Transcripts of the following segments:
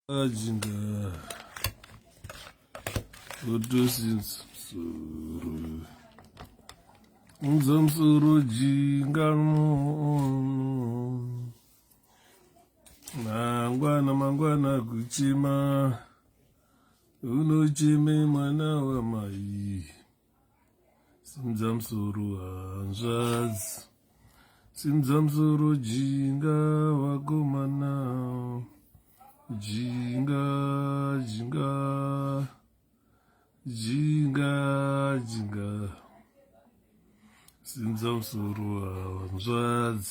Jinga Udusinsuru Nzamsuru jinga Mangwana kuchima Unochime mwana wa mai Simzamsuru anjaz Simzamsuru jinga wagomana Jinga Simzamsuru anjaz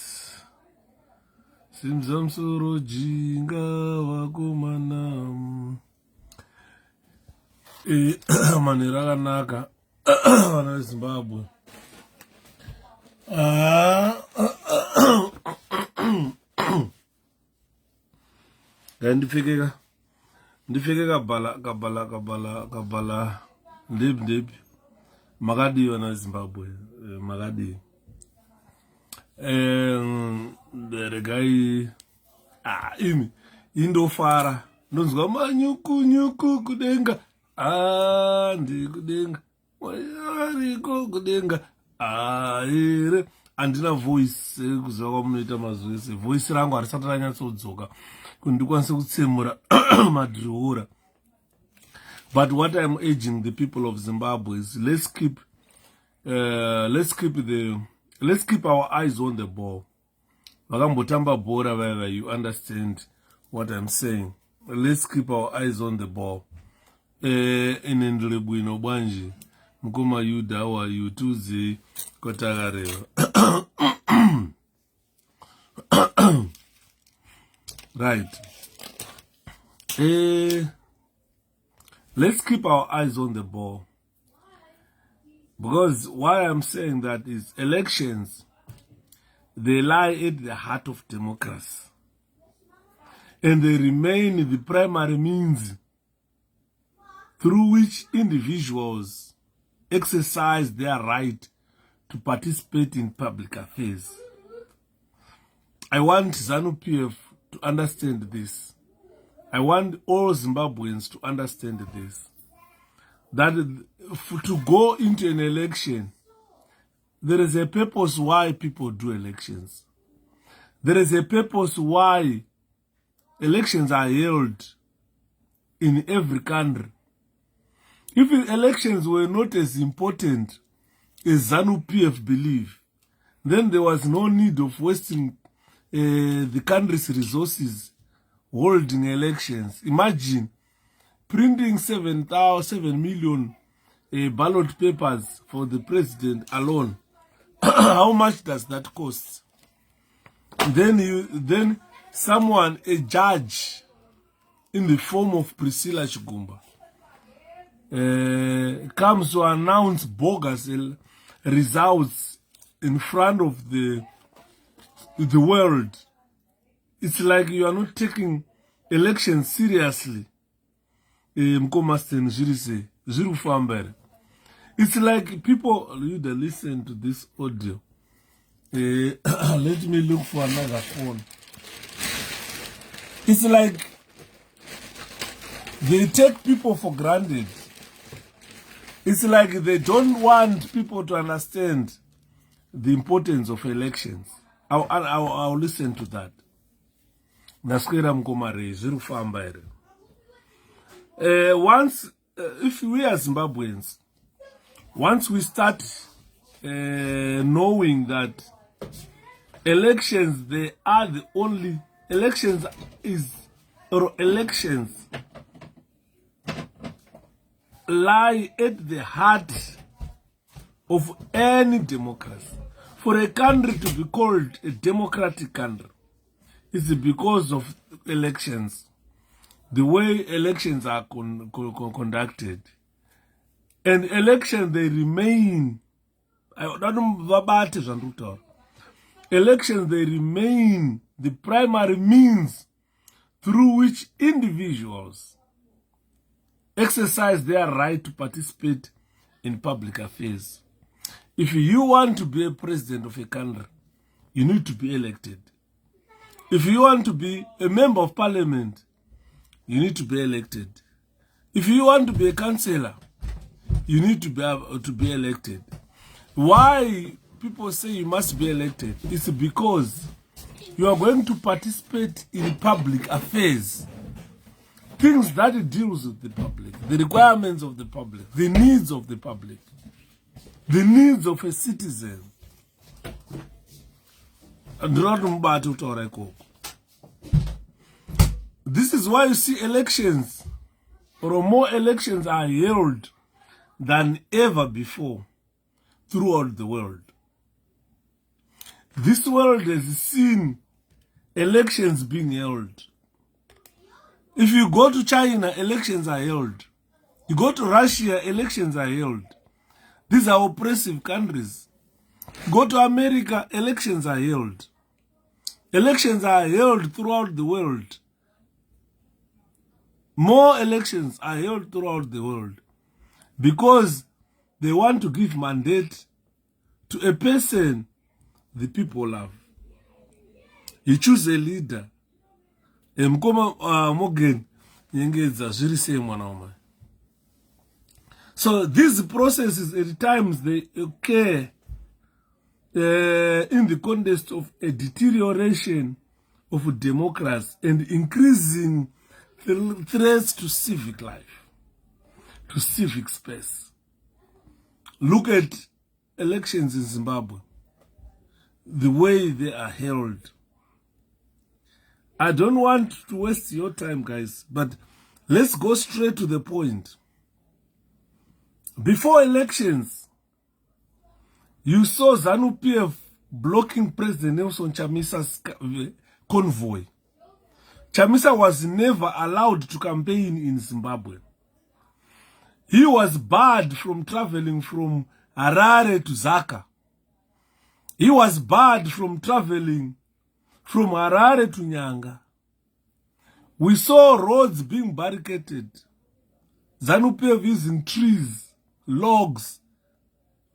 Simzamsuru jinga wagomana manera kanaka vana veZimbabwe ndipfeke kabhala ndepi makadi vana veZimbabwe makadi regai imi indofara ndonzwa manyuku kudenga ndikudenga ariko kudenga ere andina voice kuziva kwamunoita mazvese voice rangu harisati ranyatsodzoka kuti ndikwanise kutsemura madhirora. But what I'm urging the people of Zimbabwe is let's keep our eyes on the ball. Vakambotamba bhora vaiva, you understand what I'm saying. Let's keep our eyes on the ball. Inendele bwino bwanji mkoma yudawa yutuzi kotagareva. Right. Let's keep our eyes on the ball. Because why I'm saying that is elections, they lie at the heart of democracy. And they remain the primary means through which individuals exercise their right to participate in public affairs. I want ZANU-PF to understand this. I want all Zimbabweans to understand this. That to go into an election, there is a purpose why people do elections. There is a purpose why elections are held in every country. If elections were not as important as ZANU-PF believe, then there was no need of wasting the country's resources holding elections. Imagine printing 7 million ballot papers for the president alone. How much does that cost? Then someone, a judge in the form of Priscilla Chigumba, comes to announce bogus results in front of the world. It's like you are not taking elections seriously. It's like people, you listen to this audio. Let me look for another phone. It's like they take people for granted. It's like they don't want people to understand the importance of elections. I'll listen to that. Once, if we are Zimbabweans, once we start knowing that elections, they are the only, elections lie at the heart of any democracy. For a country to be called a democratic country, it's because of elections, the way elections are conducted. And elections, they remain, elections, they remain the primary means through which individuals exercise their right to participate in public affairs. If you want to be a president of a country, you need to be elected. If you want to be a member of parliament you need to be elected. If you want to be a councillor, you need to be elected. Why people say you must be elected? It's because you are going to participate in public affairs. Things that deals with the public, the requirements of the public, the needs of the public, the needs of a citizen. This is why you see elections, or more elections are held than ever before throughout the world. This world has seen elections being held. If you go to China, elections are held. You go to Russia, elections are held. These are oppressive countries. Go to America, elections are held. Elections are held throughout the world. More elections are held throughout the world because they want to give mandate to a person the people love. You choose a leader. So these processes at times they occur in the context of a deterioration of democracy and increasing threats to civic life, to civic space. Look at elections in Zimbabwe, the way they are held. I don't want to waste your time, guys, but let's go straight to the point. Before elections, you saw ZANU-PF blocking President Nelson Chamisa's convoy. Chamisa was never allowed to campaign in Zimbabwe. He was barred from traveling from Harare to Zaka. He was barred from traveling from Harare to Nyanga. We saw roads being barricaded. ZANU-PF using trees, logs,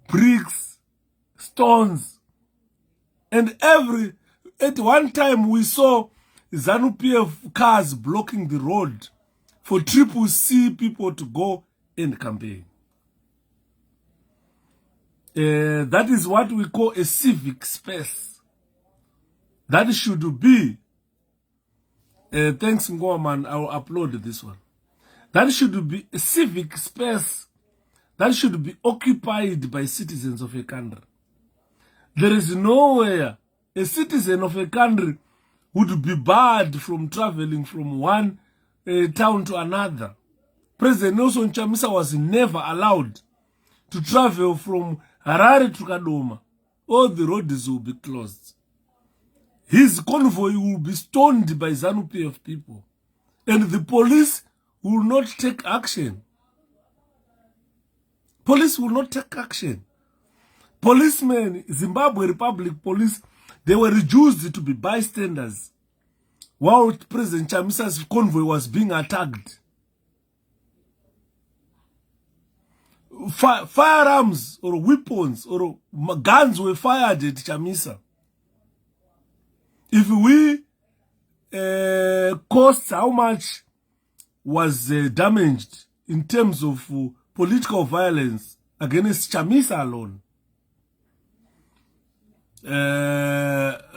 bricks, stones. And at one time we saw ZANU-PF cars blocking the road for 𝗶𝗃 people to go and campaign. That is what we call a civic space. That should be, thanks Ngoman, I will upload this one. That should be a civic space that should be occupied by citizens of a country. There is nowhere a citizen of a country would be barred from traveling from one town to another. President Nelson Chamisa was never allowed to travel from Harare to Kadoma. All the roads will be closed. His convoy will be stoned by ZANU-PF people. And the police will not take action. Police will not take action. Policemen, Zimbabwe Republic Police, they were reduced to be bystanders while President Chamisa's convoy was being attacked. Firearms or weapons or guns were fired at Chamisa. If we cost how much was damaged in terms of political violence against Chamisa alone,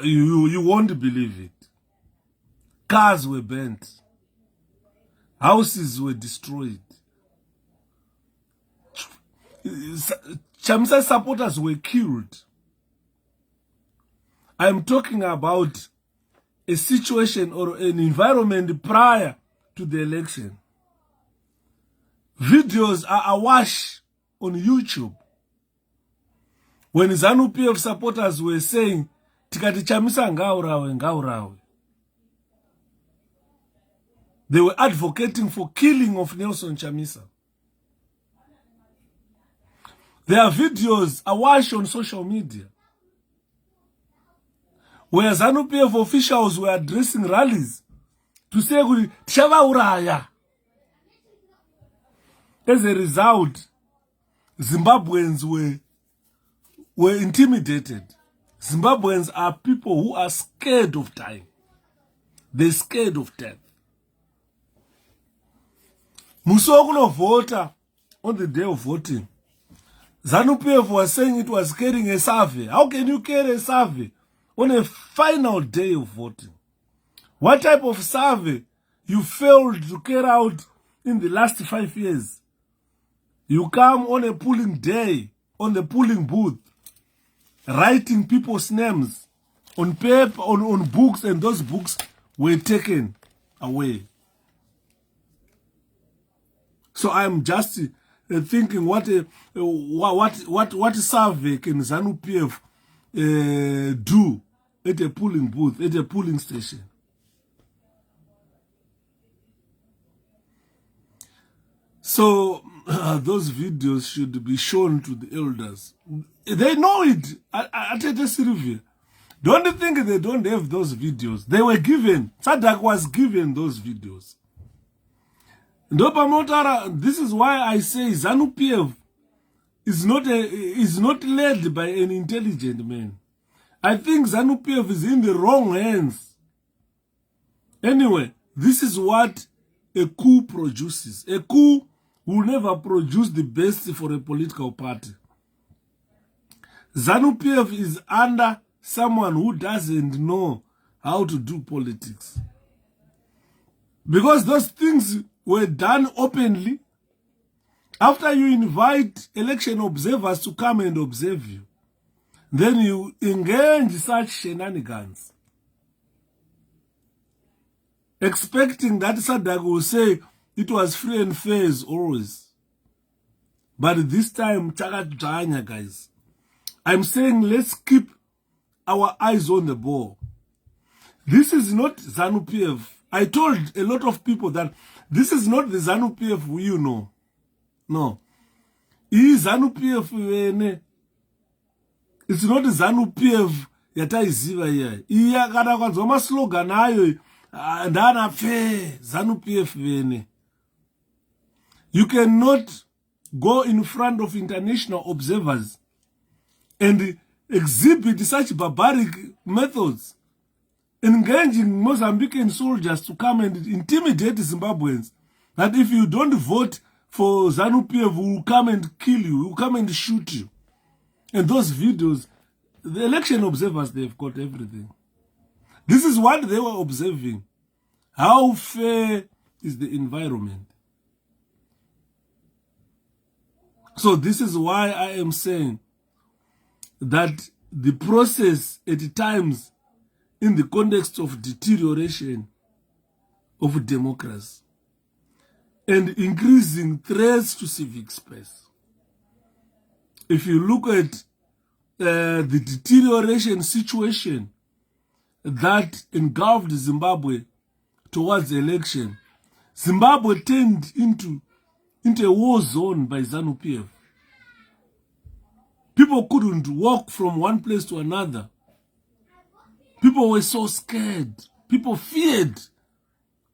you won't believe it. Cars were burnt. Houses were destroyed. Chamisa supporters were killed. I'm talking about a situation or an environment prior to the election. Videos are awash on YouTube. When ZANU-PF supporters were saying, Tikati Chamisa ngaurawe, ngaurawe. They were advocating for killing of Nelson Chamisa. There are videos awash on social media where ZANU-PF officials were addressing rallies to say, Tichavauraya. As a result, Zimbabweans were intimidated. Zimbabweans are people who are scared of dying. They're scared of death. Musokulo voter on the day of voting. ZANU-PF was saying it was carrying a survey. How can you carry a survey on a final day of voting? What type of survey you failed to carry out in the last 5 years? You come on a polling day, on the polling booth, writing people's names on paper, on books, and those books were taken away. So I'm just thinking, what survey can ZANU-PF do at a polling booth, at a polling station? So those videos should be shown to the elders. They know it. Don't you think they don't have those videos? They were given. Sadak was given those videos. This is why I say ZANU-PF is not led by an intelligent man. I think ZANU-PF is in the wrong hands. Anyway, this is what a coup produces. A coup will never produce the best for a political party. ZANU-PF is under someone who doesn't know how to do politics. Because those things were done openly. After you invite election observers to come and observe you, then you engage such shenanigans, expecting that Sadak will say it was free and fair as always. But this time, guys, I'm saying let's keep our eyes on the ball. This is not ZANU-PF. I told a lot of people that this is not the ZANU-PF you know. No. ZANU-PF, it's not the ZANU-PF yataiziva here. Iya kana kwanzwa slogan ayo ndana fe ZANU-PF vene. You cannot go in front of international observers and exhibit such barbaric methods, engaging Mozambican soldiers to come and intimidate Zimbabweans, that if you don't vote for ZANU-PF, we will come and kill you, we will come and shoot you. And those videos, the election observers, they've got everything. This is what they were observing. How fair is the environment? So this is why I am saying that the process at times, in the context of deterioration of democracy and increasing threats to civic space. If you look at the deterioration situation that engulfed Zimbabwe towards the election, Zimbabwe turned into a war zone by ZANU-PF. People couldn't walk from one place to another. People were so scared. People feared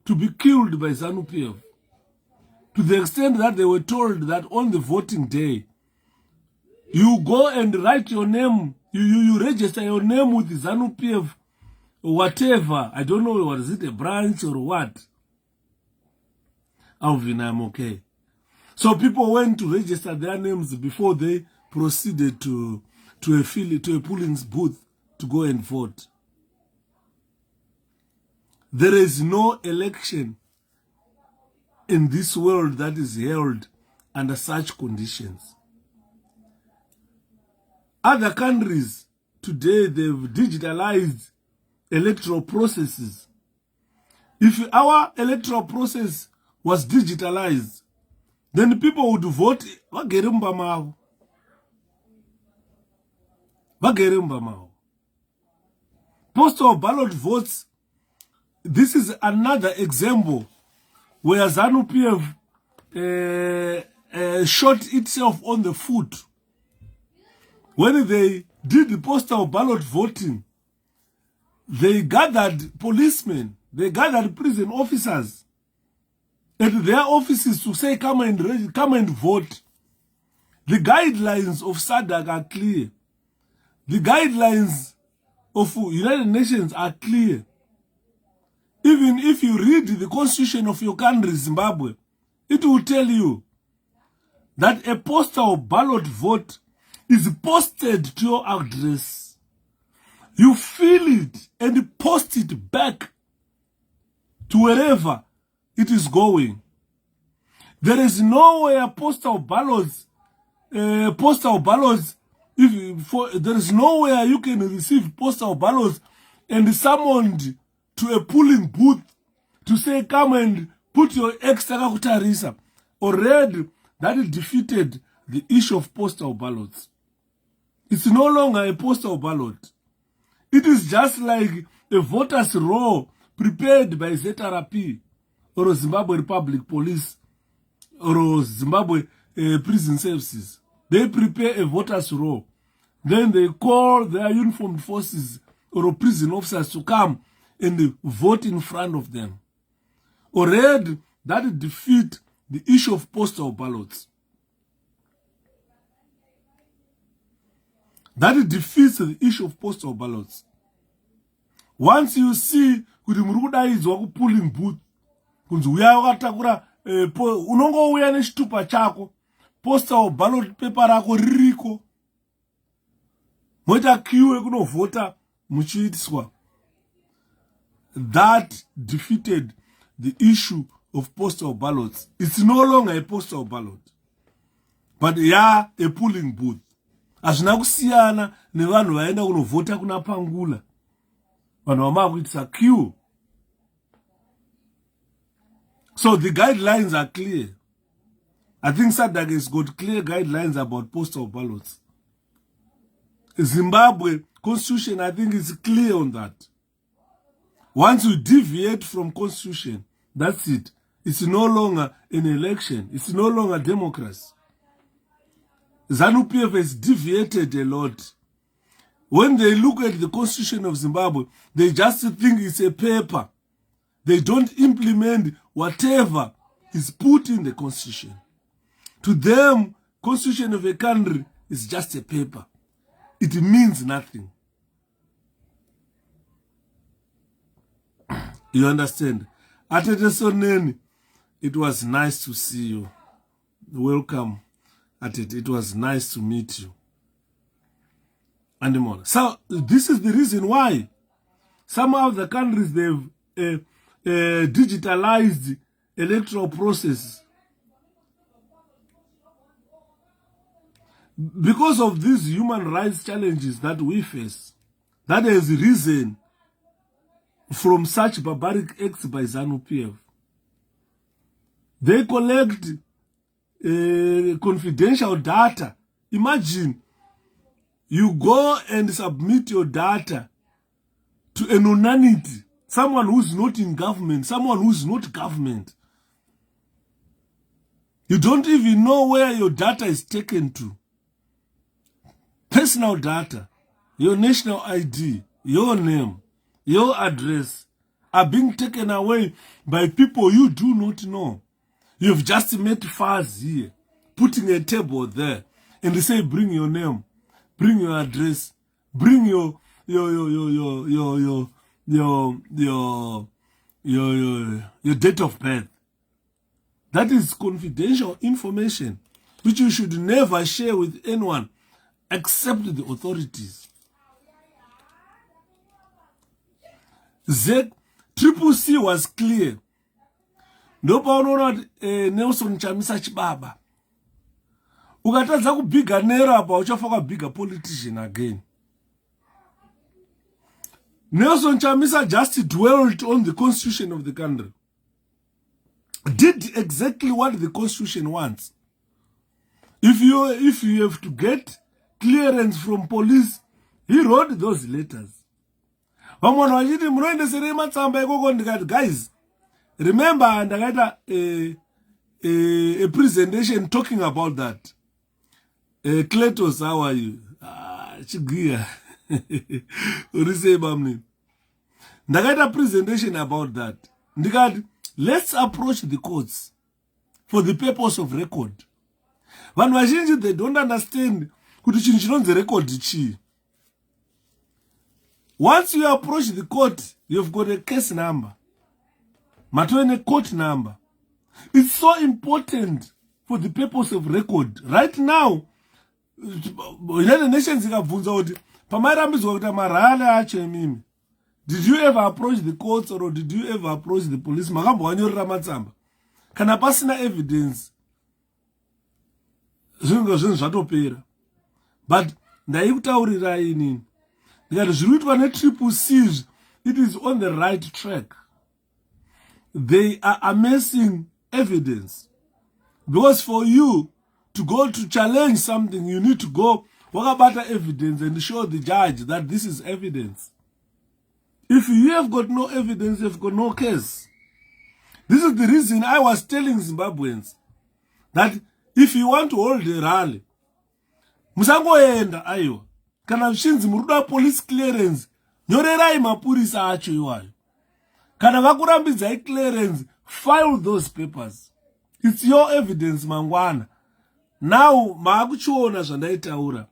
to be killed by ZANU-PF, to the extent that they were told that on the voting day, you go and write your name, you register your name with ZANU-PF, whatever. I don't know, was it a branch or what? Alvin, I'm okay. So people went to register their names before they proceeded to a polling booth to go and vote. There is no election in this world that is held under such conditions. Other countries today, they've digitalized electoral processes. If our electoral process was digitalized, then people would vote 𝗂𝗶𝗆𝗁. Postal ballot votes. This is another example where ZANU-PF shot itself on the foot. When they did the postal ballot voting, they gathered policemen, they gathered prison officers at their offices to say, come and vote. The guidelines of SADC are clear. The guidelines of United Nations are clear. Even if you read the constitution of your country, Zimbabwe, it will tell you that a postal ballot vote is posted to your address. You fill it and post it back to wherever it is going. There is nowhere postal ballots, there is nowhere you can receive postal ballots and summoned to a polling booth to say, come and put your ex 𝗂𝗲𝗁𝗃 already. That is defeated the issue of postal ballots. It's no longer a postal ballot. It is just like a voters' roll prepared by 𝗟𝗲𝗁𝗃 or Zimbabwe Republic Police or Zimbabwe Prison Services. They prepare a voters' roll. Then they call their uniformed forces or prison officers to come and vote in front of them. Already, that defeat the issue of postal ballots. That defeats the issue of postal ballots. Once you see kuti muri kudaidzwa kupulling booth, kunzi uya wakatakura unongouya nechitupa chako, postal ballot paper rako ririko, moita queue kunovhota muchiitiswa. That defeated the issue of postal ballots. It's no longer a postal ballot, but a polling booth. Hazvina kusiyana nevanhu vaenda kunovhota kuna Pangula. Vanhu vamakuitisa queue. So the guidelines are clear. I think SADC has got clear guidelines about postal ballots. Zimbabwe constitution, I think, is clear on that. Once you deviate from constitution, that's it. It's no longer an election. It's no longer democracy. ZANU-PF has deviated a lot. When they look at the constitution of Zimbabwe, they just think it's a paper. They don't implement whatever is put in the constitution. To them, constitution of a country is just a paper. It means nothing. You understand? Atete Soneni, it was nice to see you. Welcome, Atete. It was nice to meet you. And more. So this is the reason why some of the countries, they've digitalized electoral process. Because of these human rights challenges that we face, that has risen from such barbaric acts by ZANU-PF. They collect confidential data. Imagine you go and submit your data to a nonentity, someone who's not in government, someone who's not government. You don't even know where your data is taken to. Personal data, your national ID, your name, your address are being taken away by people you do not know. You've just met files here, putting a table there, and they say, bring your name, bring your address, bring your date of birth. That is confidential information, which you should never share with anyone except the authorities. �CCC was clear. Ndopa unoona Nelson Chamisa Chibaba. Ukatadza kubiga nero apa uchafa kwabiga politician again. Nelson Chamisa just dwelled on the constitution of the country. Did exactly what the constitution wants. If you have to get clearance from police, he wrote those letters. Guys, remember, and I got a presentation talking about that. Kletos, how are you? Chigia. I got a presentation about that. Let's approach the courts for the purpose of record. When they don't understand the record. Once you approach the court, you've got a case number. Matwene court number. It's so important for the purpose of record. Right now, United Nations ikabvunza kuti pamairambidzwa kuita marale acho emimi, did you ever approach the courts or did you ever approach the police? Makambowanyorera matsamba. Kana pasina evidence, zvinhu zvatopera. But ndaikutaurirai inini ndikati zviri kuitwa ne-𝗶𝗶𝗃, it is on the right track. They are amassing evidence. Because for you to go to challenge something, you need to go wakabata evidence and show the judge that this is evidence. If you have got no evidence, you've got no case. This is the reason I was telling Zimbabweans that if you want to hold a rally, musangoenda aiwa. Kana zvishinzi muruda police clearance, nyorerai mapurisa acho iwayo. Kana vakurambidzai clearance, file those papers. It's your evidence mangwana. Now, maakuchiona zvandaitaura.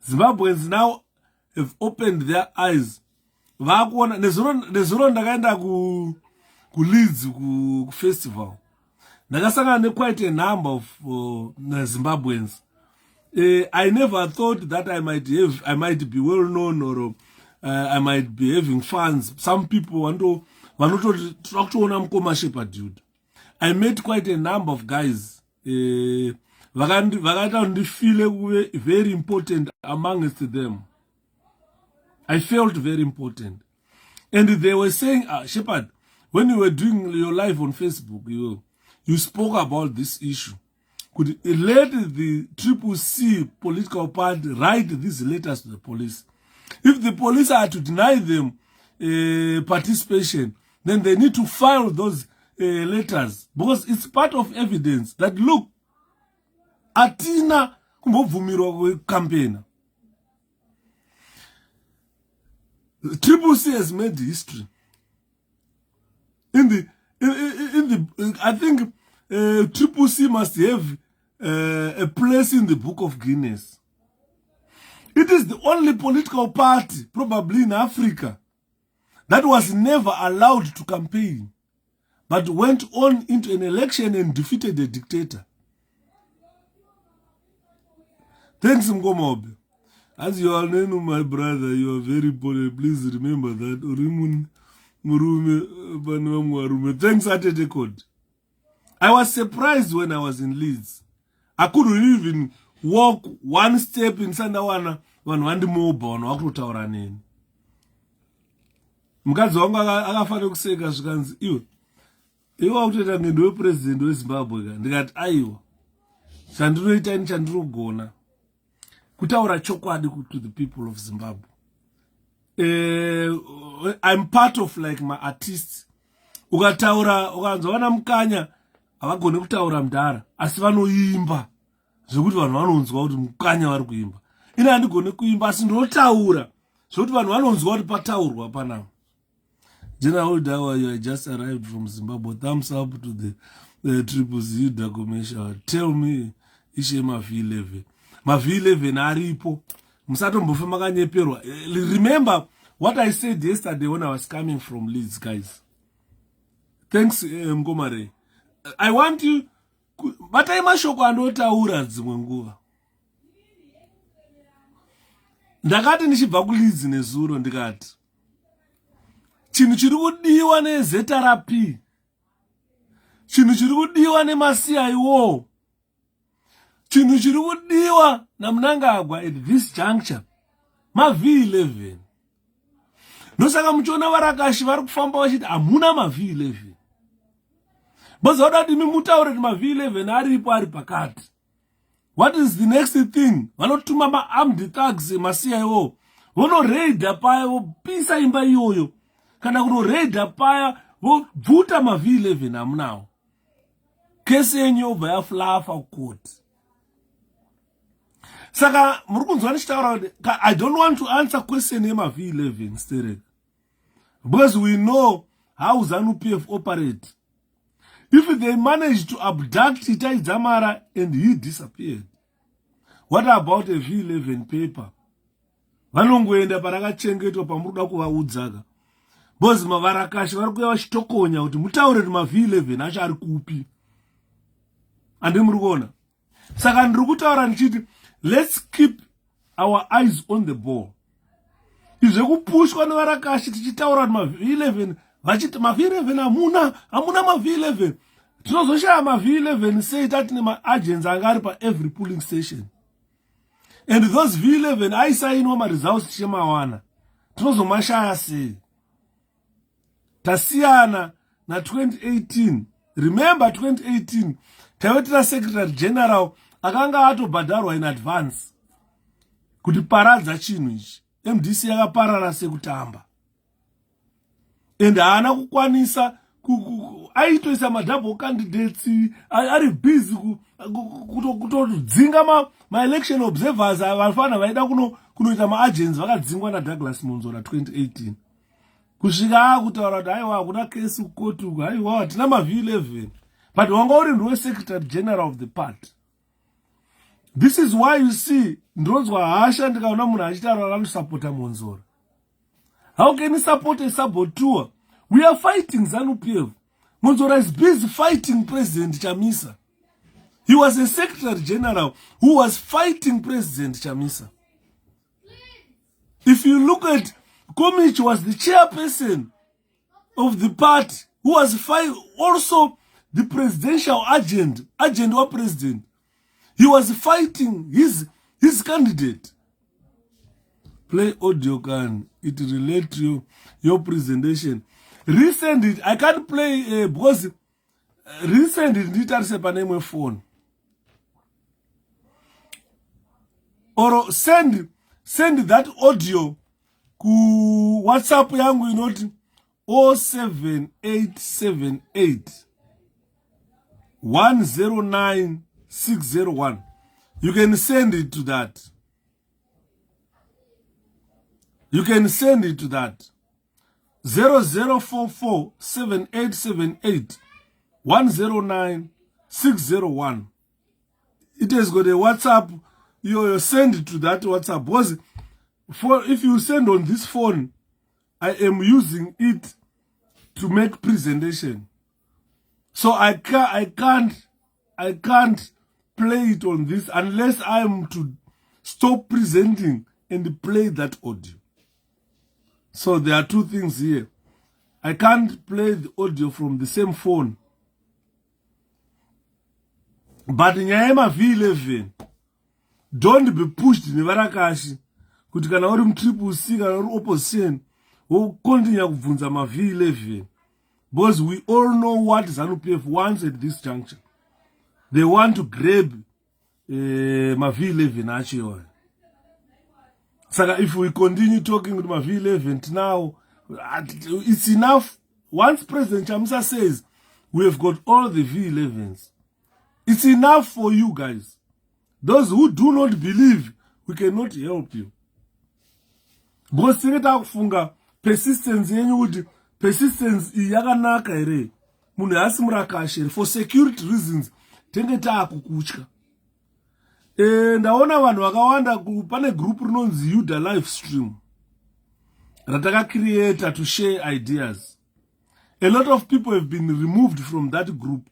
Zimbabweans now have opened their eyes. Vakuona nezuro ndakaenda ku Leeds ku festival. Ndakasangana quite a number of Zimbabweans. I never thought that I might be well known or I might be having fans. Some people want to talk to 𝗂𝗵𝗁𝗃 dude. I met quite a number of guys. Vakaita feel very important amongst them. I felt very important. And they were saying, Shepherd, when you were doing your live on Facebook, you spoke about this issue. Could let the 𝗶𝗃𝗃 political party write these letters to the police? If the police are to deny them participation, then they need to file those letters, because it's part of evidence that, look, atina kumbobvumirwa campaign. 𝗶𝗃𝗃 has made history. I think 𝗶𝗃𝗃 must have a place in the book of Guinness. It is the only political party, probably in Africa, that was never allowed to campaign, but went on into an election and defeated a dictator. Thanks, 𝗂𝗶𝗆𝗃. As you all know, my brother, you are very important. Please remember that. Thanks, 𝗂𝗃𝗃𝗁. I was surprised when I was in Leeds. I couldn't even walk one step in Sandawana when one mobile wakutaura neni. Mukadzi wangu akafanira kuseka zvikanzi iwe wakuteta ndiwe president weZimbabwe ka. Ndikati aiwa. Chandinoita ini chandinogona kutaura chokwadi to the people of Zimbabwe. I'm part of like my artists. Ukataura ukanzwa vana mukanya havagone kutaura mudhara asi vanoimba zvokuti vanhu vanonzwa kuti mukanya vari kuimba. Ini handigone kuimba asi ndinotaura zvokuti vanhu vanonzwa kuti pataurwa panapa. General Dawa, I just arrived from Zimbabwe. Thumbs up to the 𝗶𝗃𝗃 documentary. Tell me, ishe 𝗵𝗃𝗃𝗃. 𝗵𝗃𝗃𝗃 aripo. Musatombofe makanyeperwa. Remember what I said yesterday when I was coming from Leeds, guys. Thanks, 𝗂𝗵𝗁𝗃. I want you, batai mashoko anotaura dzimwe nguva. Ndakati ndichibva kuLeeds nezuro ndikati chinhu chiri kudiwa neZRP, chinhu chiri kudiwa neMasiyaIwo, chinhu chiri kudiwa naMnangagwa at this juncture 𝗵𝗃𝗃𝗃. Ndosaka muchiona varakashi vari kufamba vachiti hamuna 𝗵𝗃𝗃𝗃. Bozoda kuti mutaure kuti 𝗵𝗃𝗃𝗃 aripo ari pakati. What is the next thing? Vanotuma ma-armed thugs emaSIAIO vonoraida paya vopisa imba iyoyo, kana kunoraida paya vobvuta 𝗵𝗃𝗃𝗃 hamunawo. Kesi yenyu yobva yaflafa kukoti. Saka muri kunzwa ndichitaura kuti I don't want to answer question yemaV11 Sterek, because we know how ZANU-PF operate. If they manage to abduct Itai Dzamara and he disappeared, what about a V11 paper? Vanongoenda parakachengetwa pamuruda kuvaudzaka. Bozi mavarakashi varikuya vachitokonya kuti mutaure kuti ma-V11 acho ari kupi. Andi muri kuona. Saka ndiri kutaura ndichiti let's keep our eyes on the ball. Izve kupushwa nevarakashi tichitaura kuti ma-V11 vachiti ma-V11 hamuna ma-V11. Tinozoshaya ma-V11 sei tatine ma-agents anga ari pa every polling station. And those V11 aisainwa ma-results tichemawana. Tinozomashaya sei. Tasiyana na 2018. Remember 2018 taivetera secretary general akanga atobhadharwa in advance kuti paradza chinhu ichi. MDC yakaparara sekutamba. And haana kukwanisa aitoisa madouble candidates ari busy kutodzinga ma-election observers vafana vaida kunoita ma-agents vakadzingwa naDouglas Monzora 2018. Kusvika kutaura kuti haiwa hakuna kesi kukotu haiwa hatina ma-V11 but wanga uri ndiwe secretary general of the party. This is why you see ndonzwa hasha ndikaona munhu achitaura anosapota Monzora. How can you support a saboteur? We are fighting ZANU-PF. Monzora is busy fighting President Chamisa. He was a secretary general who was fighting President Chamisa. If you look at 𝗂𝗵𝘁 was the chairperson of the party who was also the presidential agent of president. He was fighting his candidate. Play audio can it relate to your presentation. Resend it. I can't play because resend it. Nditarise paneme phone. Or send that audio ku WhatsApp yangu inoti 07878 109601. You can send it to that. You can send it to that. 00447878 109601. It has got a WhatsApp. You send it to that WhatsApp. Because if you send on this phone, I am using it to make presentation. So I can't play it on this unless I am to stop presenting and play that audio. So there are two things here. I can't play the audio from the same phone. But in Yama V11, don't be pushed in Varakashi. Kuti kana uri 𝗵𝗃𝗃 kana uri opposition wokontinua kubvunza ma-V11 because we all know what ZANU-PF wants at this juncture. They want to grab ma-V11 acho. Saka if we continue talking with ma-V11 now, it's enough. Once President Chamisa says we have got all the V11s, it's enough for you guys. Those who do not believe, we cannot help you. Because tingeta kufunga persistence yenyu kuti persistence iyi yakanaka ere munhu hasi murakashe for security reasons tengeta kukutya. Ndaona vanhu vakawanda pane group rinonzi Yuda live stream rataka creator to share ideas. A lot of people have been removed from that group,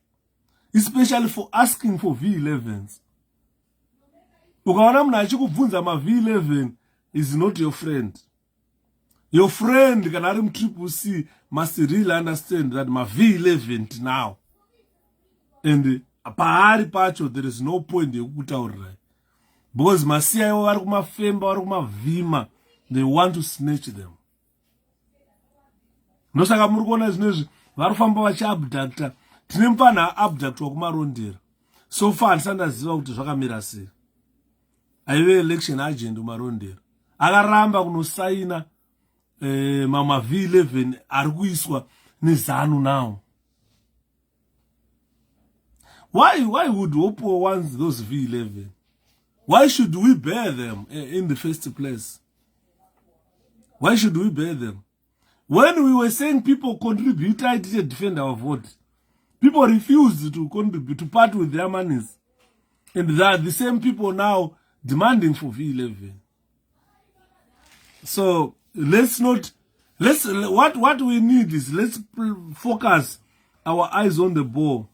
especially for asking for V11s. Ukaona munhu achikubvunza ma-V11 is not your friend. Your friend kana ari 𝗵𝗃𝗃 must really understand that ma-V11 now. And paari pacho there is no point yekutaurira. Because masiya ivo vari kumafemba vari kumavhima, they want to snatch them. Ndosaka muri kuona zvinezvi vari kufamba vachiabducta. Tine mufana aabductwa kumarondera. So far handisandaziva kuti zvakamira sei. Aive election agent kumarondera. Akaramba kunosaina ma-V11 ari kuiswa neZANU now. Why would 𝗂𝗶𝗆 want those V11? Why should we bear them in the first place? Why should we bear them? When we were saying people contribute, I didn't defend our vote. People refused to contribute, to part with their monies. And they are the same people now demanding for V11. So let's not What we need is, let's focus our eyes on the ball.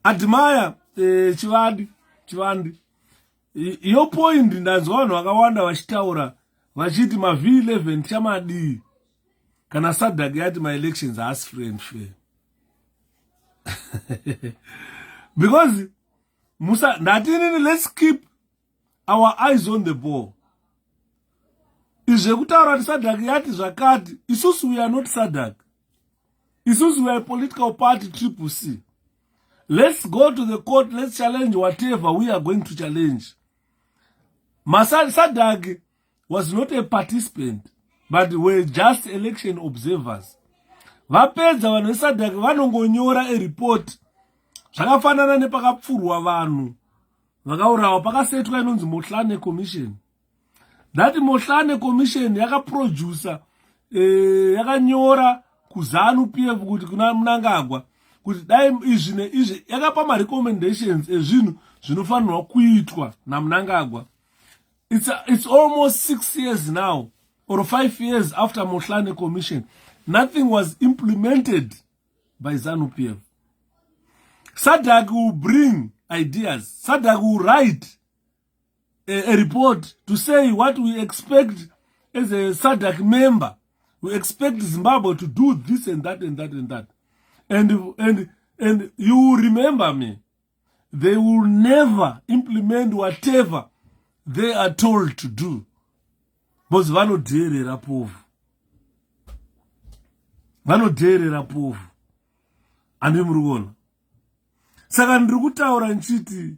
Admire Chivandi. Your point in Dazon, Wakawanda Washtaura, Washiti ma V11, Chamadi. Can I start that get my elections as free and fair? Because Musa, let's keep our eyes on the ball. Is Jekutara Sadak Yati Zakati? Isusu, we are not Sadak. Isusu, we are a political party CCC. Let's go to the court, let's challenge whatever we are going to challenge. Masad Sadak was not a participant, but were just election observers. Vapedza vanhu veSADC vanongonyora a report zvakafanana nepakapfurwa vanhu vakaurawa pakasetwa inonzi 𝗓𝗏𝗃𝗁 commission. That 𝗓𝗏𝗃𝗁 commission yakaproducer yakanyora kuZANU-PF kuti kuna Mnangagwa kuti dai izvi neizvi yakapa ma-recommendations ezvinhu zvinofanirwa kuitwa naMnangagwa. It's almost 6 years now, or 5 years after 𝗓𝗏𝗃𝗁 commission. Nothing was implemented by ZANU-PF. SADC will bring ideas. SADC will write a report to say what we expect as a SADC member. We expect Zimbabwe to do this and that and that and that. And you will remember me. They will never implement whatever they are told to do. Because vanodherera povu. Vanodherera povu. Andi murikuona. Saka ndiri kutaura nchiti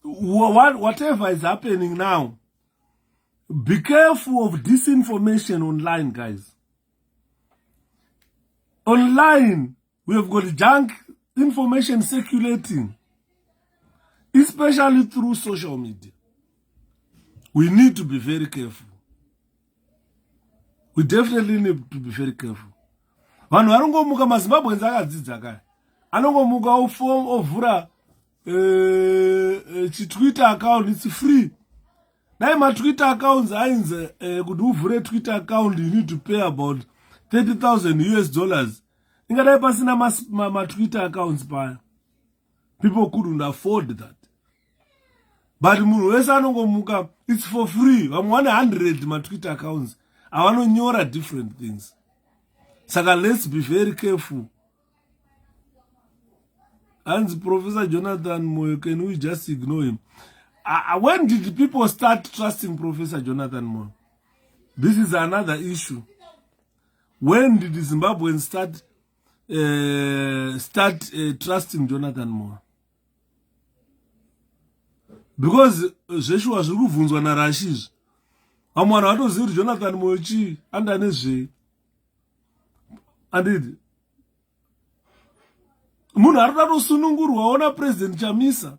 whatever is happening now, be careful of disinformation online, guys. Online, we have got junk information circulating, especially through social media. We need to be very careful. We definitely need to be very careful. Vanhu varongomuka maZimbabweans akadzidza kaya. Anongomuka ovhura Twitter account, it's free. Dai my Twitter accounts ainze kuti uvhure Twitter account, you need to pay about $30,000. Ingadai pasina ma Twitter accounts paya. People couldn't afford that. But munhu wese anongomuka, it's for free. Vamwe 100 ma Twitter accounts. Avanonyora different things. Saka let's be very careful. And Professor Jonathan Moyo, can we just ignore him? When did people start trusting Professor Jonathan Moyo? This is another issue. When did the Zimbabweans start trusting Jonathan Moyo? Because zveshuwa zviri kubvunzwa naRashizvi. Vamwe vanhu vatoziva kuti Jonathan Moyo chii andane zvei. Andidi. Munhu ari kutosunungurwa ona President Chamisa.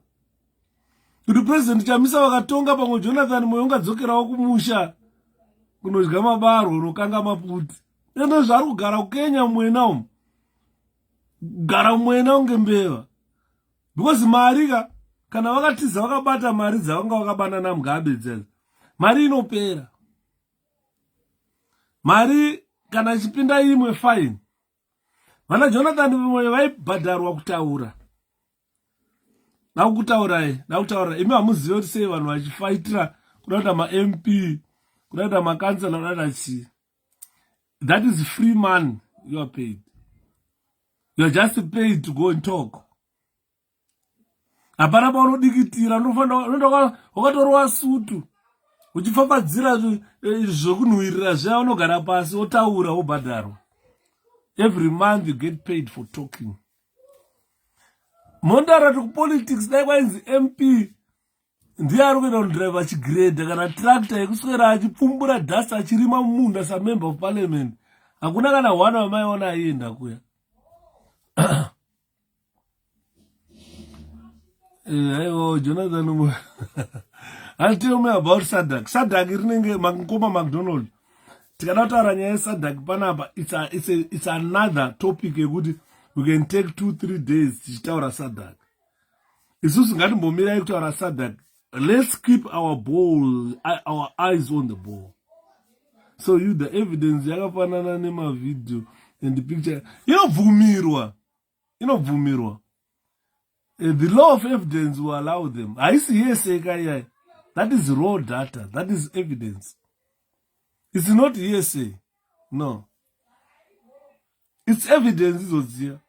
Kuti President Chamisa vakatonga pamwe Jonathan Moyo ungadzokerawo kumusha kunodya mabarwe unokanga maputi. Endo zvari kugara kuKenya mwena umu. Kugara mwena unge mbeva. Because marika kana vakatiza vakabata mari dzavanga vakabana naMugabe dzedzo. Mari inopera. Mari kana ichipinda imwe fine. Vana Jonathan Moyo vaibhadharwa kutaura. Nakutaura. Imi hamuzivi kuti sei vanhu vachifaitira kuda ma-MP, kuda makansela, kuda chii. That is free money you are paid. You are just paid to go and talk. Hapana paunodikitira, unofanira wakatorwa sutu. Uchifafadzira zvokunhuhwirira zviya unogara pasi wotaura wobhadharwa. Every month you get paid for talking. Mondara to politics dai kwainzi MP ndiye ari kuenda kundriva chigredha kana tractor yekuswera achipfumbura dust achirima mumunda samember of parliament. Hakuna kana one wamaiona aienda kuya. Aiwo Jonathan Moyo. I'll tell me about SADC. SADC irinenge makoma McDonald. Tikada taura nyaya yeSADC panapa, it's another topic yekuti we can take 2-3 days tichitaura SADC. Isusu ngatimbomirai kutaura SADC let's keep our eyes on the ball. So the evidence yakafanana nema video and the picture inobvumirwa. The law of evidence will allow them. I see hearsay. That is raw data. That is evidence. It's not hearsay. No. It's evidence. Here.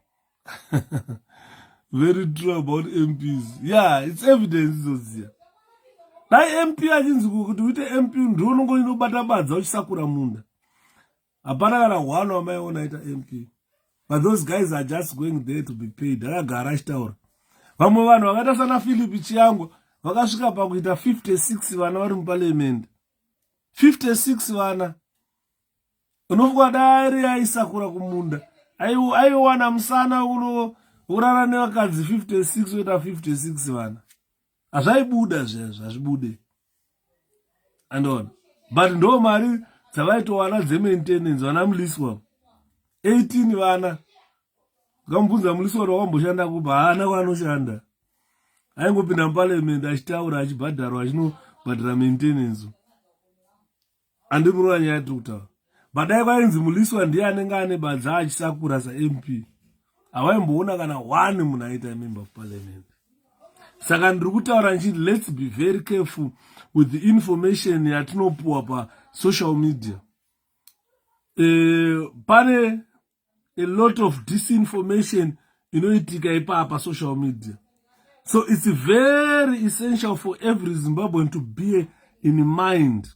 Very true about MPs. Yeah, it's evidence. Here. That MP ajinzi kuti uite MP ndonongo inobatabadza uchisakura munda. Hapana kana one wamaiona ita MP. But those guys are just going there to be paid. Akagara achitaura. Vamwe vanhu vakaita sana Philip Chiango vakasvika pakuita 56 vana vari muparliament. 56 vana. Unofunga dai aisakura kumunda. Aiwana musana urara nevakadzi 56 oita 56 vana. Hazvaibuda zvezvo, hazvibude. Andona. But ndo mari dzavaitowana dzemaintenance vana muliswa. 18 vana. Ukamubvunza muliswa wakamboshanda kupa haana kwanoshanda. Aingopinda muparliament achitaura achibhadharwa achinobhadhara maintenance. Andimunoona nyaya yatokutaura. But dai kwainzi muliswa ndiye anenge ane badza achisakura saMP. Havaimboona kana one munhu aita member of parliament. Saka ndiri kutaura nchiti let's be very careful with the information yatinopuwa pa social media. Pane a lot of disinformation inoitika ipapa social media. So it's very essential for every Zimbabwean to bear in mind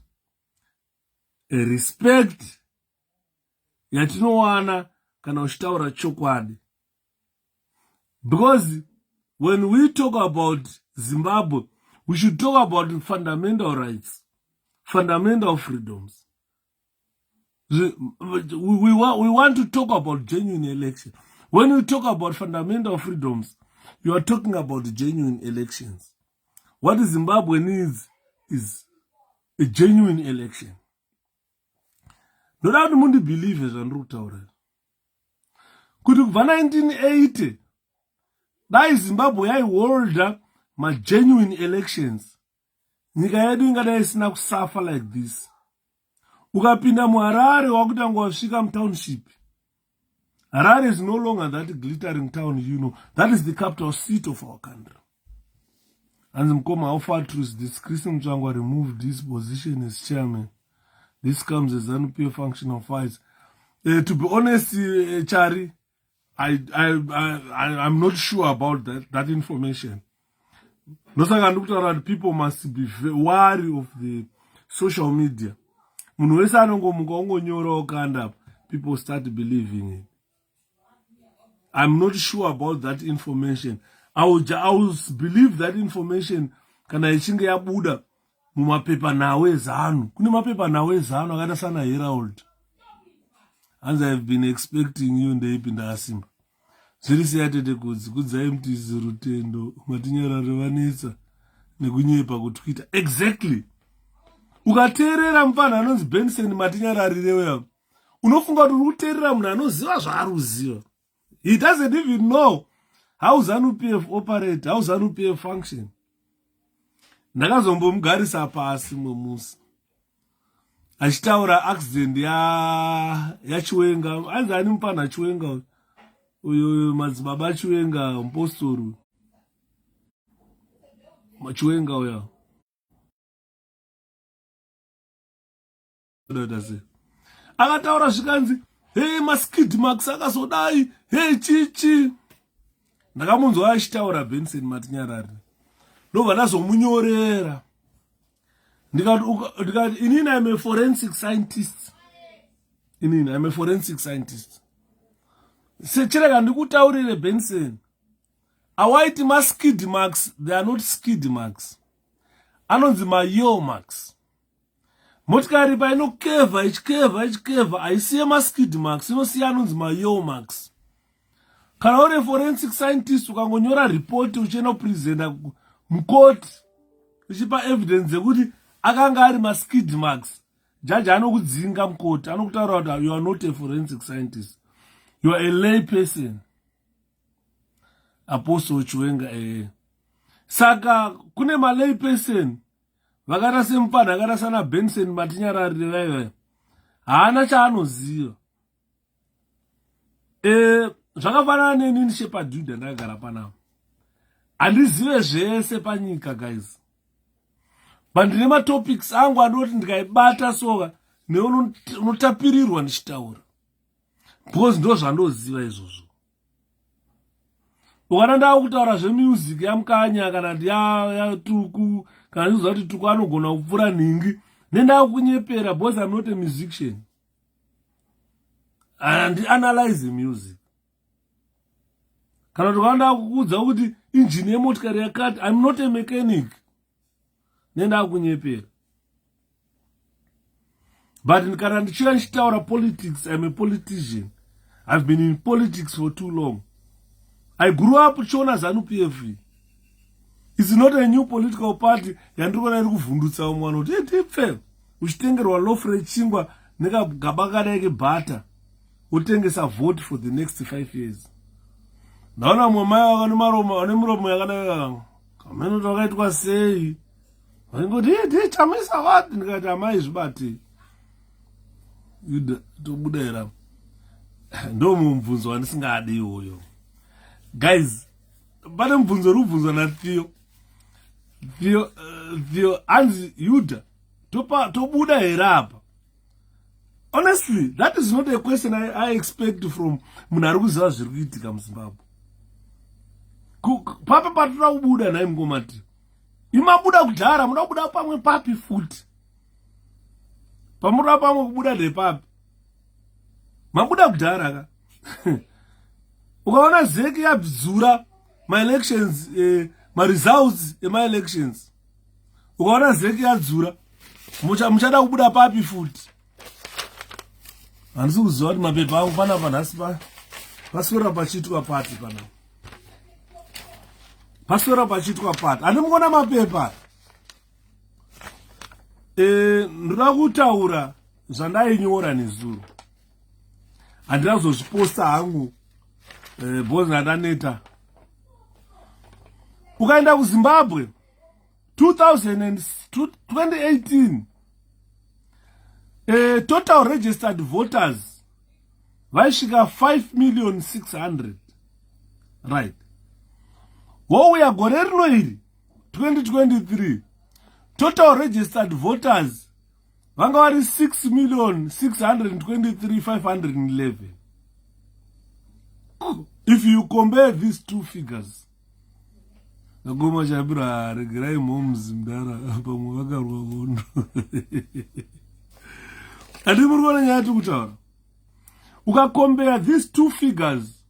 a respect yatinowana kana uchitaura chokwadi. Because when we talk about Zimbabwe, we should talk about fundamental rights, fundamental freedoms. We want to talk about genuine election. When we talk about fundamental freedoms, you are talking about genuine elections. What Zimbabwe needs is a genuine election. No doubt mundi believe as Andrutaura. Could 1980 that Zimbabwe hold my genuine elections. Nyika yedu ingada isina kusafa like this. Ukapinda muHarare wakutanga wasvika township. Harare is no longer that glittering town, you know. That is the capital seat of our country. And Mkoma, how far truth this Christian Mchangwa removed this position as chairman. This comes as 𝗓𝗋𝗋𝗃 functional fights. To be honest, Chari, I'm not sure about that information. People must be wary of the social media. People start believing it. I'm not sure about that information. I will believe that information kana ichinge yabuda mumapepa nawe zanu. Kune mapepa nawe zanu akata sana Herald. As I've been expecting you ndeipinda asimba. Zviri siyatete kudzai mutizi rutendo matinyarare vanetsa nekunyepa kutwitter. Exactly. Ukateerera mufana anonzi Benson matinyararirewo unofunga kuti uteerera munhu anoziva zvaaruziva. He doesn't even know how 𝗓𝗋𝗋𝗃 operate, how 𝗓𝗋𝗋𝗃 function. Ndakazombomugarisa pasi mumusi achitaura accident yaChwenga. Anzi ani mupana Chwenga uyo madzibaba Chwenga mpostori Chwenga uya. Akataura zvikanzi hey maskid marks akazodai hey chichi. Ndakamunzwa achitaura Benson Matinyarari. Ndobva ndazomunyorera. Ndikati inini I'm a forensic scientist. I'm a forensic scientist. Sechireka ndikutaurire Benson. Awaiti maskid marks, they are not skid marks. Anonzi mayo marks. Motikari pa 𝗂𝗵𝗁𝗃 aisiye maskid marks, inosiya anonzi mayo marks. Kana uri forensic scientist ukangonyora report uchienda kupresenta mukoti uchipa evidence yekuti akanga ari maskid marks, judge anokudzinga mukoti, anokutaura kuti you are not a forensic scientist, you are a lay person. Apostle Chwenga Saka kune malay person vakata semupana akata sana Benson Matinyarari vaiva haana chaanoziva. Zvakafanana nenini 𝗂𝗵𝗁𝗀 ndakagara panapa. Handizive zvese panyika guys. But ndine matopics angu anoti ndikaibata soka neunotapirirwa ndichitaura. Because ndo zvandoziva izvozvo. Ukana ndava kutaura zvemusic yamukanya kana kuti yatuku kana ndichiziva kuti tuku anogona kupfuura nhingi nendava kunyepera because I'm not a musician. And analyze music. Kana kuti ndava kukuudza kuti engine yemotikari yakati, I'm not a mechanic. Nendava kunyepera. But kana ndichiva ndichitaura politics, I'm a politician. I've been in politics for too long. I grew up chiona 𝗓𝗏𝗶𝗃. It's not a new political party. Yandirikona iri kuvhundutsa umwe kuti 𝗂𝗶𝗃 uchitengerwa 𝗓𝗏𝗃𝗀 nekagaba kada kebhata utengesa vote for the next 5 years. Ndaona mwamai wakane muromo yakadai kameno takaitwa sei. Ngoti chamisa wati ndikati amai zvibate. Yuda tobuda era. Ndo mubvunzo wandisingadi iwoyo. Guys, pane mubvunzo rubvunzwa naTheo. Theo anzi Yuda tobuda here apa. Honestly, that is not a question I expect from munhu ari kuziva zviri kuitika muZimbabwe. Papa patira kubuda naye mungomati. Imabuda kudhara, muda kubuda pamwe papi futi. Pamuda pamwe kubuda ndepapi. Mabuda kudhara ka. Ukaona zeki yabzura ma-elections, ma-results ema-elections. Ukaona zeki yadzura, muchada kubuda papi futi. Handisi kuziva kuti mapepa angu panapa nhasi paswera pachitwa pati panapa. Paswera pachitwa pati. Handimuona mapepa. Ndoda kutaura zvandainyora nezuro. Handina kuzozviposta hangu. Bozi nadaneta. Ukaenda kuZimbabwe 2018 total registered voters vaisvika 5,600,000. Right. Wouya gore rino iri 2023 total registered voters vanga vari 6,623,511. If you compare these two figures, Nagoma Jabra regerai moms mdara pamwe vakarwa hondo. Handimurikuona nyaya tikutaura. Ukakombea these two figures,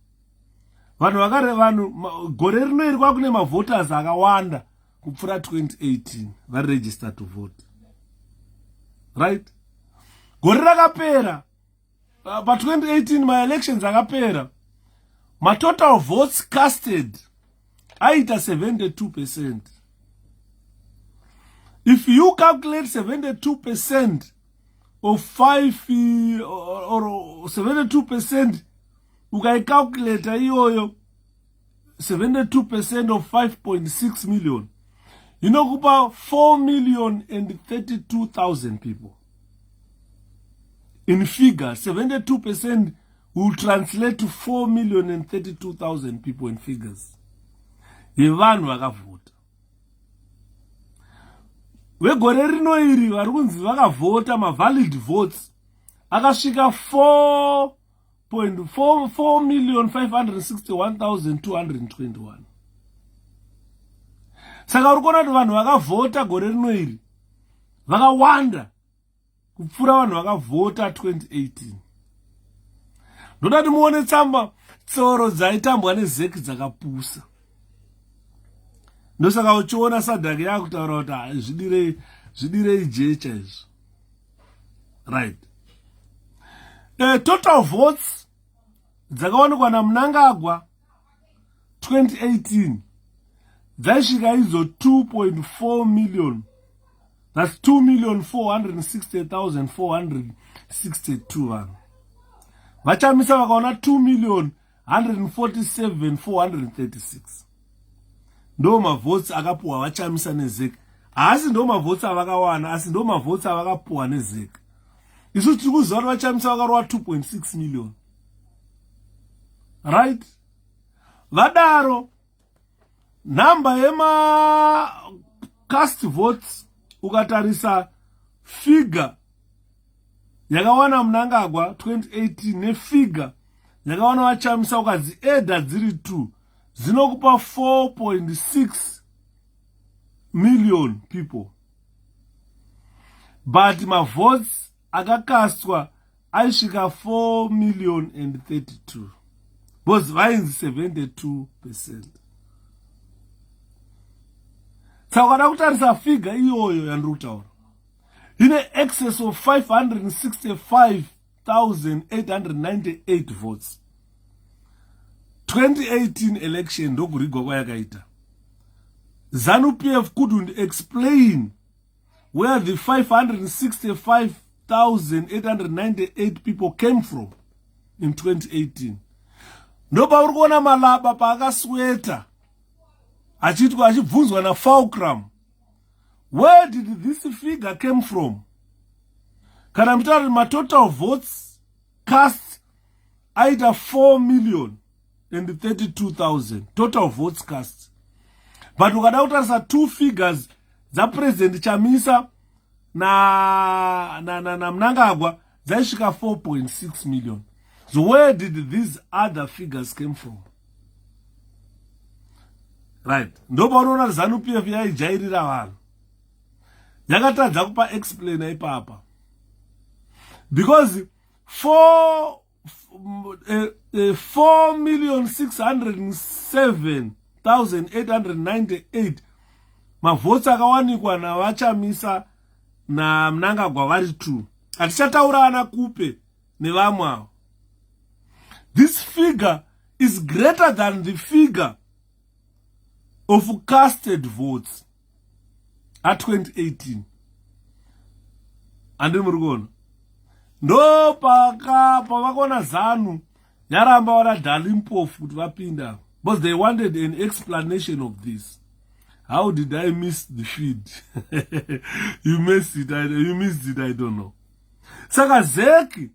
vanhu gore rino iri kwakune mavoters akawanda kupfuura 2018 vari registered to vote. Right? Gore rakapera pa 2018 ma-elections akapera. My total votes casted aita 72%. If you calculate 72% of 5 or 72%, ukaicalculate iyoyo 72% of 5.6 million, you know, about 4,032,000 people. In figure, 72% will translate to 4,032,000 people in figures. Yevanhu vakavota. Vegore rino iri vari kunzi vakavota ma-valid votes akasvika 4,561,221. Saka uri kuona kuti vanhu vakavota gore rino iri vakawanda kupfuura vanhu vakavota 2018. Ndoda kuti muone tsamba tsoro dzaitambwa nezeki dzakapusa. Ndosaka uchiona sadhaki yakutaura kuti zvidirei jecha izvo. Right. Total votes dzakaonekwa naMnangagwa 2018 dzaisvika idzo 2.4 million. That's 2,460,462 vanhu. Vachamisa vakaona 2,147,436. ndo mavhotes akapuwa vachamisa neZEC. Asi ndo mavhotes avakawana, asi ndo mavhotes avakapuwa neZEC. Isu tiri kuziva kuti vachamisa vakarova 2.6 million. Right? Vadaro namba yema cast votes ukatarisa figure yakawana Mnangagwa 2018 nefigure yakawana vachamisa ukadziedha dziri 2 zinokupa 4.6 million people. But my votes akakastwa aisvika 4,032,000. Because vainzi 72%. Saka kada kutarisa figure iyoyo yandiri kutaura ine excess of 565,898 votes. 2018 election ndokurigwa kwayakaita. ZANU-PF couldn't explain where the 565,898 people came from in 2018. Ndopa uri kuona Malaba paakasweta achitwa achibvunzwa na 𝗓𝗏𝗏, where did this figure came from? Kana mtari ma total votes cast aita 4,032,000 total votes cast. But ukada kutarisa two figures za President Chamisa na Mnangagwa zaishika 4.6 million. So where did these other figures came from? Right. Ndoba unaona ZANU-PF yaijairira vanhu. Yakatadza kupa explain ipapa. Because 4,607,898 mavhotes akawanikwa navachamisa na Mnangagwa vari 2. Atichataura ana Kupe nevamwe avo. This figure is greater than the figure of casted votes at 2018. Andiri muri kuona ndo pavakona ZANU yaramba vara �ស៊𝗏𝗏𝗽 kuti vapinda, because they wanted an explanation of this. How did I miss the feed? You missed it, I don't know. Saka ZEC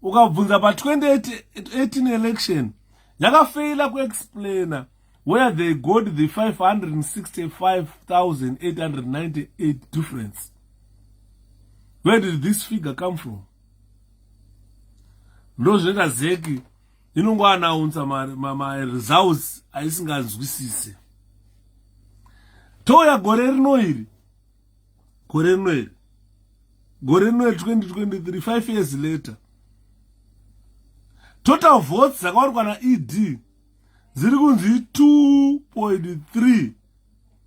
ukabvunza pa 2018 election yakafeila kuexplaina where they got the 565,898 difference. Where did this figure come from? Ndo zveta ZEC inongoanaunsa ma results aisinganzwisise. Toya gore rino iri 2023, 5 years later, total votes zakawanikwa na ED ziri kunzi 2.3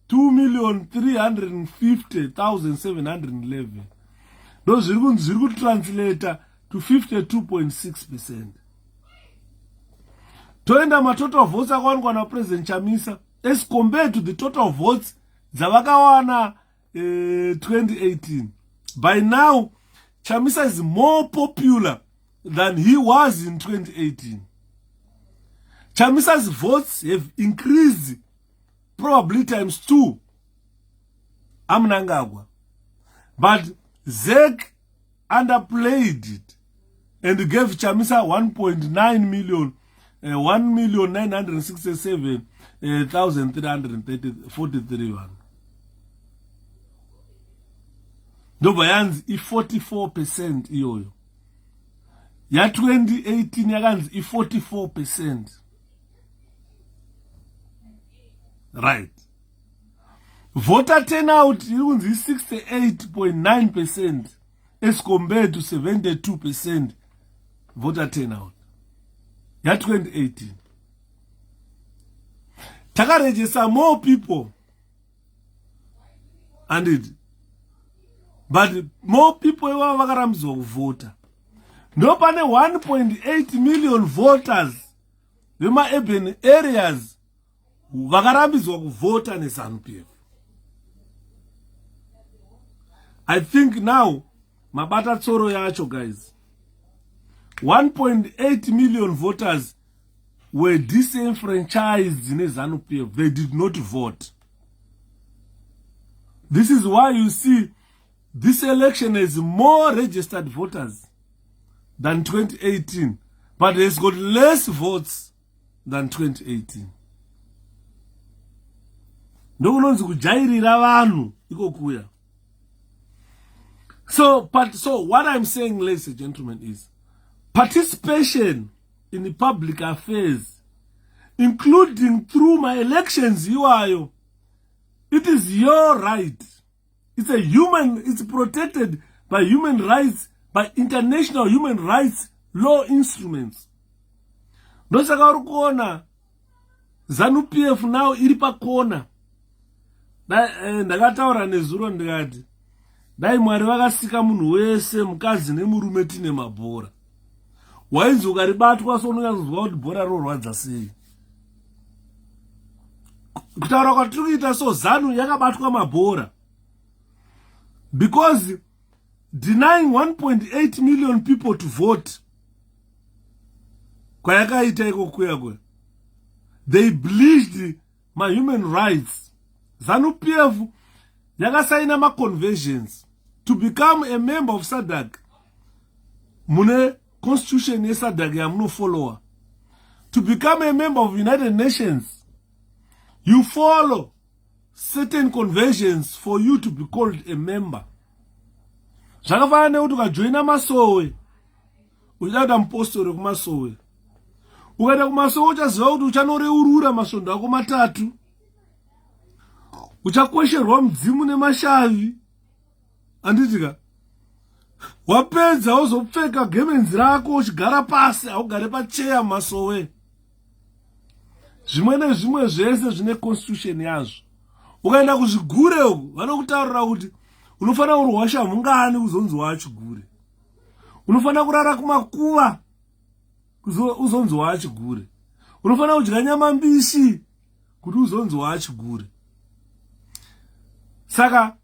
2,350,711. Ndo zviri kunzi zviri kutranslata to 52.6%. Toenda total votes akawanikwa na President Chamisa as compared to the total votes dzavakawana 2018. By now, Chamisa is more popular than he was in 2018. Chamisa's votes have increased probably times 2. Mnangagwa. But ZEC underplayed it and gave Chamisa 1.9 million, 1,967,343. Ndoba yanzi 44% iyoyo. Ya 2018 yakanzi 44%. Right. Voter turnout is 68.9% as compared to 72% voter turnout. Ya 2018. Takarejesa more people. And it. But more people vakaramizwa kuvota. Ndo pane 1.8 million voters vema urban areas vakaramizwa kuvota neZANU-PF. I think now mabata tsoro yacho guys. 1.8 million voters were disenfranchised in ZANU-PF. They did not vote. This is why you see this election has more registered voters than 2018, but has got less votes than 2018. Ndokunonzi kujairira vanhu ikokuya. So what I'm saying, ladies and gentlemen, is participation in the public affairs, including through my elections, it is your right. It's protected by human rights, by international human rights law instruments. Ndosaka uri kuona ZANU-PF now iri pakona. Ndakataura nezuro ndikati dai Mwari vakasika munhu wese mukadzi nemurume tine mabhora. Wainzi ukaribatwa so unonyatsoziva kuti bhora rorwadza sei. Kutaura kwatiri kuita so ZANU yakabatwa mabhora. Because denying 1.8 million people to vote kwayakaita ikokuya kwe, they bleached my human rights. ZANU-PF yakasaina ma-conventions to become a member of SADC. Mune constitution ye SADC yamunofollowa. To become a member of United Nations, you follow certain conventions for you to be called a member. Zvakafana nekuti ukajoina masowe, uchada mupostori kumasowe. Ukaenda kumasowe uchaziva kuti uchanoreurura masvondo ako matatu. Uchakwesherwa mudzimu nemashavi. Anditika wapedza uzopfeka gemenzi rako uchigara pasi, haugare pacheya masowe. Zvimwe nezvimwe zvese zvine constitution yazvo. Ukaenda kuzvigure uku vanokutaurira kuti unofanira kurwasha mungani kuzonzi wachigure. Unofanira kurara kumakuva uzonzi wachigure. Unofanira kudya nyama mbishi kuti uzonzi wachigure. Saka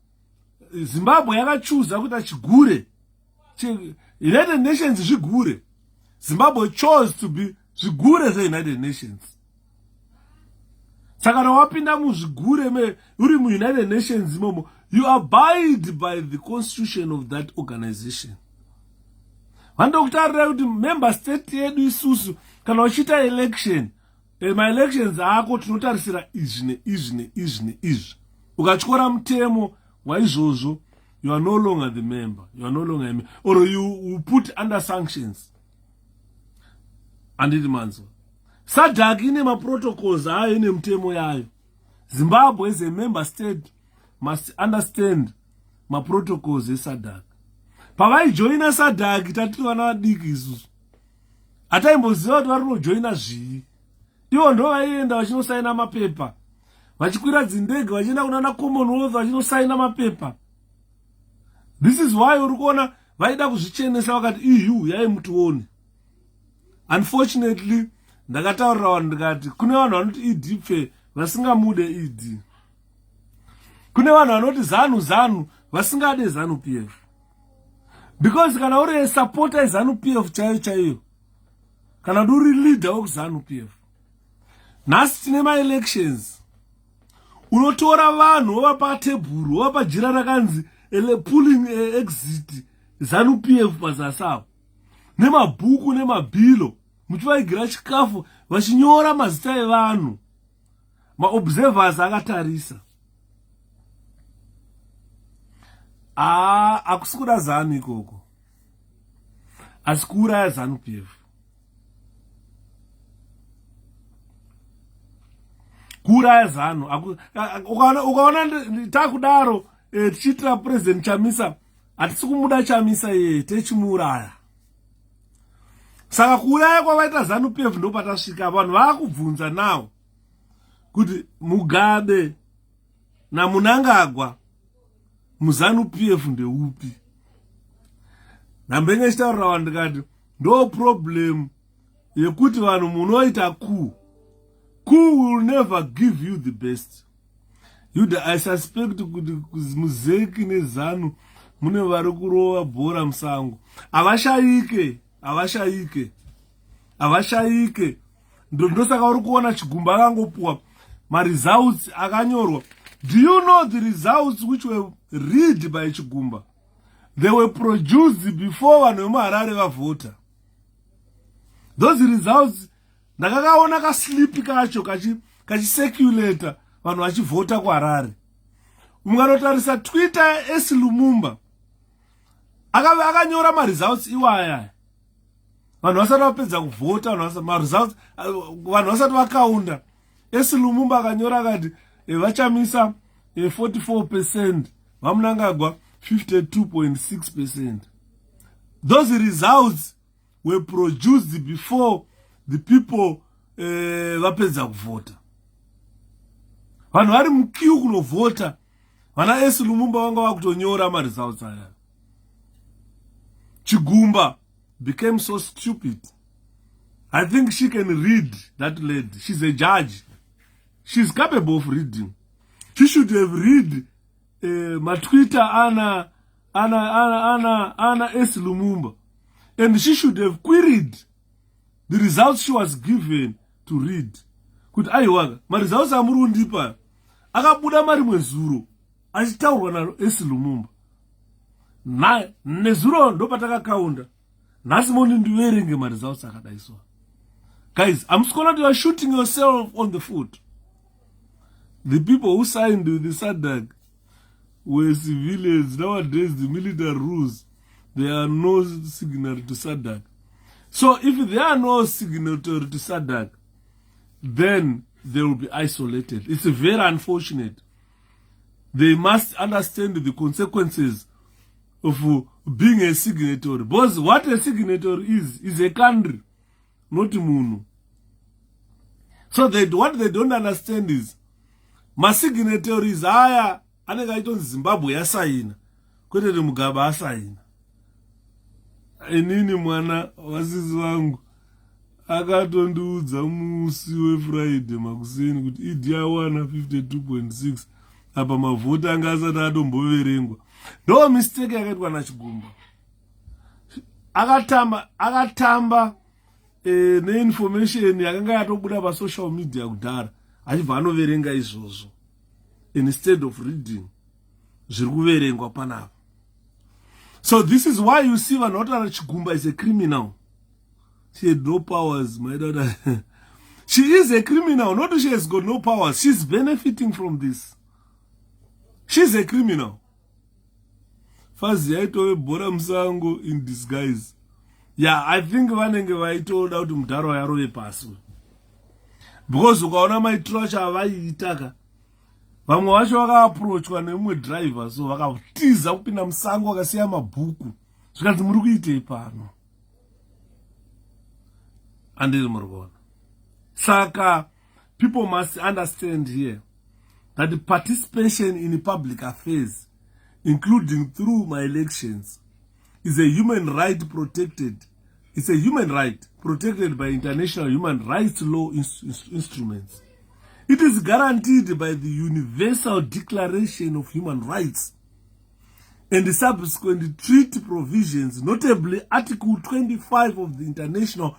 Zimbabwe yakachuza kuti chigure. United Nations zvigure. Zimbabwe chose to be zvigure zveUnited Nations. Saka wapinda muzvigure uri muUnited Nations imomo, you abide by the constitution of that organization. Vandokutarira kuti member state yedu isusu kana uchita election, ma-elections ako tinotarisira izvi. Ukatyora mutemo waizvozvo, you are no longer the member. You are no longer a member. Or you put under sanctions. Anditi manzo. SADC ine ma-protocols ayo ine mutemo yayo. Zimbabwe as a member state must understand ma-protocols eSADC. Pavaijoina SADC tatiri vana vadiki isusu. Ataimboziva kuti vari kunojoina zvii. Ivo ndo vaienda vachinosaina mapepa. Vachikwira dzindege vachienda kunana Commonwealth vachinosaina mapepa. This is why uri kuona vaida kuzvichenesa vakati EU yaimutione. Unfortunately, ndakataurira vanhu ndikati kune vanhu vanoti 𝗍𝗶𝗃 vasingamude ED. Kune vanhu vanoti ZANU vasingade ZANU-PF. Because kana uri supporter ZANU-PF chaiyo, kana uri leader of ZANU-PF, nhasi tine ma-elections, unotora vanhu wovapa tebhuru, wovapa jira rakanzi pulling exit ZANU-PF pazasi avo, nemabhuku nemabhilo, muchivaigira chikafu vachinyora mazita evanhu, ma-observers akatarisa. Akusi kuda ZANU ikoko, asi kuuraya ZANU-PF. Kuuraya ZANU. Ukaona takudaro tichitira President Chamisa, hatisi kumuda Chamisa yeye, techimuuraya. Saka kuuraya kwavaita ZANU-PF ndo patasvika. Vanhu vakubvunza nawo kuti Mugabe naMnangagwa muZANU-PF ndeupi. Ndambenye chitaurira vanhu ndikati ndo problem yekuti vanhu munoita coup will never give you the best. I suspect kuti muzeki neZANU mune vari kurova bhora musango. Avashaike. ndosaka uri kuona Chigumba akangopuwa results akanyorwa. Do you know the results which were read by Chigumba? They were produced before vanhu vemuHarare vavhota. Those results ndakakaona kaslipi kacho kachicirculata vanhu vachivhota kuHarare. Mukanotarisa Twitter 𝗟𝗏𝗏𝗀𝗃 akanyora results iwaya. Vanhu vasati vapedza kuvhota, results vanhu vasati vakaunda. 𝗟𝗏𝗏𝗃 akanyora akati vachamisa 44%, vamunangagwa 52.6%. Those results were produced before the people vapedza kuvhota. Vanhu vari mukiu kunovhota, vana 𝗟𝗏𝗏𝗃 vanga vakutonyora results aya. Chigumba became so stupid. I think she can read, that lady. She's a judge. She's capable of reading. She should have read my Twitter Anna 𝗟𝗏𝗏𝗃, and she should have queried the results she was given to read. Kuti aiwa, ma results amurundi akabuda mari mwezuro achitaurwa naro 𝗟𝗏𝗏𝗃. Nezuro ndo patakakaunda. Nhasi moni ndiverenge ma results akadaiswa. Guys, I'm sure you are shooting yourself on the foot. The people who signed with the SADC were civilians. Nowadays, the military rules, there are no signatory to SADC. So if there are no signatory to SADC, then they will be isolated. It's very unfortunate. They must understand the consequences of being a signatory. Because what a signatory is a country, not Munu. So what they don't understand is, ma signatories aya anenge aitonzi Zimbabwe yasaina, kwete Mugabe asaina. Inini mwana wasisi wangu akatondiudza musi weFriday makuseni kuti idi yawana 52.6 apa mavhota anga asati atomboverengwa. No mistake yakaitwa naChigumba. Akatamba neinformation yakanga yatobuda pasocial media kudhara achibva anoverenga izvozvo instead of reading zviri kuverengwa panapa. So this is why you see vanhu vataura Chigumba is a criminal. She had no powers, my daughter. She is a criminal, not that she has got no powers. She's benefiting from this. She's a criminal. Fazi yaitove bhora musango in disguise. Yeah, I think vanenge vaitoda kuti mudharo yarove pasi. Because ukaona maitiro acho avaiitaka, vamwe vacho vakaapproachwa nemumwe driver, so vakatiza kupinda musango vakasiya mabhuku. Zvikati muri kuitei pano? Andiri muri kuona. Saka, people must understand here that the participation in public affairs, including through my elections, is a human right protected. It's a human right protected by international human rights law instruments. It is guaranteed by the Universal Declaration of Human Rights and the subsequent treaty provisions, notably Article 25 of the International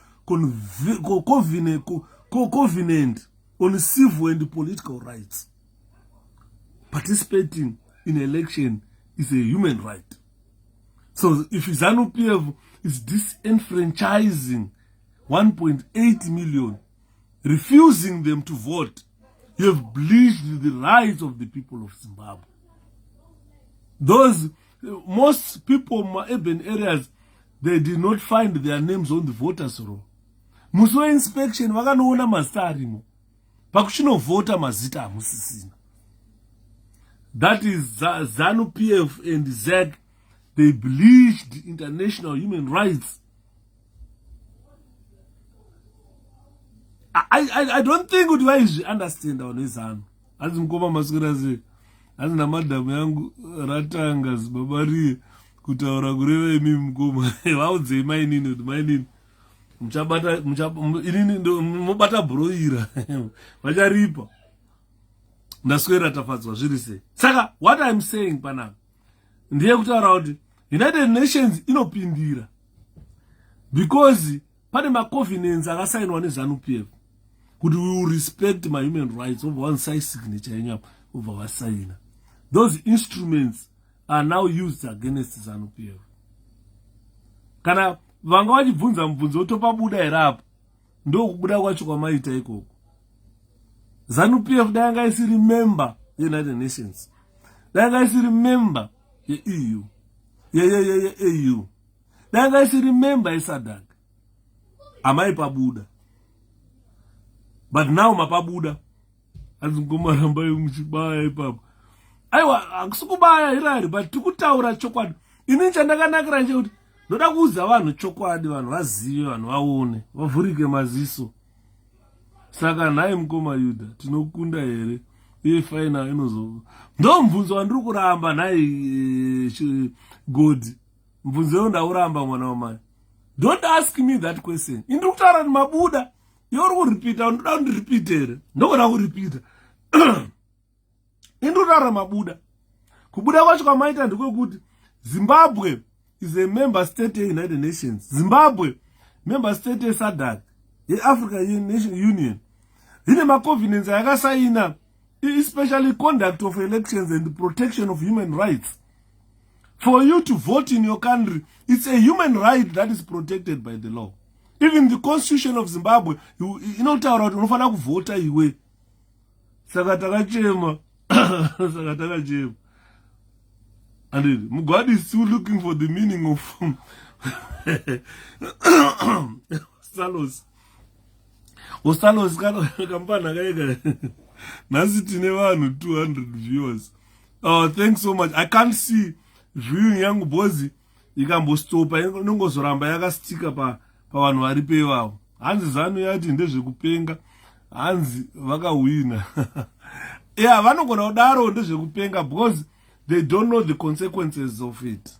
Covenant on Civil and Political Rights. Participating in election is a human right. So if ZANU-PF is disenfranchising 1.8 million, refusing them to vote, you have bleached the rights of the people of Zimbabwe. Most people in urban areas, they did not find their names on the voters roll. Musi inspection vakanoona mazita arimo. Pakuchinovhota mazita hamusisina. That is ZANU-PF and ZAC. They bleached international human rights. I don't think kuti vaizviunderstand vanhu vezanu. Asi mukoma maswera sei. Asi namadhamu yangu ratanga zibabariye kutaura kureva imi mukoma. Vaudzei mainini kuti mainini. Inini mubata broira. Vacharipa. Ndaswera tafadzwa zviri sei. Saka what I'm saying panapa ndiye kutaura kuti United Nations inopindira because pane ma covenants akasainwa neZANU-PF. Could we respect my human rights over one side signature over our sign? Those instruments are now used against ZANU-PF. Kana vanga vachibvunza mubvunzo topabuda here apo ndo kubuda kwacho kwamaita ikoko. ZANU-PF danga isiri member United Nations, danga isiri member EU, EU, danga isiri member SADC. Amai pabuda. But now mapabuda azingomaramba muchibaya ipapo. Aiwa akusukubaya irari, but tikutaura chokwadi. Ini chandakanakira nchekuti ndoda kuudza vanhu chokwadi, vanhu vazive, vanhu vaone, vavhurike maziso. Saka nhai mukoma Yuda, tinokunda here uye faina inozo. Ndo mubvunzo wandiri kuramba nhai God. Mubvunzo ndauramba mwana wamai. Don't ask me that question. Indiri kutaura mabuda. You're going to repeat, I'm not repeat it. No one will repeat. Indura mabuda. Kubuda wacho kamaita ndiko kuti Zimbabwe is a member state of the United Nations. Zimbabwe, member state of SADC, the African Union. Ine macovenants yakasaina, especially conduct of elections and the protection of human rights. For you to vote in your country, it's a human right that is protected by the law. Even the constitution of Zimbabwe, inotaura kuti unofana kuvhota iwe. Saka takachema. Saka takachema. And God is still looking for the meaning of Salos. Salos kampana kaega. Nasi tine vanhu 200 viewers. Oh, thanks so much. I can't see viewing yangu bozi ikambostopa inongozoramba yakastika pavanhu vari pevavo. Hanzi ZANU yati ndezvekupenga, hanzi vakawina. Yeah, vanogona kudaro ndezvekupenga because they don't know the consequences of it.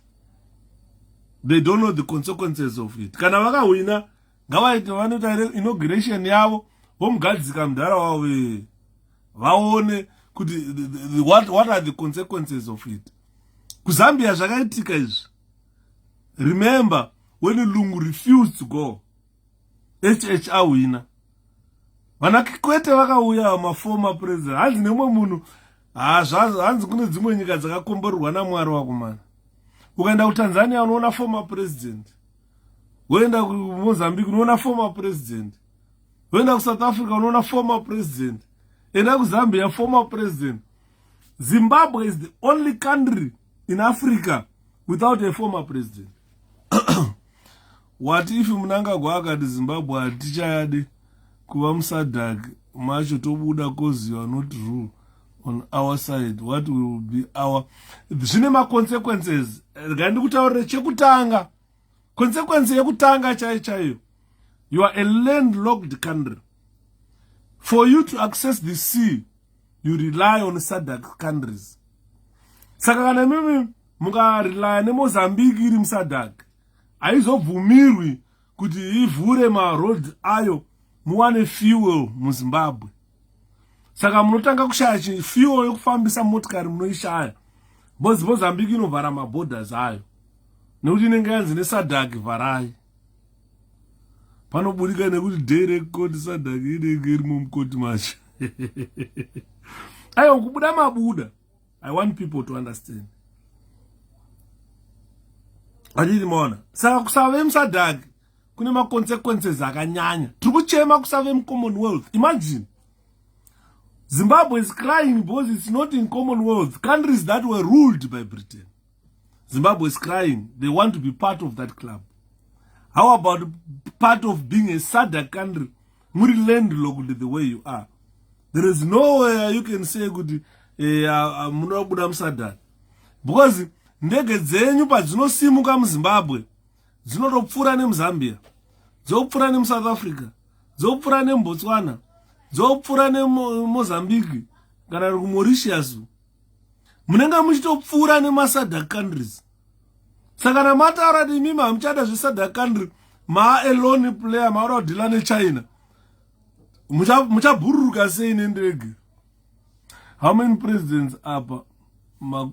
They don't know the consequences of it. Kana vakawina, ngavaite vanoita inauguration yavo, vomugadzika mudhara wavo vaone kuti what are the consequences of it. KuZambia zvakaitika izvi. Remember, when Lungu refused to go, awina. Vana Kikwete vakauya former president. Hanzi nemwe munhu, hanzi kune dzimwe nyika dzakakomborerwa naMwari wakomana. Ukaenda kuTanzania unoona former president. Uenda kuMozambique unoona former president. Uenda kuSouth Africa unoona former president. Enda kuZambia former president. Zimbabwe is the only country in Africa without a former president. What if Mnangagwa akati Zimbabwe hatichayadi kuva muSADC macho tobuda cause you are not rule on our side? What will be our zvine consequences? Ngandi kutaurire chekutanga. Consequence yekutanga chaiyo. You are a landlocked country. For you to access the sea, you rely on SADC countries. Saka kana mimi mukarely neMozambique iri muSADC, haizobvumirwi kuti ivhure maroad ayo muwane fuel muZimbabwe. Saka munotanga kushaya fuel yokufambisa motikari munoishaya. Because Mozambique inovhara maborders ayo. Nekuti inenge yanzi neSADC vharai. Panobudika nekuti direct code SADC inenge irimo mukoti macho. Ayo kubuda mabuda. I want people to understand. Adidi mona. Saka kusave muSADC kune consequences akanyanya. Tikuchema kusave muCommonwealth. Imagine. Zimbabwe is crying because it's not in Commonwealth. Countries that were ruled by Britain. Zimbabwe is crying. They want to be part of that club. How about part of being a SADC country? Muri landlocked the way you are. There is nowhere you can say good munobuda muSADC. Because ndege dzenyu padzinosimuka muZimbabwe dzinotopfuura nemuZambia, dzopfuura nemuSouth Africa, dzopfuura nemuBotswana, dzopfuura neMozambique kana kuMauritius. Munenge muchitopfuura nemaSADC countries. Saka namataura kuti imimi hamuchada zveSADC country, a lone player, maura kudhila neChina, muchabhururuka sei nendege? How many presidents apa?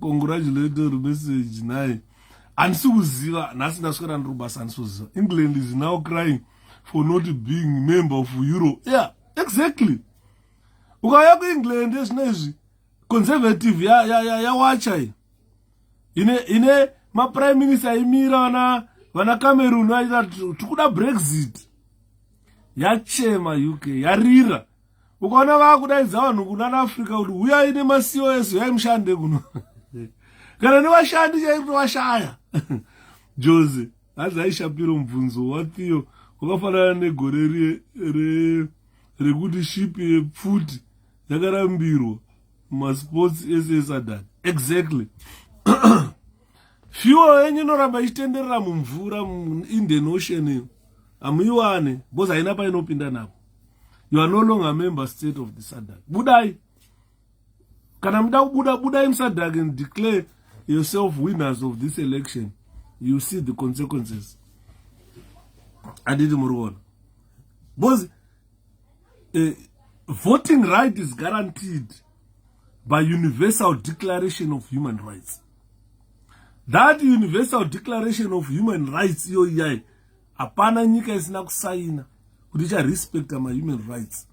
Congratulatory message naye. Handisi kuziva, nhasi ndaswera ndiri kubasa handisi kuziva. England is now crying for not being member of Euro. Yeah, Exactly. Ukaya ku England esnezvi conservative ya wacha ine ma prime minister imira wana Cameroon vaita tukuda Brexit yachema UK yarira. Ukaona vakudaidza vanhu kuna Africa kuti uyai neCOS uyai mushande kuno kana nevashandi chaito vashaya Jose hazaishapiro mubvunzo watiyo wakafanana negore rekuti ship yepfuti yakarambirwa mumasports ese SADC. Exactly. Fuel yenyu inoramba ichitenderera mumvura muIndian Ocean amuiwane because haina painopinda napo. You are no longer a member state of the SADC. Budai. Kana muda kubuda budai mSADC and declare yourself winners of this election. You see the consequences. Adidi Muruona. Because voting right is guaranteed by Universal Declaration of Human Rights. That Universal Declaration of Human Rights iyo iyai apana nyika isina kusaina kuti cha respect ma human rights.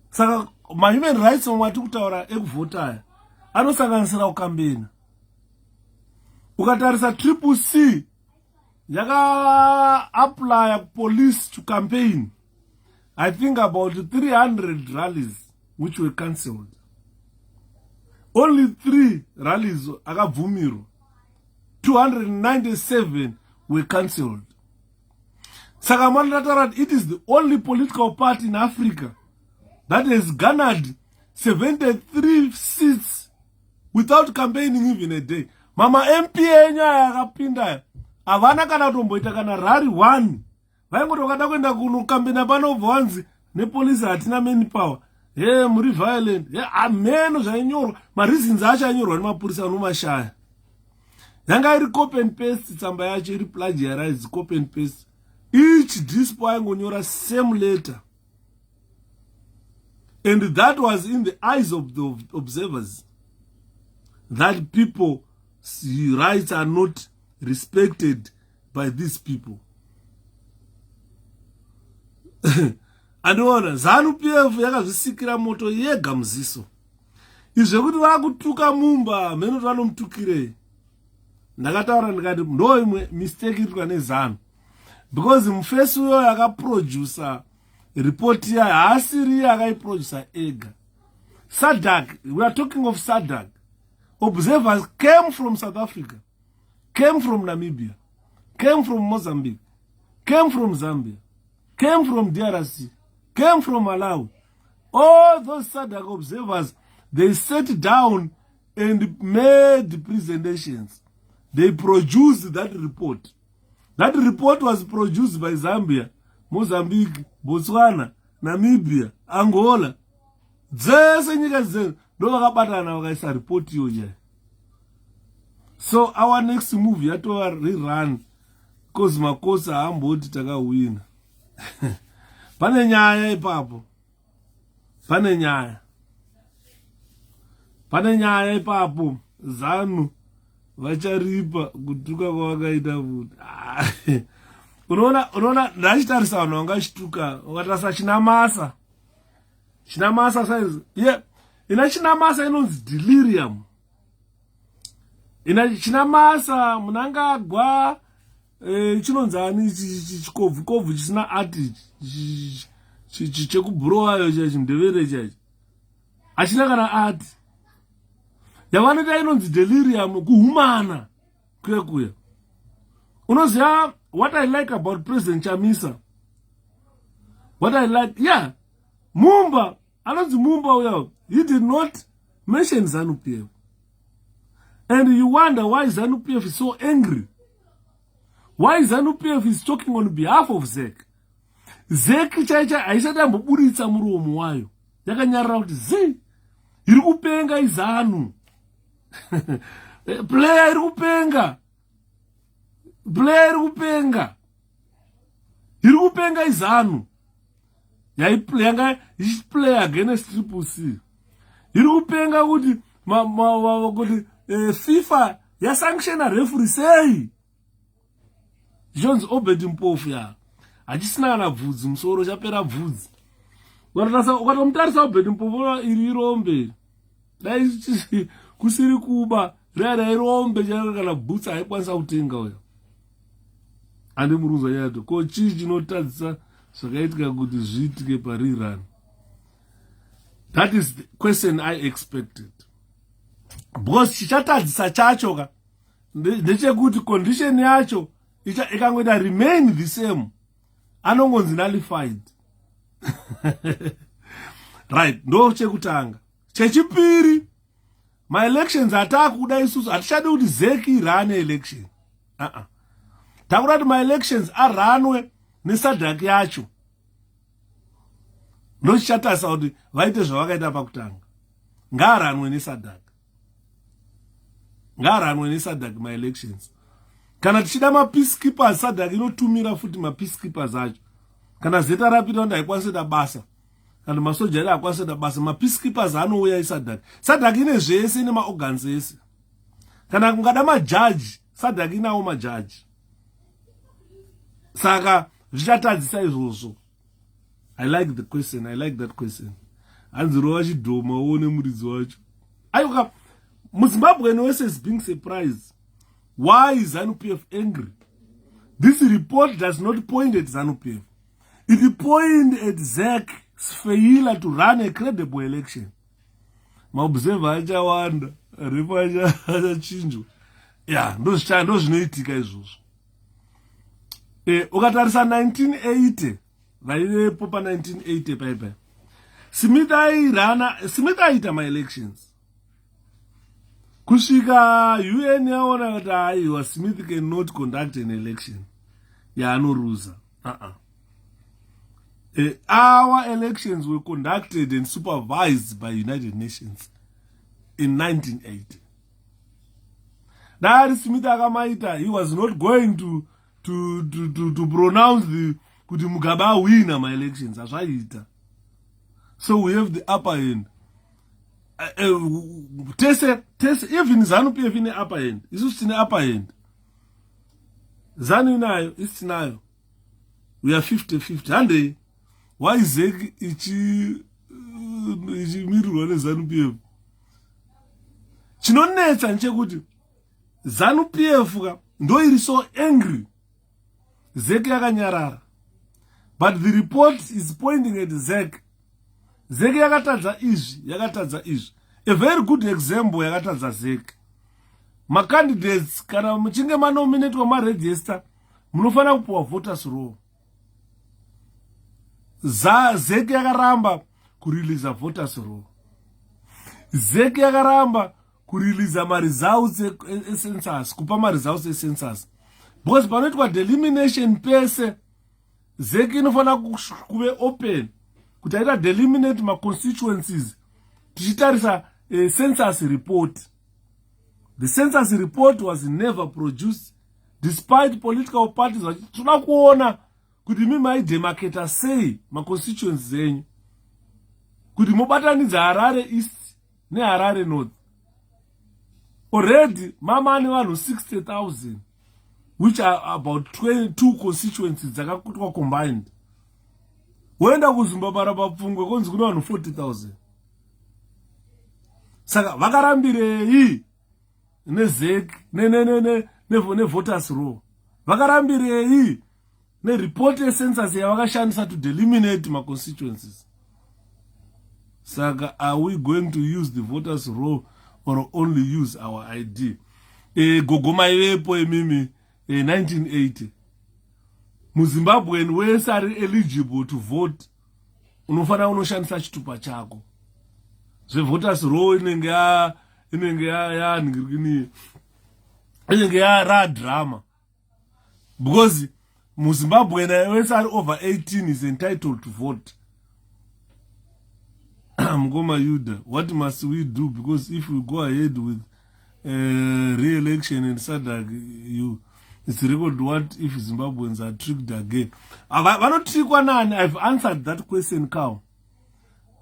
Saka ma human rights omwati kutaura ekuvota anosanganisira ukambeni. Ukatarisa 𝗶𝗶𝗁 yaka apply police to campaign. I think about 300 rallies which were cancelled. Only 3 rallies akabvumirwa. 297 were cancelled. Sakamanatarat, it is the only political party in Africa that has garnered 73 seats without campaigning even a day. Mama MP enya yakapinda avana kana tomboita kana rally 1 vaingotokada kuenda kunokambena panobva wanzi nepolisi hatina manpower muri violent ameno zvainyorwa mareasons acho anyorwa nemapurisa anomashaya. Yanga iri copy and paste tsamba yacho iri plagiarized copy and paste. Each dispo aingonyora same letter. And that was in the eyes of the observers. That people's rights are not respected by these people. Anoona ZANU-PF yakazvisikira moto yega muziso. Izvo kuti vakutuka mumba meno vanomutukirei. Ndakataura ndikati ndo imwe mistake irikwa neZANU. Because mufesi uyo yakaproducer report ya haasiri yakaiproducer ega. SADC, we are talking of SADC. Observers came from South Africa, came from Namibia, came from Mozambique, came from Zambia, came from DRC, came from Malawi. All those SADC observers, they sat down and made presentations. They produced that report. That report was produced by Zambia, Mozambique, Botswana, Namibia, Angola. Dzese nyika dzese ndo vakabatana vakaisa report iyoyo. So our next move yatova rerun because makosa hamboti takawina. Pane nyaya ipapo. Pane nyaya ipapo. ZANU vacharipa kutuka kwavakaita futi. Unoona ndachitarisa vanhu vangachituka ukatarisa chinamasa saizi. Ina chinamasa inonzi delirium. Ina chinamasa munangagwa chinonzani 𝗂𝗵𝗁𝗀 chisina ati chekubhurowayo chindevere chacho achina kana ati yavanoti inonzi delirium kuhumana kuya. Unoziva what I like about President Chamisa? What I like, Mumba, anonzi Mumba uya, he did not mention ZANU-PF. And you wonder why ZANU-PF is so angry. Why ZANU-PF is talking on behalf of ZEC. ZEC chaicha haisati yamboburitsa muromo wayo. Yakanyarara kuti zi iri kupenga iZANU. Player iri kupenga. Iri kupenga iZANU. Yanga play against 𝗶𝗶𝗁. Iri kupenga kuti kuti FIFA yasanctiona referee sei. Jones obedi mpofu ya. Achisina kana bvudzi musoro chapera bvudzi. ukatomtarisa ubhedi mupopora iri irombe dai kusiri kuba rara irombe chaka kana bhutsi haikwanisa kutenga uyo andi murunzwa yato ko chii chinotadzisa zvakaitika kuti zviitike parirani. That is the question I expected. Because chichatadzisa chacho ka ndechekuti condition yacho ikangoita remain the same anongonzi nullified. Right, ndo chekutanga. Chechipiri, my elections atakuda isusu atichadi kuti zeki rane election. Takuda kuti my elections aranwe nesadhak yacho. Ndo chichatasa kuti vaite zvavakaita pakutanga. Ngaranwe nesadhak. Ngaranwe nesadhak my elections. Kana tichida mapeacekeepers sadhak inotumira futi mapeacekeepers acho. Kana zeta rapita onda ikwanisita basa. Kana masoja ere akwanisita basa mapeacekeepers anouya isadhak. Sadhak ine zvese ine maorgans ese. Kana kungada majaji sadhak inawo majaji. Saka zvichatadzisa izvozvo. I like the question. I like that question. Anziro wachidhoma uone muridzi wacho. Ayuka muZimbabwe wese is being surprised. Why is ZANU-PF angry? This report does not point at ZANU-PF. It points at ZEC's failure to run a credible election. Maobserver achawanda, repo achachinjwa. Yeah, ndo zvinoitika izvozvo. Ukatarisa 1980, vaivepo pa 1980 paipai. Smith aita my elections. Kusvika UN yaona kuti aiwa Smith cannot conduct an election. Yaanoruza. Our elections were conducted and supervised by United Nations in 1980. That Smith akamaita, he was not going to pronounce the kuti Mugabe win my elections. Azvaita. So we have the upper end. Even ZANU-PF in the upper end. Isusu in the upper end. ZANU inayo, isinayo. We are 50-50. And why is it ichimirwa neZANU-PF? Chinonetsa nchekuti ZANU-PF ndo iri so angry. ZEC yakanyarara. But the report is pointing at ZEC. ZEC yakatadza izvi. A very good example yakatadza ZEC. Ma candidates kana muchinge manominate wa register munofana kupuwa voters roll. ZEC yakaramba kurelease voters roll. ZEC yakaramba kurelease ma results census, kupa ma results census. Because panoitwa delimitation pese ZEC inofana kuve open kuti aita deliminate ma constituencies tichitarisa census report. The census report was never produced despite political parties vachitoda kuona kuti mimaidemarcata sei ma constituencies enyu kuti mobatanidza Harare East neHarare North. Already mama ane vanhu 60,000 which are about 22 constituencies dzakakutwa combined. Woenda kuZimbabwe papfungwe konzi kuna vanhu 40,000. Saka vakarambirei neZEC nevoters roll. Vakarambirei nereport yecensus yavakashandisa to deliminate my constituencies. Saka are we going to use the voters roll or only use our ID? Gogoma ivepo emimi 1980. MuZimbabwe wese ari eligible to vote unofana unoshandisa chitupa chako. Voters roll inenge ya drama. Because MuZimbabwe wese ari over 18 is entitled to vote. Mgoma Yuda, what must we do? Because if we go ahead with re-election and SADC, it's record what if Zimbabweans are tricked again. I've answered that question, Cow.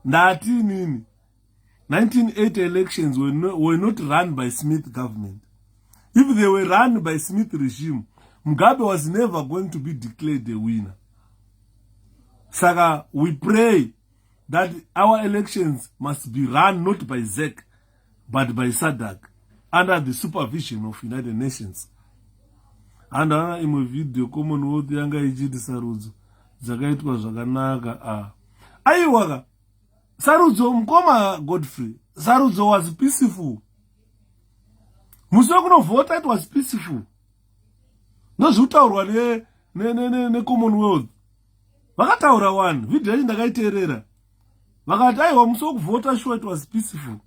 1980 elections were not run by Smith government. If they were run by Smith regime, Mugabe was never going to be declared a winner. Saka, we pray that our elections must be run not by ZEC, but by SADC, under the supervision of United Nations. And in video Commonwealth yanga ichiti sarudzo dzakaitwa zvakanaka. Aiwaga sarudzo mukoma Godfrey, sarudzo was peaceful. Muswe kunovhota, it was peaceful. Nozvitaurwa ne Commonwealth. Vakataura one, video yacho ndakaiteerera. Vakati aiwa muswe kuvhota, sure it was peaceful.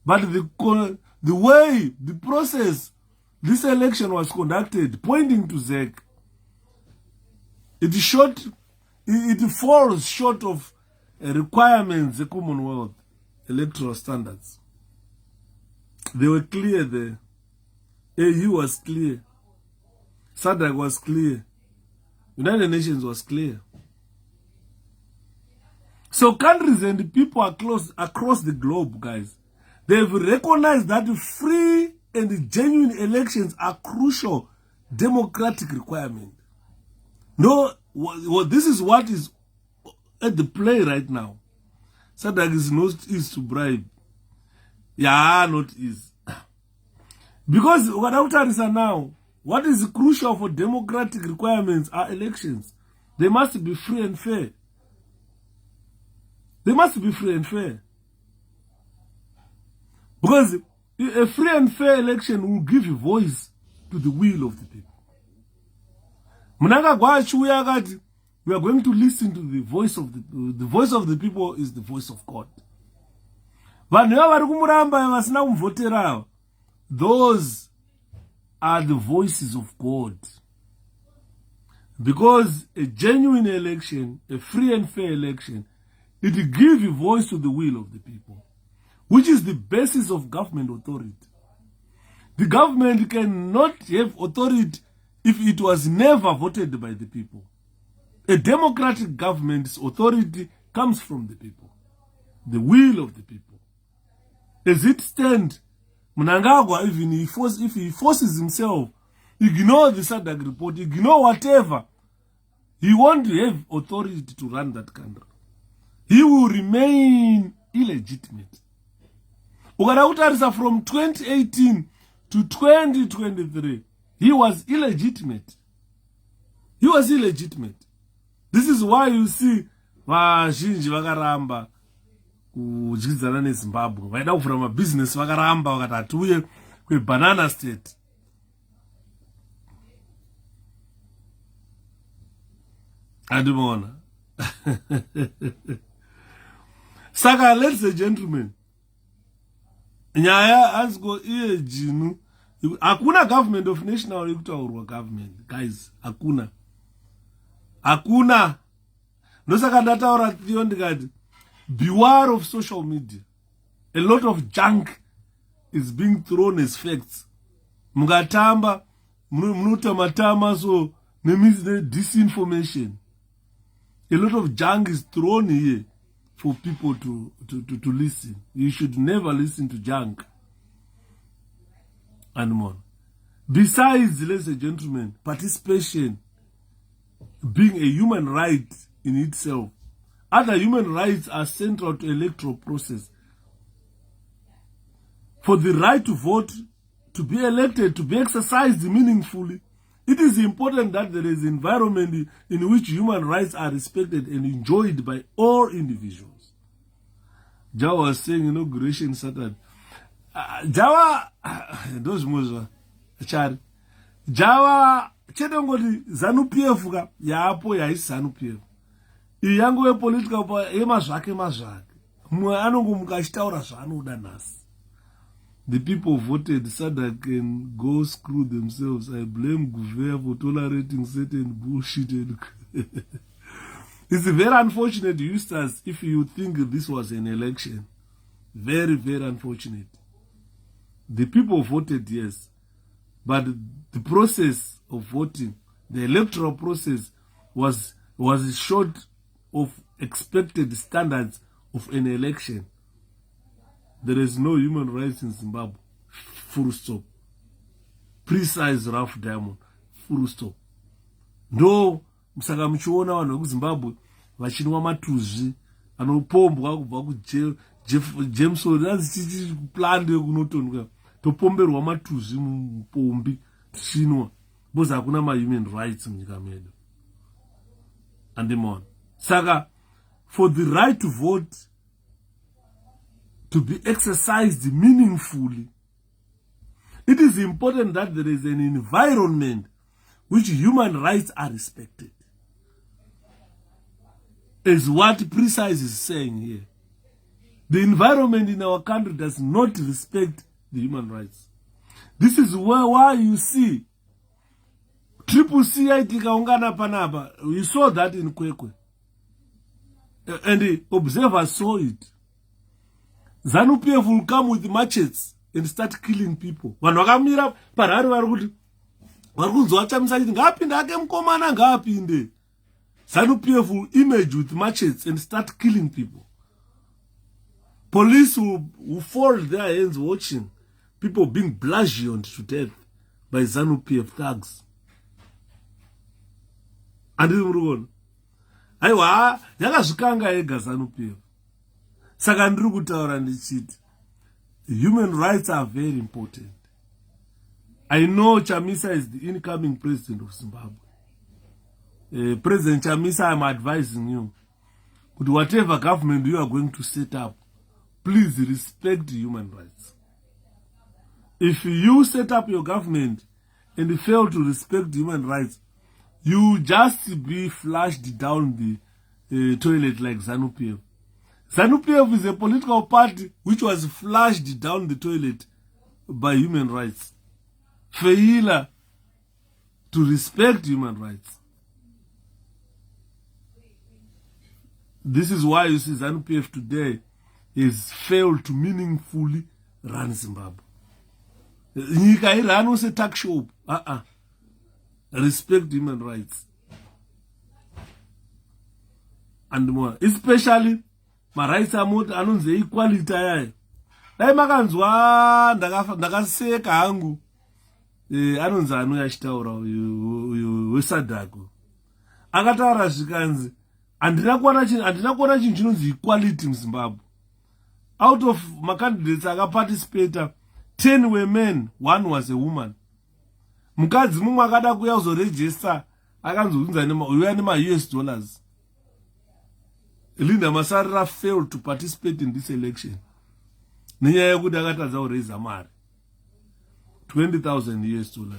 But the way, the process this election was conducted, pointing to ZEC, it falls short of requirements, the Commonwealth electoral standards. They were clear there. AU was clear. SADC was clear. United Nations was clear. So countries and people across the globe, guys, they've recognized that free and genuine elections are crucial democratic requirement. No, this is what is at the play right now. SADC is not easy to bribe. Yeah, not easy. Because what are now, what is crucial for democratic requirements are elections. They must be free and fair. They must be free and fair. Because a free and fair election will give a voice to the will of the people. We are going to listen to the voice of the voice of the people is the voice of God. Those are the voices of God. Because a genuine election, a free and fair election, it gives a voice to the will of the people, which is the basis of government authority. The government cannot have authority if it was never voted by the people. A democratic government's authority comes from the people, the will of the people. As it stands, Mnangagwa, even if he forces himself, ignore the SADC report, ignore whatever, he won't have authority to run that country. He will remain illegitimate. From 2018 to 2023, he was illegitimate. He was illegitimate. This is why you see vazhinji vakaramba kudyidzana neZimbabwe. Vaida kuvhura mabusiness vakaramba vakati hatiuye kwebanana state. Andimona. Saka, ladies and gentlemen, nyaya asiko iye jinu. Hakuna government of national electoral government, guys. Hakuna. Hakuna. Nosaka ndataura thiyo ndikati, beware of social media. A lot of junk is being thrown as facts. Mungatamba, munutamatama, so disinformation. A lot of junk is thrown here for people to listen. You should never listen to junk. And more. Besides, ladies and gentlemen, participation being a human right in itself, other human rights are central to electoral process. For the right to vote, to be elected, to be exercised meaningfully, it is important that there is an environment in which human rights are respected and enjoyed by all individuals. Jawa was saying inauguration Saturday. Jawa, those Muslims, Jawa, chedongoti ZANU-PF ka yapo yaisi ZANU-PF. Iyango ye political power emazvake. Mwe anongomuka achitaura zvaanoda nhasi. The people voted SADC can go screw themselves. I blame 𝗂𝗶𝗆 for tolerating certain bullshit. It's very unfortunate, Eustace, if you think this was an election. Very, very unfortunate. The people voted yes, but the process of voting, the electoral process, was short of expected standards of an election. There is no human rights in Zimbabwe. Full stop. Precise rough diamond. Full stop. No, msaka mchiona vanhu vekuZimbabwe vachinwa matuzvi anopombwa kubva kujameson azichichi plande kunotonwa topomberwa matuzi mupombi tichinwa because hakuna ma-human rights munyika medu andimona. Saka for the right to vote to be exercised meaningfully, it is important that there is an environment which human rights are respected. Is what Precise is saying here. The environment in our country does not respect the human rights. This is why you see 𝗶𝗃 tikaungana panapa. We saw that in 𝗂𝗶𝗆. And the observers saw it. 𝗍𝗵𝗶 will come with machetes and start killing people. Vanhu vakamira parari vari kuti vari kunzwa chamisa chiti ngaapinde ake mukomana ngaapinde. 𝗍𝗵𝗶 will image with machetes and start killing people. Police will fold their hands watching people being bludgeoned to death by 𝗍𝗵𝗶 thugs. Andiri murikuona. Aiwa, yakazvikanga ega 𝗍𝗵𝗶. Saka ndiri kutaura ndichiti human rights are very important. I know Chamisa is the incoming president of Zimbabwe. President Chamisa, I'm advising you, but whatever government you are going to set up, please respect human rights. If you set up your government and fail to respect human rights, you just be flushed down the toilet like 𝗍𝗵𝗶. 𝗍𝗵𝗶 is a political party which was flushed down the toilet by human rights. Failure to respect human rights. This is why you see 𝗍𝗵𝗶 today is failed to meaningfully run Zimbabwe. Nyika irano se tax shop. Respect human rights. And more. Especially my rights are more anonze equality ayayo. Dai makanzwa ndakaseka hangu. Anonze anoyachitaura uyu wesadhako. Akataura zvikanzi andina kuona chinhu chinonzi equality muZimbabwe. Out of my candidates akaparticipate, 10 were men, 1 was a woman. Mukadzi mumwe akada kuya kuzoregister akanzonza uya nema-$US. Linda Masarira failed to participate in this election. Nenyaya yekuti akatadza kureisa mari $20,000.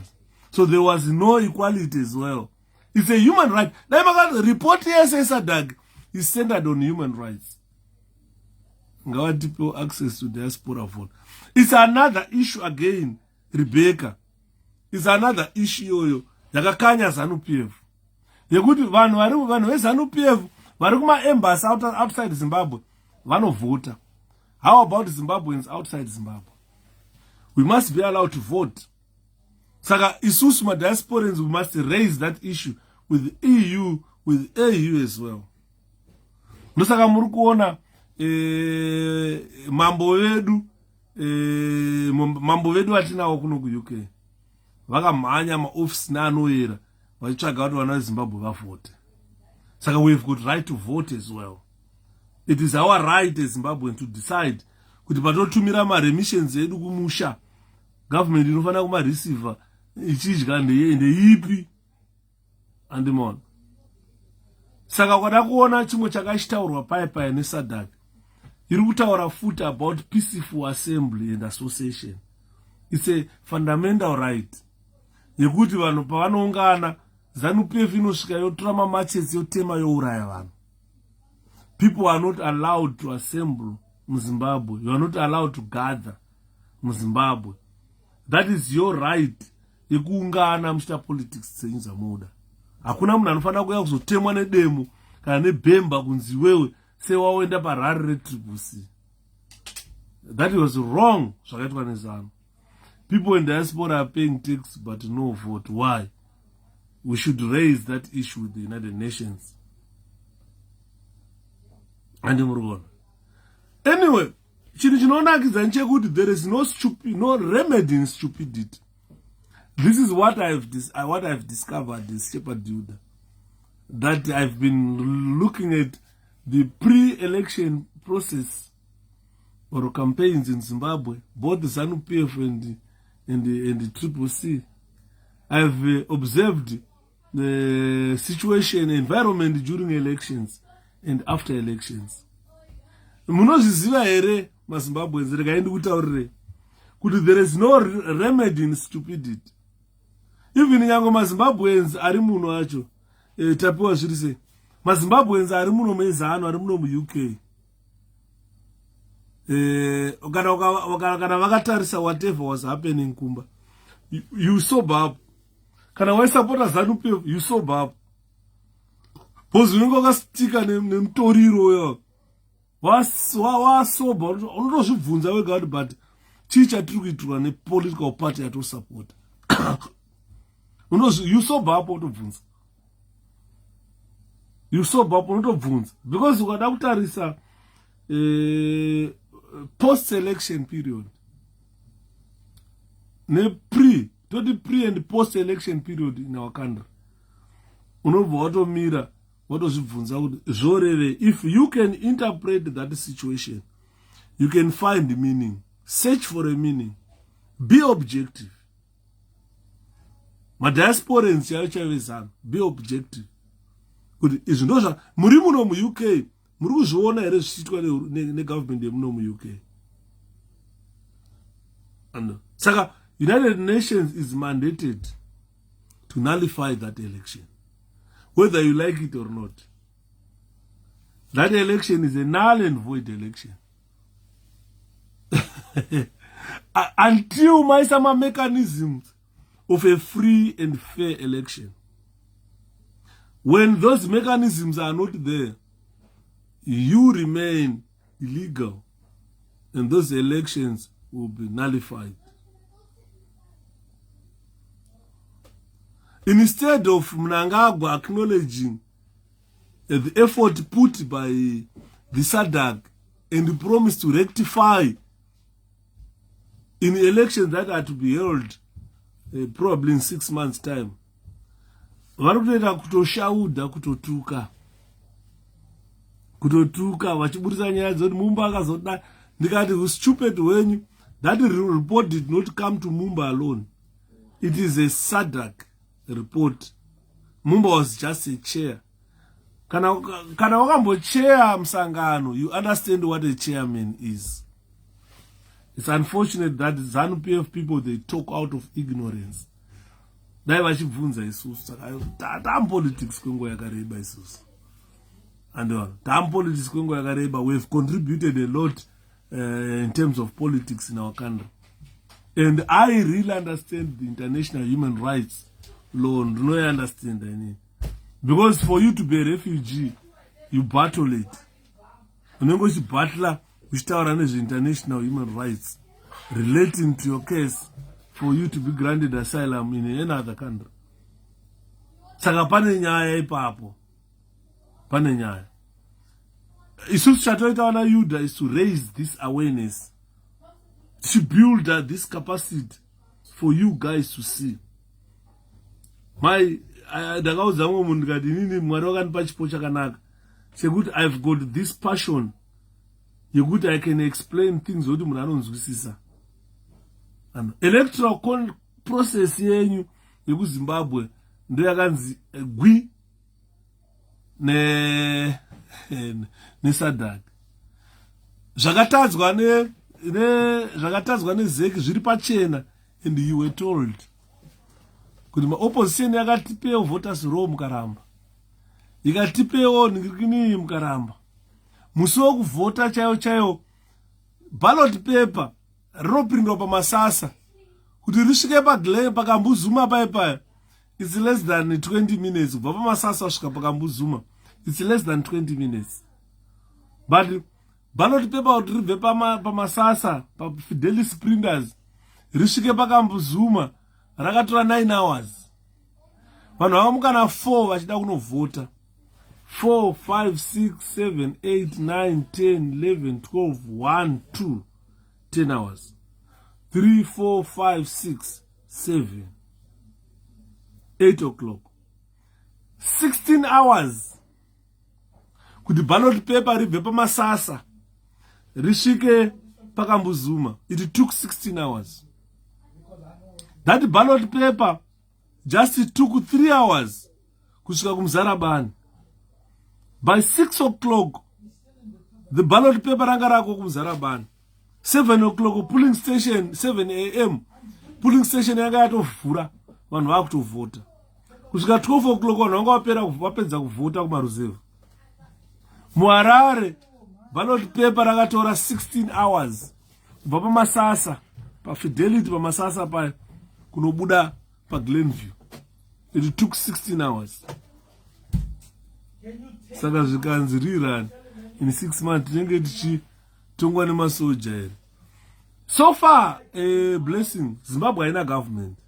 So there was no equality as well. It's a human right. The report here says that is centered on human rights. People access to diaspora vote. It's another issue again, Rebecca. It's another issue. Yakakanya 𝗍𝗵𝗶. Yekuti vanhu veZANU-PF vari kuma-embassy outside Zimbabwe vanovhota. How about Zimbabweans outside Zimbabwe? We must be allowed to vote. Saka isusu ma-diasporans, we must raise that issue with the EU, with AU as well. Ndosaka muri kuona mambo vedu vatinawo kuno ku-UK vakamhanya maofisi neanoyera vachitsvaga kuti vana veZimbabwe vavote. Saka we've got right to vote as well. It is our right as Zimbabwean to decide kuti patotumira ma-remissions edu kumusha, government inofanira kuma-receiver ichidya ndeipi andimona. Saka kwada kuona chimwe chakachitaurwa paya neSADC iri kutaura futi about peaceful assembly and association. It's a fundamental right yekuti vanhu pavanoungana ZANU-PF inosvika yotora mamachets yotema youraya vanhu. People are not allowed to assemble muZimbabwe. You are not allowed to gather muZimbabwe. That is your right yekuungana muchita politics dzenyu dzamuda. Hakuna munhu anofanira kuya kuzotemwa nedemo kana nebhemba kunzi wewe sewaenda parari retribusi. That was wrong zvakaitwa neZANU. People in diaspora are paying tax but no vote. Why? We should raise that issue with the United Nations. Anyway, chinhu chinonakidza nchekuti there is no remedy in stupidity. This is what I've discovered, this 𝗂𝗵𝗆, that I've been looking at the pre-election process or campaigns in Zimbabwe, both the ZANU-PF and the 𝗶𝗶𝗁, I've observed the situation, environment during elections and after elections. Munozviziva here maZimbabweans, rekaendi kutaurire kuti there is no remedy in stupidity. Even nyango maZimbabweans ari muno acho tapiwa zviri sei, maZimbabweans ari muno mezano, ari muno muUK, kana vakatarisa whatever was happening kumba, you sober up. Kana waisapota ZANU-PF, you sober up. Because unenge wakasitika nemutoriro yo, wasoba, unotozvibvunza wega kuti but chii chatiri kuitirwa nepolitical party yatosapota. You sober up, unotobvunza. You sober up, unotobvunza. Because ukada kutarisa post-election period, the pre and post-election period in our country, unobva watomira watozvibvunza kuti zvoreve, if you can interpret that situation, you can find meaning, search for a meaning, be objective. Madiasporans chaivo chaivezana, be objective. Kuti izvi ndozva muri muno muUK, muri kuzviona here zvichiitwa negovernment yemuno muUK. Saka United Nations is mandated to nullify that election, whether you like it or not. That election is a null and void election. Until my some mechanisms of a free and fair election. When those mechanisms are not there, you remain illegal and those elections will be nullified. Instead of Mnangagwa acknowledging the effort put by the SADC and the promise to rectify in elections that are to be held probably in 6 months' time, varikutoita kutoshauda, kutotuka vachiburisa nyaya dzoti Mumba akazoda. Ndikati stupid wenyu, that report did not come to Mumba alone. It is a SADC report. Mumba was just a chair. Kana wakambo chair msangano, you understand what a chairman is. It's unfortunate that ZANU-PF people, they talk out of ignorance. Dai vachibvunza isusu, tam politics kwenguva yakareba isusu. And tam politics kwenguva yakareba, we've contributed a lot in terms of politics in our country. And I really understand the international human rights law. No, I understand any. Because for you to be a refugee, you battle it. And then you battle, we start running the international human rights relating to your case for you to be granted asylum in another country. Saka pane nyaya ipapo. Pane nyaya. Isusu chatoita wana Yuda is to raise this awareness, to build this capacity for you guys to see. Ndakauza mumwe munhu ndikati inini Mwari wakanipa chipo chakanaka chekuti I've got this passion yekuti I can explain things kuti munhu anonzwisisa. Electoral process yenyu yekuZimbabwe ndo yakanzi gwi neSADC. Zvakatadzwa neZEC zviri pachena, and you were told kuti maopposition yakatipewo voters roll mukaramba, ikatipewo ningirikini mukaramba, musi wokuvhota chaiwo ballot paper rinopindwa pamasasa kuti risvike pakambuzuma paipa, it's less than 20 minutes kubva pamasasa kusvika pakambuzuma, it's less than 20 minutes. But ballot paper kuti ribve pamasasa paFidelis printers risvike pakambuzuma rakatora 9 hours. Vanhu vakamukana 4 vachida kunovhota. 4, 5, 6, 7, 8, 9, 10, 11, 12, 1, 2, 10 hours. 3, 4, 5, 6, 7, 8 o'clock. 16 hours. kuti ballot paper ribve pamasasa risvike pakambuzuma. It took 16 hours. That ballot paper just took 3 hours kusvika kumuzarabani. By 6 o'clock, the ballot paper ranga rako kumuzarabani. 7 o'clock, polling station, 7 a.m. polling station yanga yatovhura, vanhu vakutovhota. Kusvika 12 o'clock vanhu vapedza kuvhota kumaruzevha. muharare ballot paper rakatora 16 hours kubva pamasasa pafidelity pamasasa paya kunobuda paGlenview. It took 16 hours. Saka zvikanzi rerun in 6 months tinenge tichitongwa nemasoja here. So far a blessing. Zimbabwe haina government.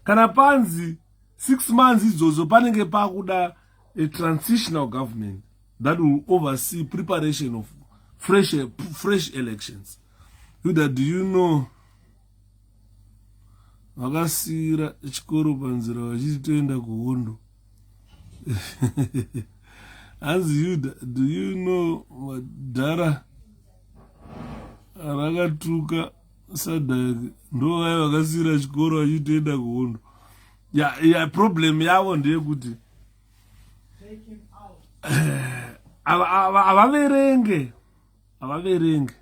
Kana panzi 6 months idzodzo panenge pakuda a transitional government that will oversee preparation of fresh elections. Do you know vakasira chikoro panzira vachitoenda kuhondo? Hanzi Yuda, do you know madhara rakatuka sadhaki ndo vai vakasira chikoro vachitoenda kuhondo? Problem yavo ndeyekuti avaverenge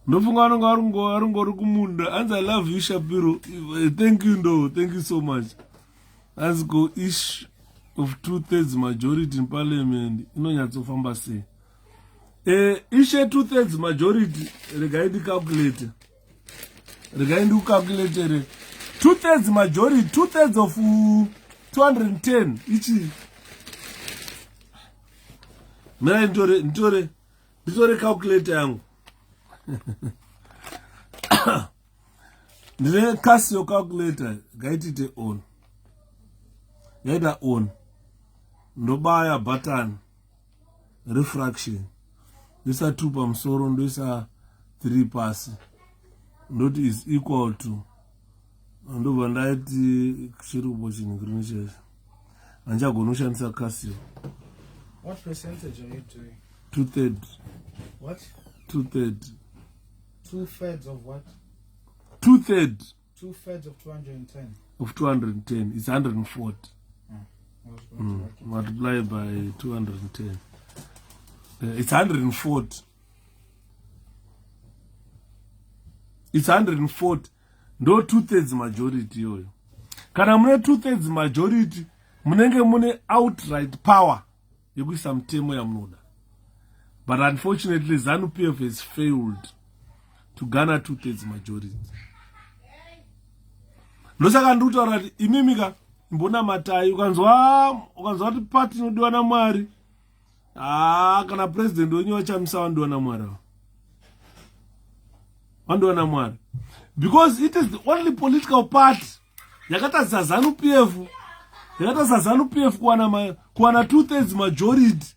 ndofunga vanonga varingori kumunda. Hanzi I love you 𝗂𝗵𝗄𝗆. Thank you ndo, thank you so much. Hanzi go issue of 2/3 majority in parliament inonyatsofamba sei? Ishe 2/3 majority regaidi calculate 2/3 majority, 2/3 of 210 ichi. Mira nditore calculator yangu. Ndine Casio calculator gaitite on. Yaita on. Ndobaya button refraction. Ndoisa 2 pamusoro, ndoisa 3 pasi. Ndoti is equal to. Ndobva ndaiti chirubo chinhu chese. Anjagona kushandisa Casio. What percentage are you doing? 2/3. What? 2/3. 2/3 of what? 2/3. 2/3 of 210. Of 210 is 140. Multiply by 210. It's 140. It's 140. No 2/3 majority yoyo. Kana mune 2/3 majority, munenge mune outright power yekuisa mutemo yamunoda. But unfortunately, ZANU-PF has failed to garner 2/3 majority. Ndosaka ndikutaura kuti imimika mbona matai ukanzwa kuti party inodiwa naMwari, kana president wenyu wachamisa wandiwa naMwari. Wandiwa naMwari. Because it is the only political party yakatadzisa ZANU-PF kuwana 2/3 majority.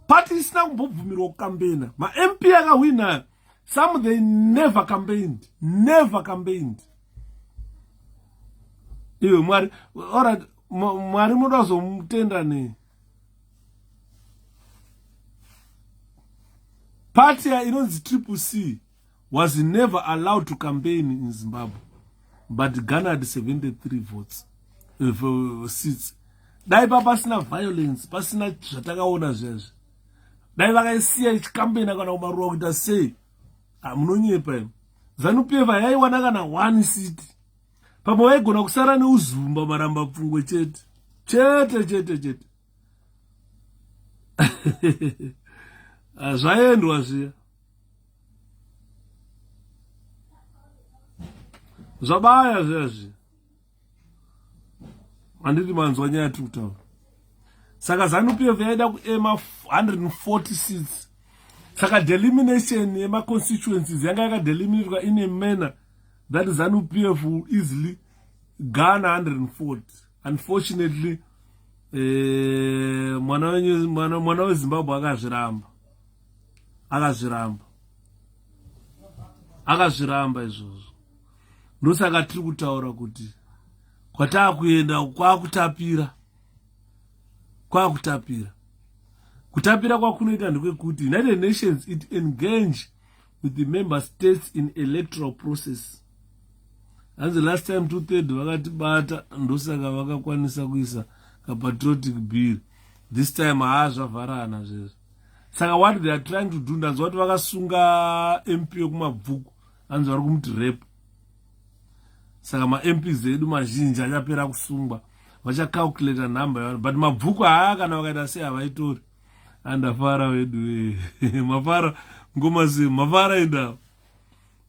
Party isina kumbobvumirwa kukambena. Ma-MP yakawina. Some they never campaigned. Never campaigned. Iwe Mwari, alright, Mwari mudazomutenda nei? Party inonzi CCC was never allowed to campaign in Zimbabwe, but garnered 73 votes. Seats. Dai pasina violence, pasina zvatakaona zvezvo. Dai vakaisiya ichikambena kana kumaruwa kuita sei? Munonyepa imi. ZANU-PF yaiwana kana 1 seat. Pamwe vaigona kusara neuzumba maramba pfungwe chete. Chete. Zvaendwa zviya. Zvabaya zvezvi. Handiti manzwa nyaya tiri kutaura. Saka ZANU-PF yaida kuema 140 seats. Saka delimitation yema constituencies yanga yakadeliminatwa in a manner that ZANU-PF will easily garner 140. Unfortunately, mwana weZimbabwe akazviramba izvozvo. Ndosaka tiri kutaura kuti kwataakuenda kwakutapira. Kutapira kwakunoita ndekuti United Nations it engage with the member states in electoral process. And the last time 2/3 vakatibata ndosaka vakakwanisa kuisa patriotic bill. This time zvavharana zvezvo. Saka what they are trying to do ndanzwa kuti vakasunga MP yokumabvuku anzi vari kumuti rep. Saka ma-MPs edu mazhinji achapera kusungwa vachacalculate number yavanhu, but mabvuku haa kana vakaita sei havaitori. Andafara wedu mafara ngoma sei mafara endawo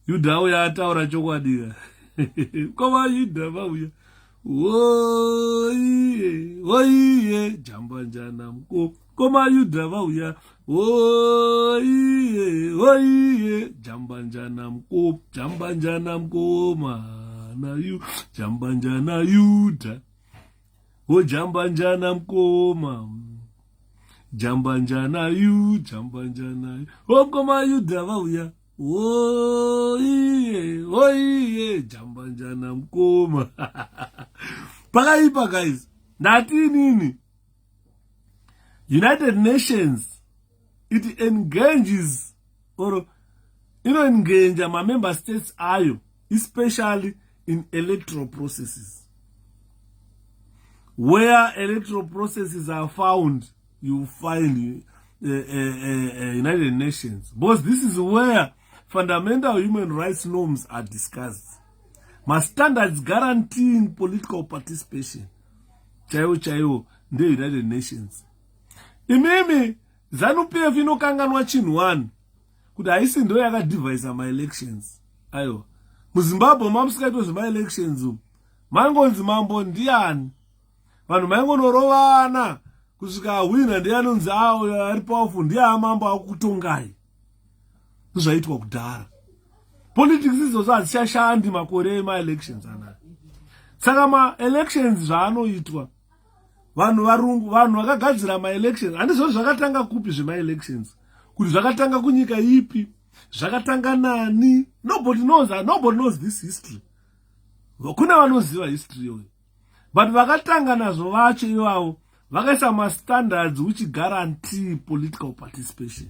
Yudha uya ataura chokwadika koma Yudha vauya oiye oiye jambanjana mko koma Yudha vauya oiye oiye jambanjana mko mana yu jambanjana Yudha o jambanjana mkoma jambanjana yu okoma Yudha vauya oiye jambanjana mkoma pakaipa guys. Ndati nini United Nations it engages or engage my member states ayo especially in electoral processes. Where electoral processes are found, you find United Nations, because this is where fundamental human rights norms are discussed. My standards guaranteeing political participation chaiwo the United Nations. Imimi ZANU-PF inokanganwa chinhu one kuti haisi ndo yakadivhaisa ma-elections. Aiwa muZimbabwe mamusikaitwa zvema-elections mangonzi mambo ndiani, vanhu maingonorovana kusvika wina ndianonzi ari powerful ndiye amambo akutongai. Zvaitwa kudhara. Politics izvozvo hadzichashandi makore ema-elections anaya. Saka ma-elections zvaanoitwa vanhu vakagadzira ma-elections handizvo zvakatanga kupi zvema-elections, kuti zvakatanga kunyika ipi, zvakatanga nani. Nobody knows this history. Kuna vanoziva history yoyo, but vakatanga nazvo vacho ivavo vakaisa ma-standards which guarantee political participation,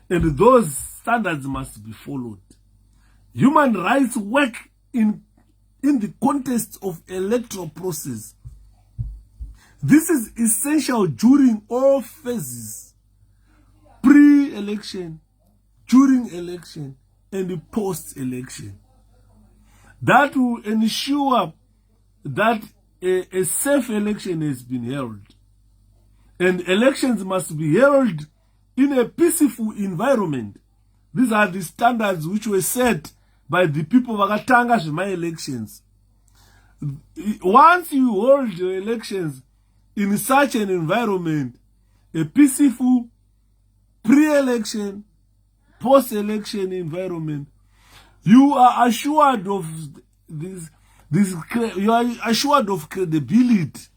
and those standards must be followed. Human rights work in the context of electoral process. This is essential during all phases: pre-election, during election, and post-election. That will ensure that a safe election has been held. And elections must be held in a peaceful environment. These are the standards which were set by the people vakatanga zvema-elections. Once you hold your elections in such an environment, a peaceful pre-election, post-election environment, you are assured of you are assured of credibility.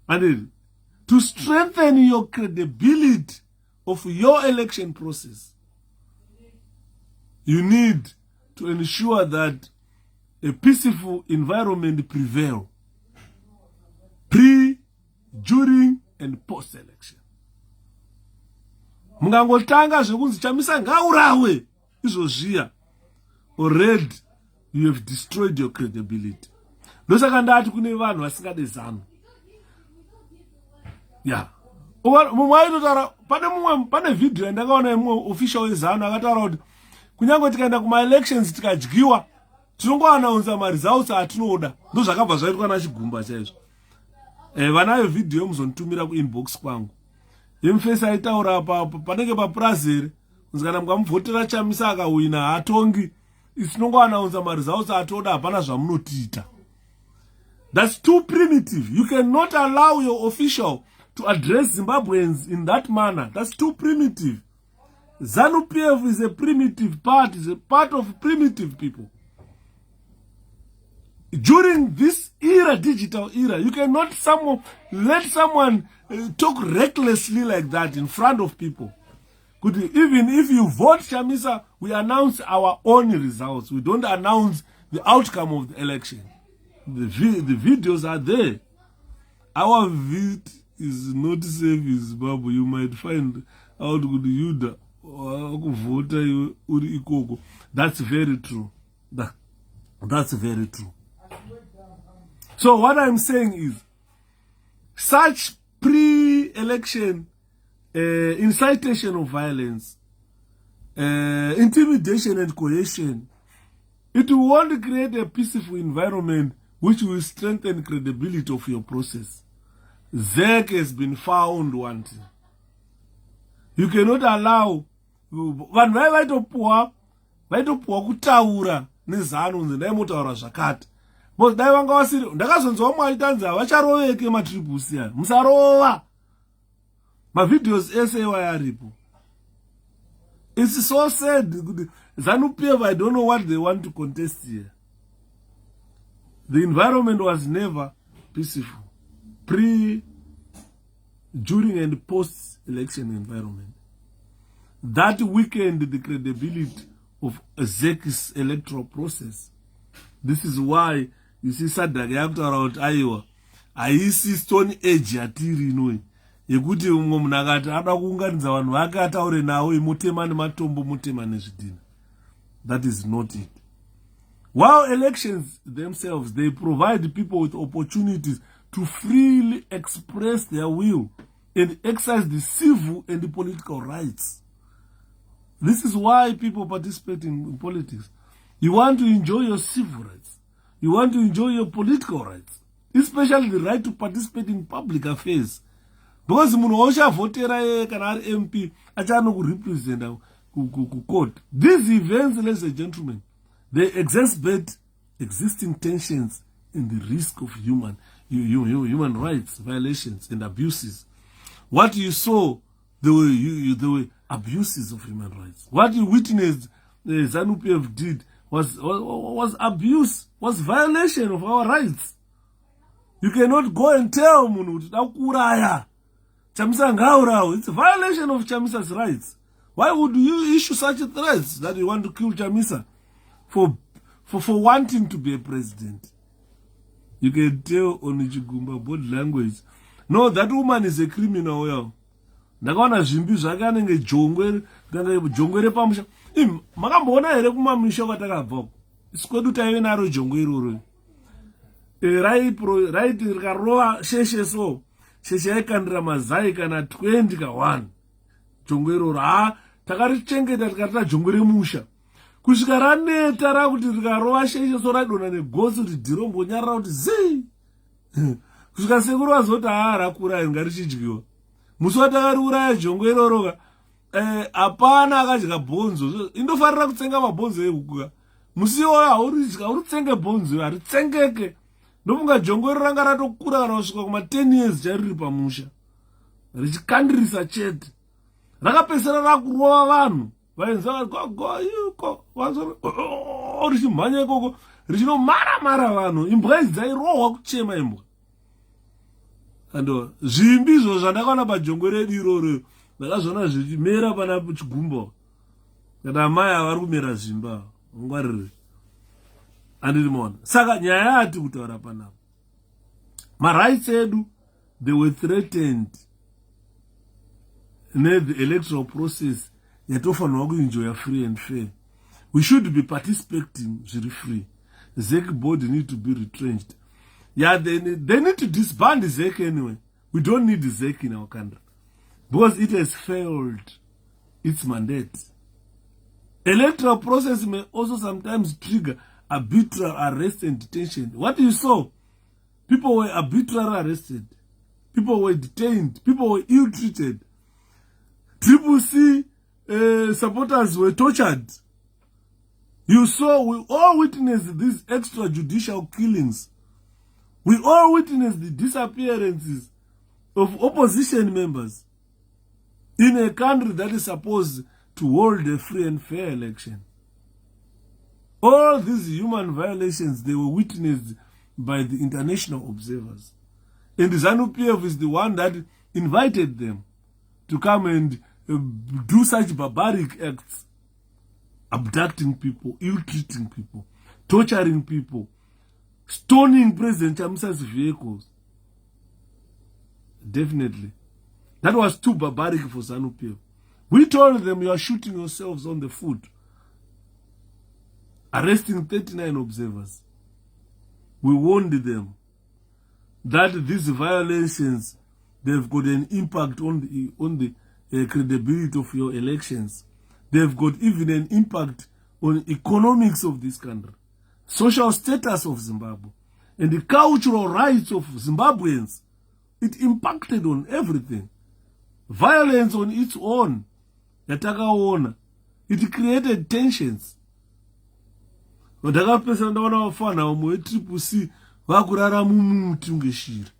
And to strengthen your credibility of your election process, you need to ensure that a peaceful environment prevail pre, during, and post-election. Mungangotanga zvekunzi chamisa ngaurawe izvozviya, already you have destroyed your credibility. Ndosaka ndati kune vanhu vasingade zano. Yeah. Mumwe aitotara pane video yandakaona imwe official wezano akataura kuti kunyange tikaenda kuma-elections tikadyiwa tinongoanaunza ma-results atinoda. Ndo zvakabva zvaitwa naChigumba chaizvo. Vanayo video yomuzonitumira kuinbox kwangu. 𝗵𝘃𝗆 aitaura panenge paprazere kunzi kana mukamuvhotera Chamisa akawina haatongi, tinongoanaunza ma-results atoda, hapana zvamunotiita. That's too primitive. You cannot allow your official to address Zimbabweans in that manner. That's too primitive. ZANU-PF is a primitive part, is a part of primitive people. During this era, digital era, you cannot let someone talk recklessly like that in front of people. Even if you vote Chamisa, we announce our own results. We don't announce the outcome of the election. The videos are there. Our vote is not safe in Zimbabwe. You might find out good Yuda voter uri ikoko. That's very true. That's very true. So what I'm saying is, such pre-election incitation of violence, intimidation and coercion, it won't create a peaceful environment which will strengthen credibility of your process. ZEC has been found wanting. You cannot allow vanhu vaitopuwa kutaura nezano ndaimutaura zvakati. But dai vanga vasiri ndakazonzwa mwari tanzi havacharoveke matribusi aya. Musarova. Mavideos ese wayaripo. It's so sad. ZANU-PF, I don't know what they want to contest here. The environment was never peaceful. Pre, during and post-election environment. That weakened the credibility of ZEC's electoral process. This is why you see Sadaka yakutaura kuti aiwa haisi stone age yatiri inoi yekuti umwe munhu akati ada kuunganidza vanhu vake ataure nawo mutema nematombo mutema nezvidhina. That is not it. While elections themselves, they provide people with opportunities to freely express their will and exercise the civil and the political rights. This is why people participate in politics. You want to enjoy your civil rights. You want to enjoy your political rights. Especially the right to participate in public affairs. Because munhu ochavhotera kana ari MP achano kurepresenta court. These events, ladies and gentlemen, they exacerbate existing tensions and the risk of human rights violations and abuses. What you saw, there were abuses of human rights. What you witnessed, ZANU-PF did was abuse, was violation of our rights. You cannot go and tell munhu kuti dakuraya Chamisa ngaurawo. It's a violation of Chamisa's rights. Why would you issue such threats that you want to kill Chamisa for wanting to be a president? You can tell on Chigumba body language. No, that woman is a criminal. Well, ndakaona zvimbi zvake anenge jongwe repamusha. Makamboona here kumamisha kwatakabva. Sikwedu taive naro jongwe iroro. Right rikarova sheshe so. Sheshe yaikandira mazai kana 20 ka1. Jongwe iroro. Takarichengeta tikatira jongwe remusha. Kusvika raneta rakuti rikarova sheshe so radona negosi kuti dhiro mbonyarara kuti zii. Kusvika sekuru vazoti rakura ngarichidyiwa. Musi watakariuraya jongwe iroro hapana akadya bhonzo. Indofarira kutsenga mabhonzo ekukuka. Musi iwoyo hauritsenge bhonzo, haritsengeke. Ndofunga jongwe iroro ranga ratokura kana kusvika kuma 10 years chariri pamusha. Richikandirisa chete. Rakapesera rakurova vanhu. Vaenza richimhanya ikoko richinomara vanhu. Imbwa idzi dzairohwa kuchema imbwa. Ando zvimbi izvo zvandakaona pajongwe redu iroro ndakazviona zvichimera pana Chigumba. Kana mai avari kumera zvimba ngwarire. Andiri mona. Saka nyaya yati kutaura panapa. Rights edu, they were threatened in the electoral process yatofanirwa kuenjoy free and fair. We should be participating zviri free. ZEC board need to be retrenched. Yeah, they need to disband the ZEC anyway. We don't need the ZEC in our country. Because it has failed its mandate. Electoral process may also sometimes trigger arbitrary arrest and detention. What you saw? People were arbitrarily arrested. People were detained. People were ill-treated. CCC supporters were tortured. You saw, we all witnessed these extrajudicial killings. We all witnessed the disappearances of opposition members in a country that is supposed to hold a free and fair election. All these human violations, they were witnessed by the international observers. And ZANU-PF is the one that invited them to come and do such barbaric acts, abducting people, ill-treating people, torturing people, stoning President Chamisa's vehicles. Definitely. That was too barbaric for 𝗍𝗶𝗆. We told them, you are shooting yourselves on the foot. Arresting 39 observers. We warned them that these violations, they've got an impact on the credibility of your elections. They've got even an impact on economics of this country, social status of Zimbabwe, and the cultural rights of Zimbabweans. It impacted on everything. Violence on its own, yatakaona, it created tensions. Ndakapesa ndaona vafana vamwe 𝗶𝗶C vakurara mumuti unge shiri.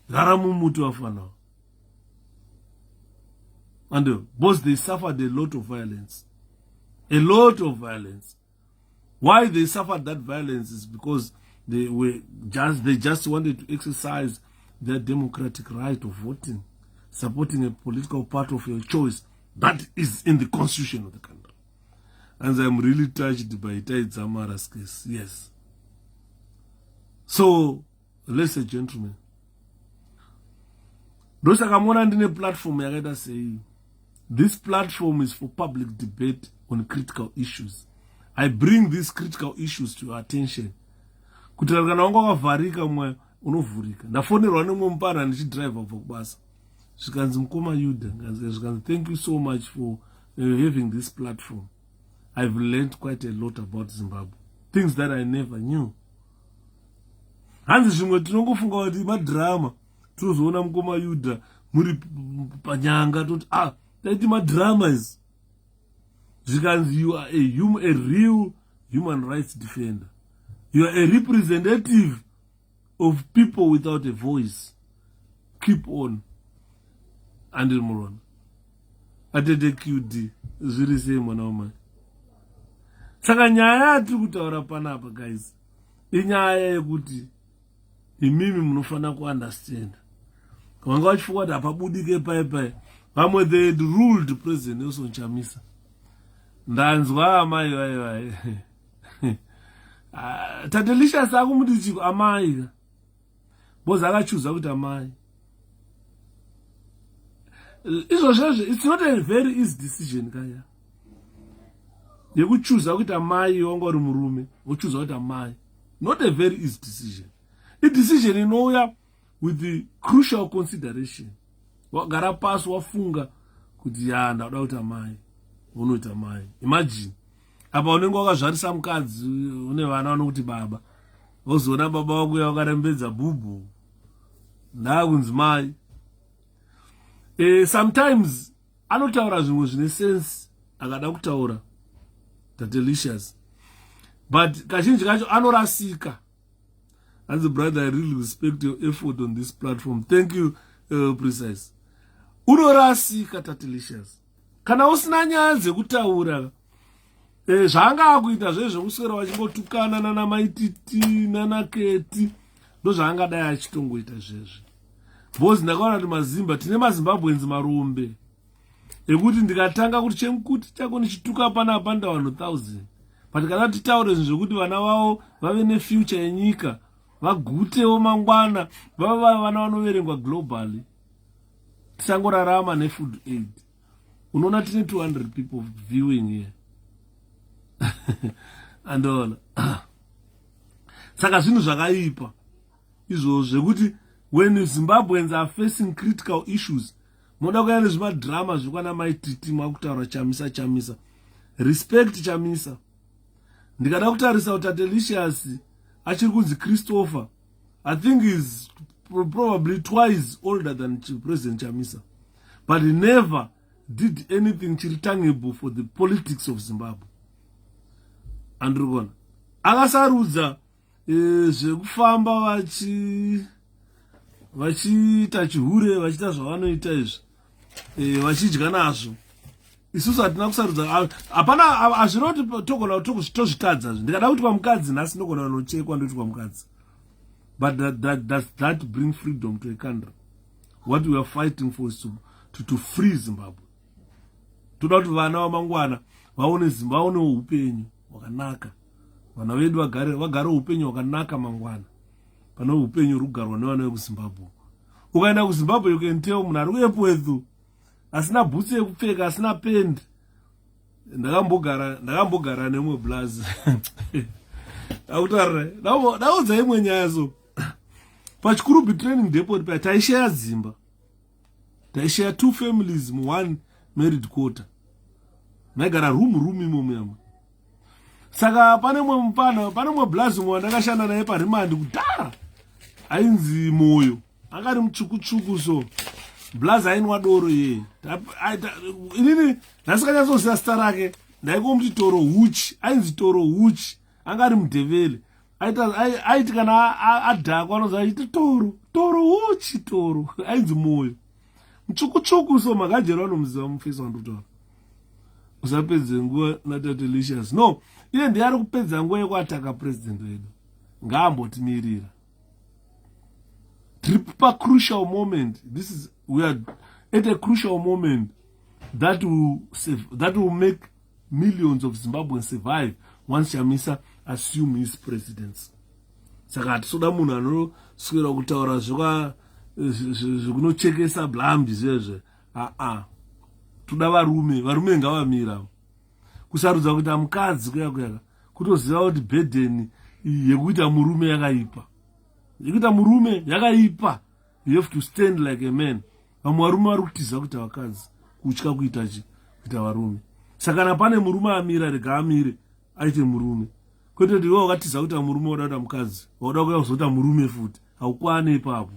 Rara mumuti vafana. And both they suffered a lot of violence. A lot of violence. Why they suffered that violence is because they just wanted to exercise their democratic right of voting, supporting a political party of your choice. That is in the constitution of the country. And I'm really touched by 𝗍𝗲𝗁 case. Yes. So, ladies and gentlemen, ndosakamona ndine platform yakaita sei. This platform is for public debate on critical issues. I bring these critical issues to your attention. Kuti kana wanga wakavharika mwe unovhurika. Ndafonerwa nemwe mupana ndichidrive kubva kubasa. Zvikanzi 𝗂𝗵𝗆, zvikanzi thank you so much for having this platform. I've learned quite a lot about Zimbabwe. Things that I never knew. Hanzi zvimwe tinongofunga kuti madrama. Tozoona 𝗂𝗵𝗆 muri panyanga toti taiti madramas. Zvikanzi you are a real human rights defender. You are a representative of people without a voice. Keep on. Andil Moron. Atete QD. Zviri sei mwana wamai. Saka nyaya yatiri kutaura panapa guys. Inyaya yekuti imimi munofana kuunderstand. Vanga vachifunga kuti hapabudike pai. Vamwe they had ruled President Nelson Chamisa. Ndanzwa amai vai. Tatelicious akumuti chiko amai. Bozi akachuza kuti amai. It's not a very easy decision kaya. Yekuchuza kuti amai wanga uri murume, wochuza kuti amai. Not a very easy decision. A decision inouya with the crucial consideration. Wagara pasi wafunga kuti ndauda kuti amai. Unoita amai. Imagine. Apa unenge wakazvarisa mukadzi une vana vanokuti baba. Wozoona baba wako wakarembedza bhubhu. Ndakunzi mai. Sometimes anotaura zvimwe zvine sense akada kutaura Tatelicious. But kazhinji kacho anorasika. As a brother, I really respect your effort on this platform. Thank you, Precise. Unorasika Tatelicious. Kana usina nyaya dzekutaura zvanga akuita zvezvo kuswera vachingotukana nana maititi nana keti ndozvaangadai achitongoita zvezvo. Bozi ndakaona kuti mazimba tine maZimbabweans marombe ekuti ndikatanga kuti chemukuti chako nichituka panapa ndawana 1000. But kana titaure zvinhu zvekuti vana vavo vave nefuture yenyika vagutewo mangwana vave vana vanoverengwa globally tisangorarama nefood aid. Unoona tine 200 people viewing here. And all. Saka zvinhu zvakaipa izvozvo zvekuti when Zimbabweans are facing critical issues, moda kuya nezvimadrama zvikwana maititi mwakutaura Chamisa. Respect Chamisa. Ndikada kutarisa kuti Tatelicious achiri kunzi Christopher. I think he's probably twice older than President Chamisa. But he never did anything tangible for the politics of Zimbabwe. Andrugona. Akasarudza zvekufamba vachiita chihure vachiita zvavanoita izvi vachidya nazvo. Isusu hatina kusarudza. Hapana hazvina kuti togona tozvitadza. Ndikada kuti pamukadzi nhasi ndogona kunochekwa ndoti pamukadzi. But that bring freedom to a country. What we are fighting for is to free Zimbabwe. Toda kuti vana vamangwana vaone upenyu hwakanaka. Vana vedu vagare upenyu hwakanaka mangwana. Pane upenyu rugarwa nevana vekuZimbabwe. Ukaenda kuZimbabwe you can tell munhu ari kuepwethu asina bhutsi yekupfeka asina pendi. Ndakambogara nemwe blazi. Akutarira ndaudza imwe nyaya so pachikurubi training depot pa taishaya Zimba, taishaya 2 families mu1 married quarter, maigara room imomo. Saka pane mwe blazi mwe ndakashanda naye parimandi kudhara ainzi Moyo, akari mutsvuku so blazi ainwa doro ye inini ndasikanyatsoziva zita rake, ndaikomuti 𝗏𝗲𝗁, ainzi 𝗏𝗲𝗁, angari mudhevele aiti kana adhakwa anozi achiti 𝗏𝗏𝗁, ainzi Moyo mutsvuku so makajera vanomuziva mufesi wandokutaura. Usapedze nguva naTaTeLicious. No, iye ndiye ari kupedza nguva yekuataka president wedu. Ngaambotimirira. Tiri crucial moment. We are at a crucial moment that will make millions of Zimbabweans survive once Chamisa assume his presidency. Saka hatisoda munhu anoswera kutaura zvekunochekesa blambi zvezve. Toda varume ngavamira. Kusarudza kuita mukadzi kuyaka kutoziva kuti burden yekuita murume yakaipa. Yekuita murume yakaipa. You have to stand like a man. Vamwe varume vari kutiza kuita vakadzi, kutya kuita varume. Saka kana pane murume amira, rega amire aite murume. Kwete kuti iwe wakatiza kuita murume wada kuita mukadzi, wada kuuya kuzoita murume futi, haukwane ipapo.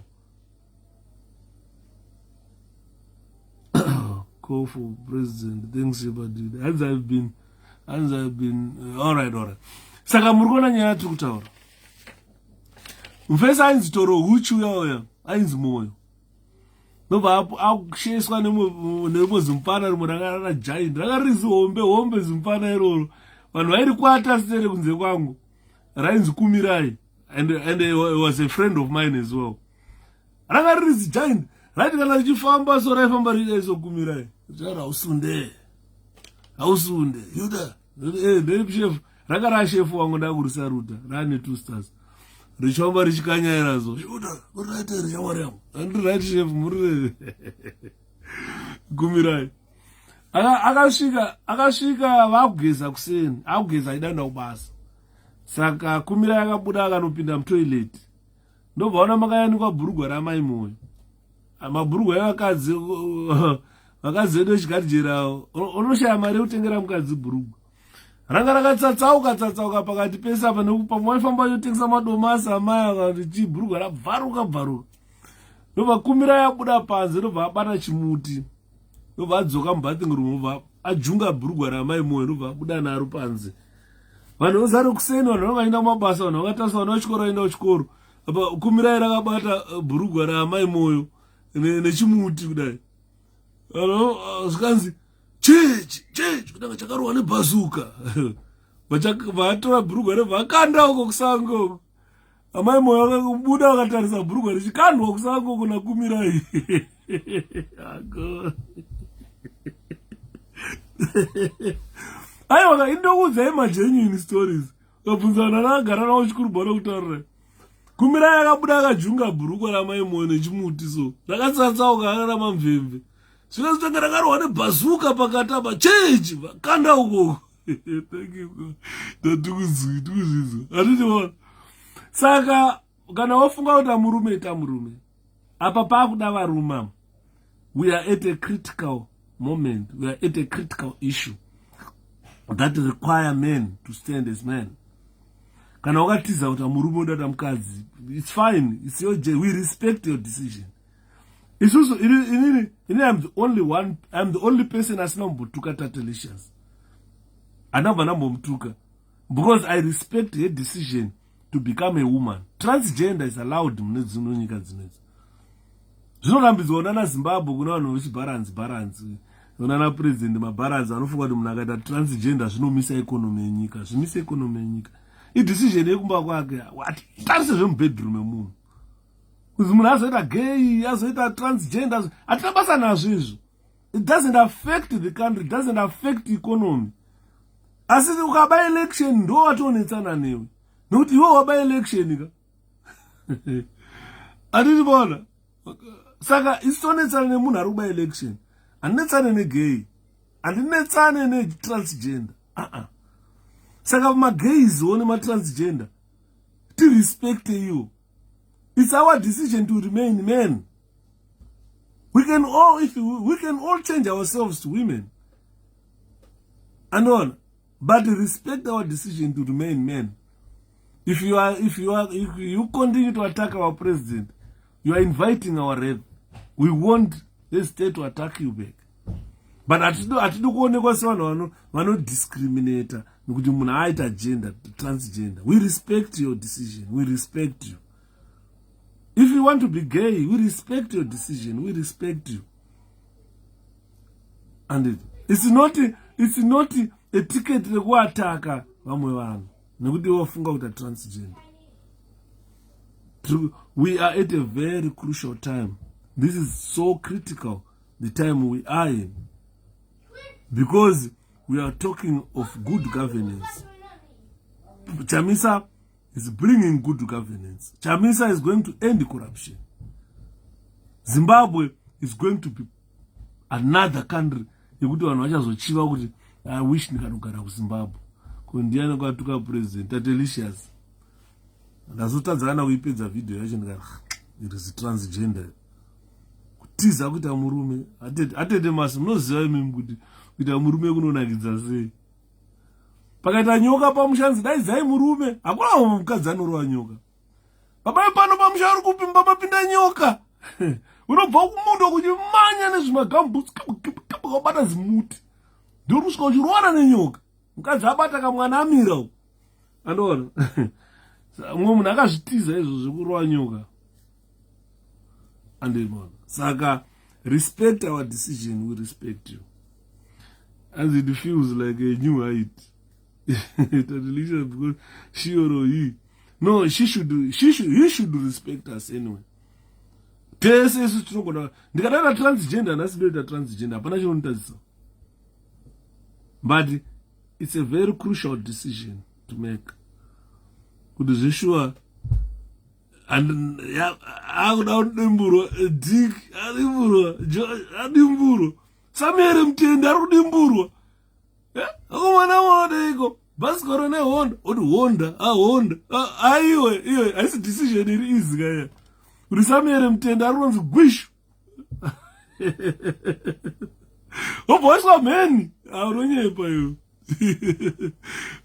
Call for president, thanks everybody. As I've been all right. Saka muri kuona nyaya tiri kutaura. Mufesi ainzi 𝗏𝗏𝗁 uya ainzi Moyo. Nobva akusheswa nemwe zimpana rimwe rakajaindi rakarizi hombe zimpana iroro. Vanhu vairi kuata sere kunze kwangu. Rainzi Kumirai, and he was a friend of mine as well. Rakarizi jaindi. Raiti kana richifamba so raifamba richaiso Kumirai. Hausunde. Yuda. Chef. Rakara chef wangu ndakurisa ruta. Rane 2 stars. Richifamba richikanyaira zo. Yuda. Uraite rishamwari yangu. Andiri right chef muri. Kumirai. Akasvika vakugeza kuseni. Akugeza idanda kubasa. Saka Kumirai akabuda akanopinda mutoilet. Ndobva ona makayanikwa bhurugwa ramai Moyo. Mabhurugwa evakadzi edu echikadhijera unoshaya mari yekutengera mukadzi bhurugwa. Ranga rakatsauka pakati pese apa pamwe waifamba yotengesa madomasi amai akati bhurugwa rabvaruka. Ndobva Kumirai abuda panze, ndobva abata chimuti, ndobva adzoka mubathing room, ndobva ajunga bhurugwa ramai Moyo, ndobva abuda naro panze. Vanhu vozari kuseni, vanhu vangaenda mabasa, vanhu vangatarisa vana vechikoro vaenda kuchikoro. Apa Kumirai rakabata bhurugwa ramai Moyo nechimuti kudai. Zvikanzi chechi kudanga chakarohwa nebhazuka. Vatora bhurugwa revakanda uko kusango. Amai Moyo vakabuda vakatarisa bhurugwa richikandwa kusango kuna Kumirai. Aiwa indokudzai magenuine stories. Kabvunzana nakagara nawo chikurubhana kutaurira. Kumirai akabuda akajunga bhurugwa ramai Moyo nechimuti so. Rakatsauka akarama mvemve. Zvikazotanga rakarohwa nebhazuka pakati apa chechi vakanda uko. Thank you. Ndatukuzvizwa. Hatitiona. Saka kana wafunga kuti murume ita murume. Apa pakuda varume. We are at a critical moment. We are at a critical issue that require men to stand as men. Kana wakatiza kuti murume udata mukadzi, it's fine. It's your we respect your decision. It's also I'm the only person asina mbotuka taTeLicious. Anamba nambomutuka because I respect her decision to become a woman. Transgender is allowed mune dzimwe nyika dzinedzi. Zvinorambidzwa ona Zimbabwe kuna vanhu vechibalance. Ona na president mabalance anofunga kuti munhu akaita transgender zvinomisa economy yenyika. Zvimisa economy yenyika. Decision yekumba kwake tarise zvemubedroom yemunhu. Kuzi munhu azoita gay, azoita transgender, hatina basa nazvo izvo. It doesn't affect the country, it doesn't affect the economy. Asi ukaba election ndo watonetsana newe. Nokuti iwe waba election ka. Atitibona. Saka isonetsana nemunhu ari kuba election. Handinetsane negay. Handinetsane netransgender. Saka magays one matransgender. To respect you. It's our decision to remain men. We can all change ourselves to women. And all. But respect our decision to remain men. If you continue to attack our president, you are inviting our rape. We want the state to attack you back. But atidu kuonekwa sevanhu vanodiscriminata nokuti munhu aita gender, transgender. We respect your decision. We respect you. If you want to be gay, we respect your decision. We respect you. And it's not a ticket rekuataka vamwe vanhu nekuti wafunga kuti transgender. We are at a very crucial time. This is so critical, the time we are in. Because we are talking of good governance. Chamisa is bringing good governance. Chamisa is going to end corruption. Zimbabwe is going to be another country. I wish ndikanogara kuZimbabwe. Kundiana kwatuka president 𝗙𝗲𝗁𝗁. Ndazotadzana kuipedza video yacho ndikati it is transgender. Kutiza kuti amurume atete masi munoziva imimi kuti amurume kunonakidza sei. Pakaita nyoka pamushanzi daidzai murume hakuna mukadzi anorova nyoka. Baba pano pamusha uri kupimba mapinda nyoka. Unobva kumundo kuchimanya nezvimagambutsi kabata zimuti. Ndiri kusvika uchirwara nenyoka. Mukadzi abata kamwana amira uko. Andoona. Mumwe munhu akazvitiza izvo zvekurova nyoka. Andemona. Saka respect our decision, we respect you. As it feels like a new height. Because she or he. No, he should respect us anyway. Tese tinogona ndikadana transgender nasibereta transgender hapana chinonitadzisa. But it's a very crucial decision to make. Kuti zveshuwa akuda kudimburwa dik adimburwa Samere mtende ari kudimburwa. Akomana wona iko basikoro nehonda oti honda aiwe haisi decision iri easy kaya. Uri Samere mtende ari kunzi gwishu. Oboswa meni aronyepa yo.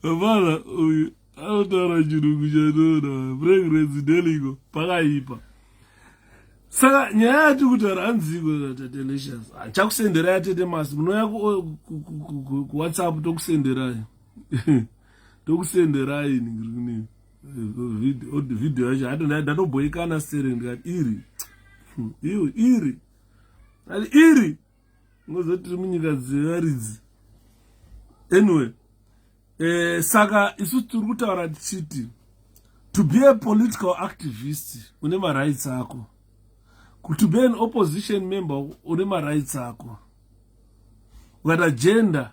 Bala uyu anotara chirungu chanona pregnancy deligo pakaipa. Saka nyaya yati kutaura hanziko 𝗙𝗲𝗁𝗁. Chakusenderai atete masi munouya ku WhatsApp tokusenderai. Tokusenderai ngirikuni video yacho hati ndatoboikana sere ndikati iri ngozoti tiri munyika dzevaridzi. Anyway, saka isu tiri kutaura tichiti to be a political activist une marights ako. To be an opposition member une marights ako. Ukata gender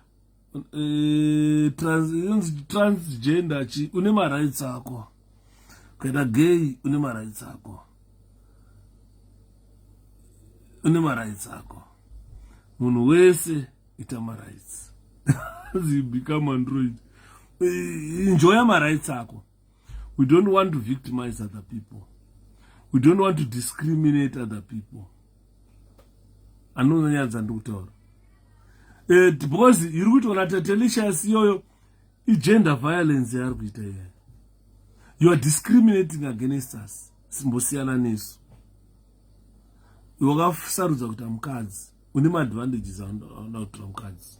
transgender chi une marights ako. Ukata gay une marights ako. Une marights ako. Munhu wese ita marights. As you become android. Enjoy my rights ako. We don't want to victimize other people. We don't want to discriminate other people. Anonyanza ndikutaura. Because iri kutoona 𝗙𝗲𝗁𝗁 iyoyo gender violence yari kuita iyayo. You are discriminating against us. Simbosiyana nesu. Wakasarudza kuti mukadzi une advantages aunda kutora mukadzi.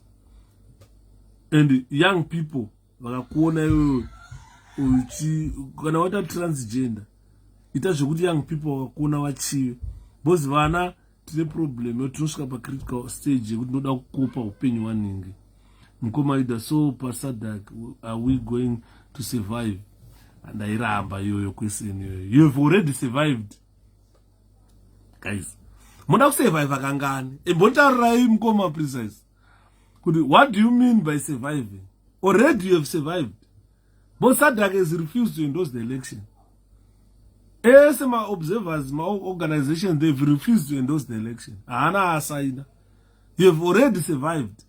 And young people vakakuona iwewe kana waita transgender ita zvekuti young people vakakuona vachive. Because vana tine problem yotinosvika pacritical stage yekuti noda kukopa upenyu hwanhingi. Mukoma ida so pasadak are we going to survive? And airamba iyoyo question iyoyo. You have already survived. Guys, muda kusurvive kangani? Embotarirai mukoma precise. What do you mean by surviving? Already you have survived. But Sadak has refused to endorse the election. observers, my organization, they've refused to endorse the election. Ana asaina. You have already survived.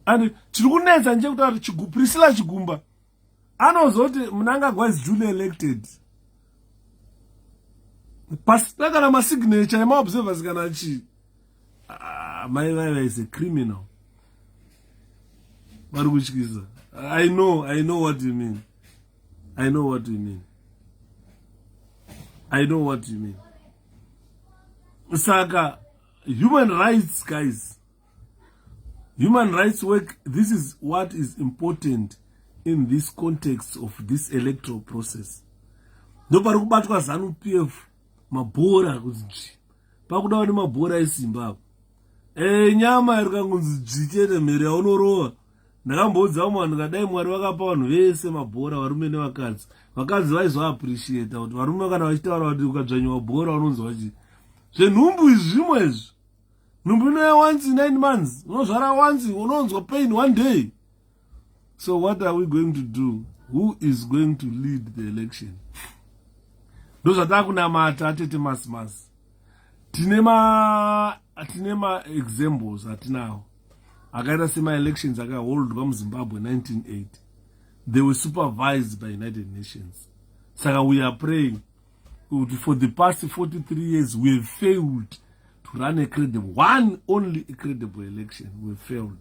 And chikunetsa nje kuti Priscilla Chigumba anozoti Mnangagwa is duly elected. Pasina kana ma signature ema observers kana chi. My is a criminal. I know what you mean. I know what you mean. I know what you mean. Saka, human rights, guys. Human rights work, this is what is important in this context of this electoral process. Nobody kubatwa ZANU-PF mabhora kuzvi. Pakuda wani mabhora eZimbabwe. Nyama irikangunzi jikete mhere yaunorowa. Ndakamboudza vanhu kadai Mwari vakapa vanhu vese mabhora varume nevakadzi. Vakadzi vaizoappreciate kuti varume kana vachitaura kuti ukadzvanyiwa bhora unonzwa chi. Zvenhumbu izvi zvimwe izvi. Nhumbu inouya once in 9 months. Unozvara once, unonzwa pain one day. So what are we going to do? Who is going to lead the election? Ndozvatakunamata atete masimasi. Tine ma examples atinawo. Akaita sema-elections akaholdwa muZimbabwe 1980. They were supervised by United Nations. Saka we are praying for the past 43 years we have failed to run a credible, one only credible election. We failed.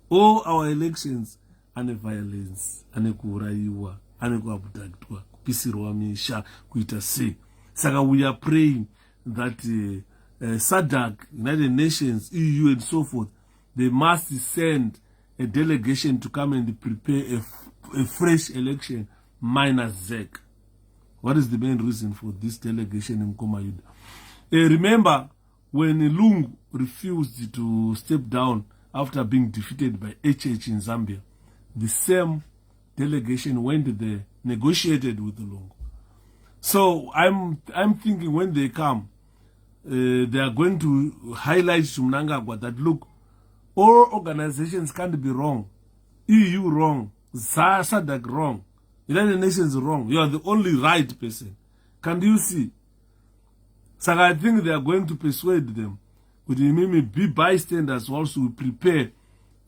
All our elections ane violence, ane kuuraiwa, ane kuabductwa, kupisirwa misha, kuita sei. Saka we are praying that SADC, United Nations, EU and so forth, they must send a delegation to come and prepare a fresh election minus ZEC. What is the main reason for this delegation in Mkomayuda? Remember, when Lungu refused to step down after being defeated by HH in Zambia, the same delegation went there, negotiated with Lungu. So I'm thinking when they come, they are going to highlight to Mnangagwa that, look, all organizations can't be wrong. EU wrong. SADC wrong. United Nations wrong. You are the only right person. Can you see? So I think they are going to persuade them. Would you maybe be bystanders also prepare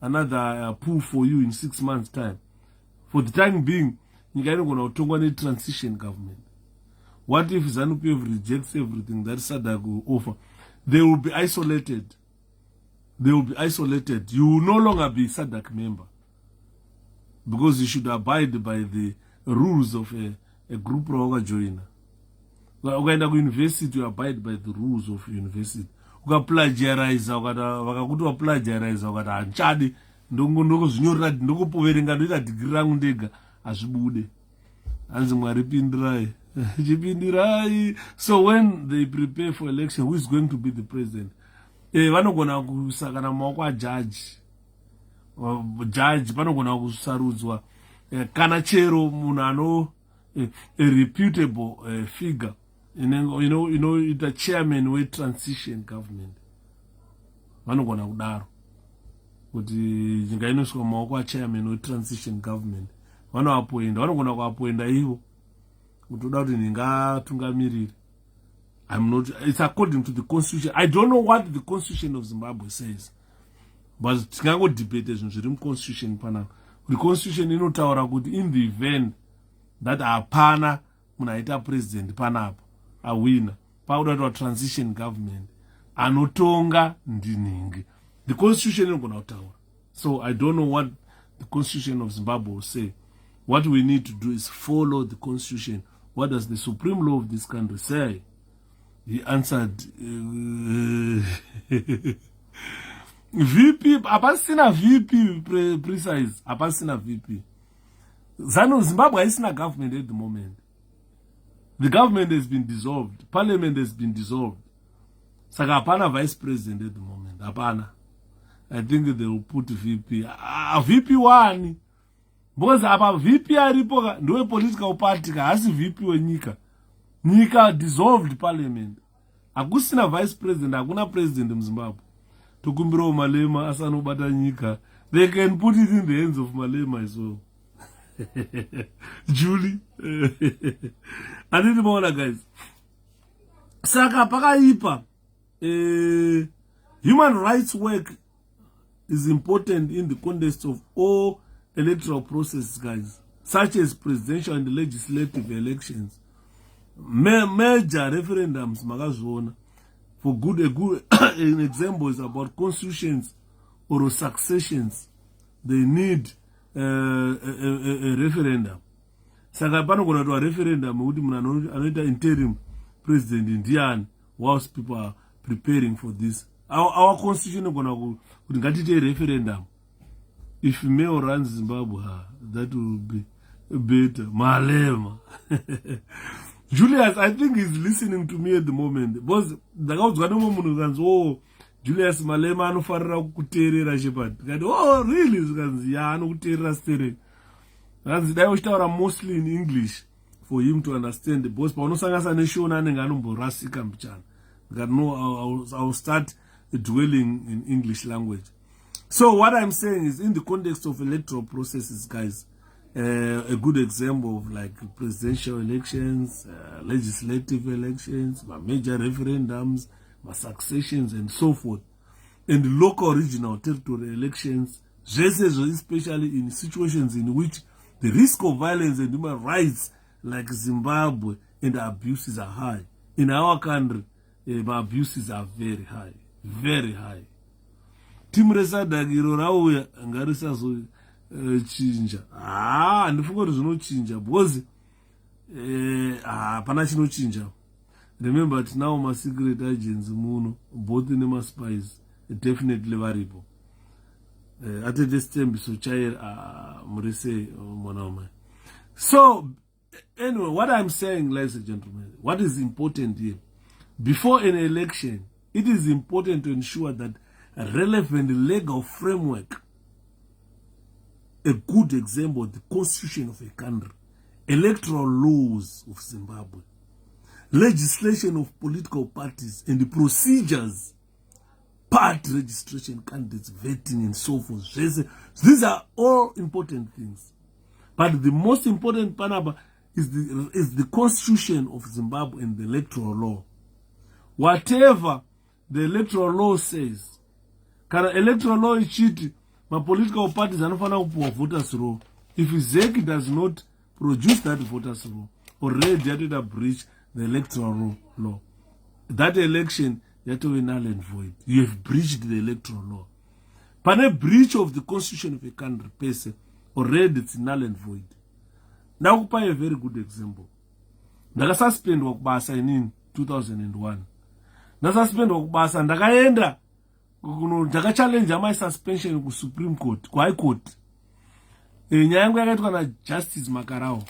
another pool for you in 6 months' time? For the time being, you're going to a transition government. What if ZANU-PF rejects everything that SADC will offer? They will be isolated. They will be isolated. You will no longer be SADC member. Because you should abide by the rules of a group of joiner. Ukaenda university, you abide by the rules of university. Ukaplagiarize, wakakuti waplagiarize, wakati hanchadi, ndokuzvinyorera, ndokupoverenga, ndoita degree rangu ndega, hazvibude. Hanzi Mwari pindirai. Chipindirai. So when they prepare for election, who is going to be the president? Vanogona kusakana maoko ajudge. Judge vanogona kusarudzwa kana chero munhu ano a reputable figure, ita chairman we-transition government. Vanogona kudaro kuti nyika inosvika maoko achairman we-transition government. Vanogona kuapoenda ivo kuti uda kuti ndingatungamiriri. I'm not. It's according to the constitution. I don't know what the constitution of Zimbabwe says, but tingango debate zvinhu zviri muconstitution panapa. The constitution inotaura kuti in the event that hapana munhu aita president panapa awina, pauda kuti transition government anotonga ndinhingi. The constitution inogona kutaura. So I don't know what the constitution of Zimbabwe will say. What we need to do is follow the constitution. What does the supreme law of this country say? He answered, VP, apasina VP precise, apasina VP. Zimbabwe is not government at the moment. The government has been dissolved. Parliament has been dissolved. Saka apana vice president at the moment. Apana. I think they will put VP. VP one. Because apa VP aripo ndo political party ka hasi VP wenyika. Nyika dissolved parliament. Akusina vice president, akuna president in Zimbabwe. Tukumbiro Malema asanobata nyika. They can put it in the hands of Malema as well. Julie. I didn't know guys. Saka pakaipa. Human rights work is important in the context of all electoral processes, guys, such as presidential and legislative elections. Major referendums, magazona. For good, an example is about constitutions or successions. They need a referendum. Saka pano kuna to a referendum kuti munhu anoita interim president Indian whilst people are preparing for this. Our constitution is going to get a referendum. If Mayo runs Zimbabwe, that will be better. Malema. Julius, I think he's listening to me at the moment. Because the guy was going to Julius Malema anofarira kuteerera Shepherd. Oh, really? Yeah, anokuteerera steering. Dai uchitaura mostly in English for him to understand. Because paunosangasa neshona anenge anomborasika mbichana. No, I'll start dwelling in English language. So what I'm saying is, in the context of electoral processes, guys, a good example of like presidential elections, legislative elections, major referendums, successions, and so forth, and local, regional, territorial elections, especially in situations in which the risk of violence and human rights, like Zimbabwe, and abuses are high. In our country, abuses are very high, very high. Timresa dagiro rauya ngarisa so chinja. Ndifunga kuti zvinochinja because hapana chinochinja. Remember that now my secret agents muno, both in my spies, definitely variable. At this time, so child Murese Monoma. So anyway, what I'm saying, ladies and gentlemen, what is important here? Before an election, it is important to ensure that a relevant legal framework, a good example, the constitution of a country, electoral laws of Zimbabwe, legislation of political parties, and the procedures, party registration, candidates, vetting, and so forth. These are all important things. But the most important part is the constitution of Zimbabwe and the electoral law. Whatever the electoral law says, kana electoral law ichiti my political parties anofana kupuwa voters roll. If ZEC does not produce that voters roll, already yatoita breach the electoral law. That election yatove null and void. You have breached the electoral law. Pane breach of the constitution of a country person, already it's null and void. Now kupa a very good example. Ndakasuspendwa kubasa in 2001. Ndasuspendwa kubasa ndakaenda ndakachallenge my suspension ku Supreme Court, ku High Court. Nyaya yangu yakaitwa na Justice Makarao.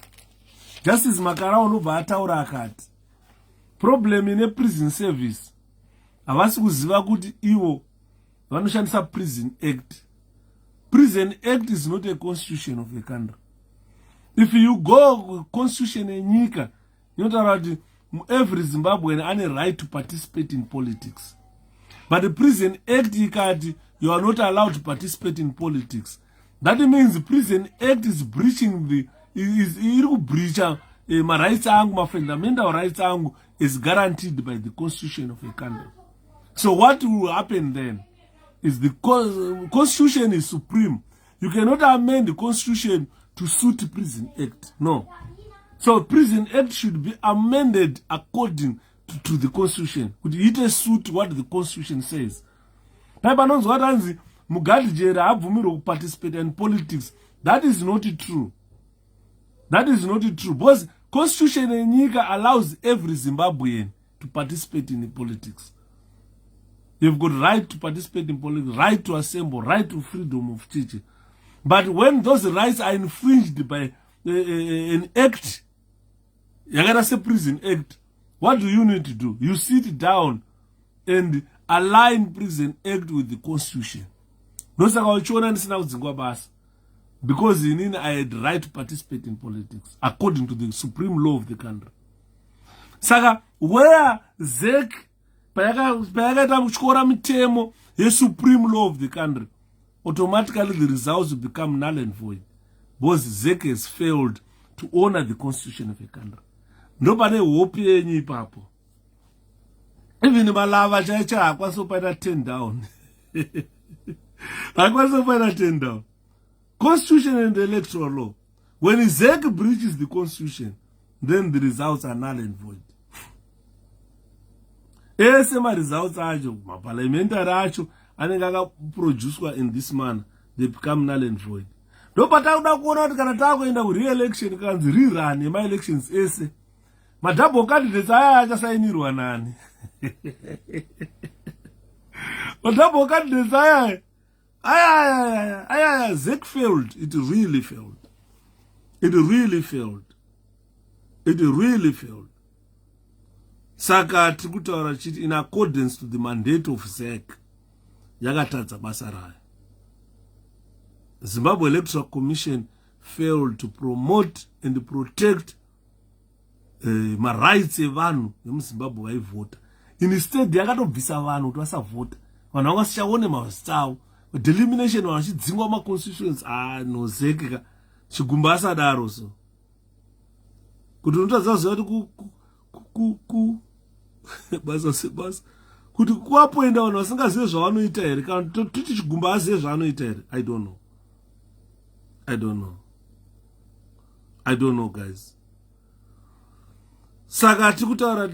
Justice Makarao nobva ataura akati problem ine prison service havasi kuziva kuti ivo vanoshandisa Prison Act. Prison Act is not a constitution of a country. If you go constitution enyika inotaura kuti every Zimbabwean ane right to participate in politics. But the Prison Act ikati you are not allowed to participate in politics. That means the Prison Act is breaching the my rights angu, my fundamental rights angu is guaranteed by the constitution of a country. So what will happen then is the constitution is supreme. You cannot amend the constitution to suit the Prison Act. No. So Prison Act should be amended according to the constitution. Could it suit what the constitution says? Participate in politics. That is not true. That is not true. Because constitution in Nika allows every Zimbabwean to participate in politics. You've got right to participate in politics, right to assemble, right to freedom of teaching. But when those rights are infringed by an act, you gotta say Prison Act, what do you need to do? You sit down and align Prison Act with the constitution. Because in I had the right to participate in politics according to the supreme law of the country. Saka where ZEC payakaita kutyora mitemo the supreme law of the country, automatically the results will become null and void. because ZEC has failed to honor the constitution of a country. Nobody hope yenyu ipapo. Even malava chaicha akwaso paita 10 down. Akwaso paita 10 down. Constitution and electoral law. When ZEC breaches the constitution, then the results are null and void. Esema results acho, ma parliamentary acho, anenga produced in this manner, they become null and void. No, but I would go out kana takuenda ku re-election kanzi rerun my elections ese. Madouble candidates aya achasainirwa nani. Madouble candidates aya ZEC failed. It really failed. It really failed. It really failed. Saka tikutaura chiti in accordance to the mandate of ZEC yakatadza basa rayo. Zimbabwe Electoral Commission failed to promote and protect my rights evanhu vemuzimbabwe vaivhota. Instead yakatobvisa vanhu kuti vasavhota. Vanhu vangasichaone mazita avo. Delimitation vanhu vachidzingwa maconstitutions no ZEC chigumba asadaro so. Kuti unotadza kuziva kuti basa sebasa kuti kuapoenda vanhu vasingazive zvavanoita here kana toti chigumba azive zvavanoita here. I don't know. I don't know, guys. Saka tikutaura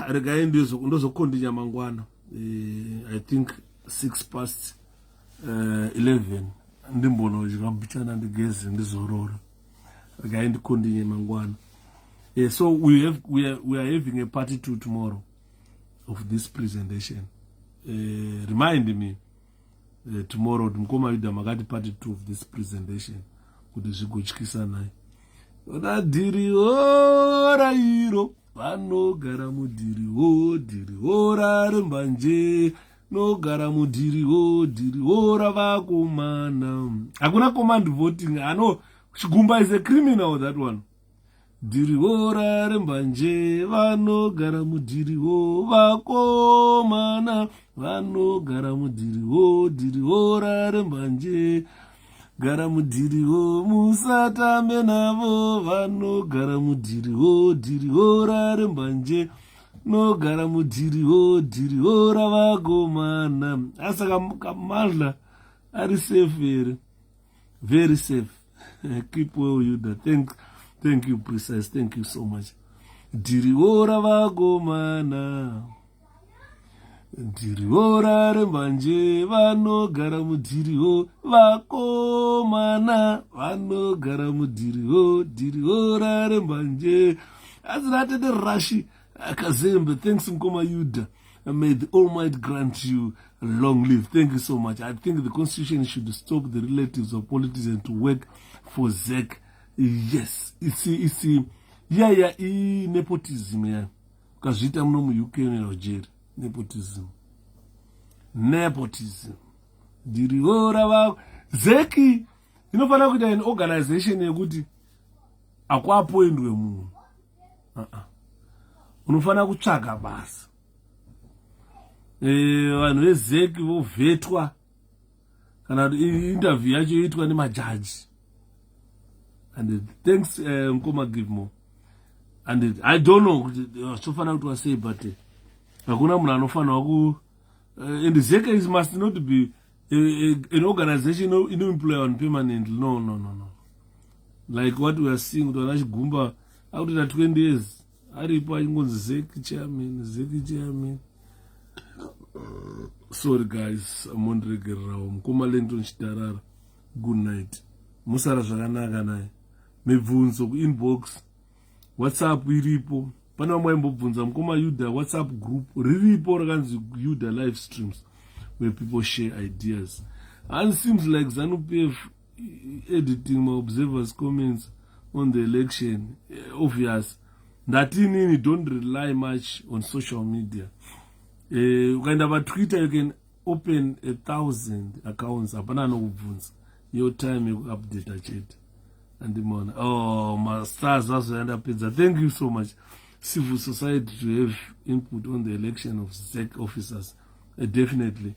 regai ndozokondinya mangwana. I think 11:06 ndimbono zvikambichana ndigezi ndizorora. Regai ndikondinya mangwana. So we are having a party 2 tomorrow of this presentation. Remind me tomorrow ndimukoma yuda makati party 2 of this presentation kuti zvigotyisa naye. Dhiriho rairo vanogara mudhiriho rarembanje nogara mudhiriho ravakomana. Hakuna command voting. I know Chigumba is a criminal, that one. Dhiriho rarembanje vanogara mudhiriho vakomana vanogara mudhiriho rarembanje gara mudhiriho musatambe navo vanogara mudhiriho rarembanje nogara mudhiriho ravakomana. Asaka Kamala ari safe here. Very safe. Keep well you that. Thank you, Precise. Thank you so much. Dhiriho ravakomana dhiriho rarembanje vanogara mudhiriho vakomana vanogara mudhiriho rarembanje. As that the Rashi Kazembe. Thanks Mkoma Yuda. May the Almighty grant you long live. Thank you so much. I think the constitution should stop the relatives of politicians to work for ZEC. Yes, it's nepotism, yeah. Because I'm not UK in Nigeria. Nepotism. Dhiriho va ZEC inofana kuita an organization yekuti akwapoendwe munhu. Unofana kutsvaga basa. Vanhu veZEC vovhetwa kana interview yacho yoitwa nemajaji. And thanks Mkoma give more. And I don't know sofana kuti wasei but hakuna munhu anofanwa ku and ZEC must not be an organization inoemploy on permanent. No. Like what we are seeing kuti Chigumba akutoita 20 years aripo achingonzi ZEC chairman. Sorry guys, amondiregererawo Mkoma Lenton Chitarara. Good night. Musara zvakanaka naye. Mibvunzo inbox. WhatsApp iripo. Pana mwayimbobvunza Mkoma Yuda WhatsApp group riripo rakanzi Yuda live streams where people share ideas. And it seems like ZANU-PF editing my observers' comments on the election. Obvious. That inini don't rely much on social media. Kind of a Twitter you can open 1,000 accounts. Apana no kubvunza. Your time you update a chat. And the morning. Oh, my stars also end up pizza. Thank you so much. Civil society to have input on the election of ZEC officers. Definitely.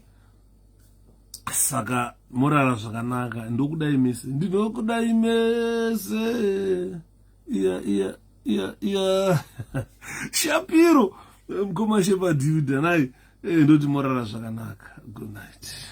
saka morara zvakanaka ndokudai mese ndinokudai mese iya Shapiro 𝗂𝗵𝗁 nai ndoti morara zvakanaka. Good night.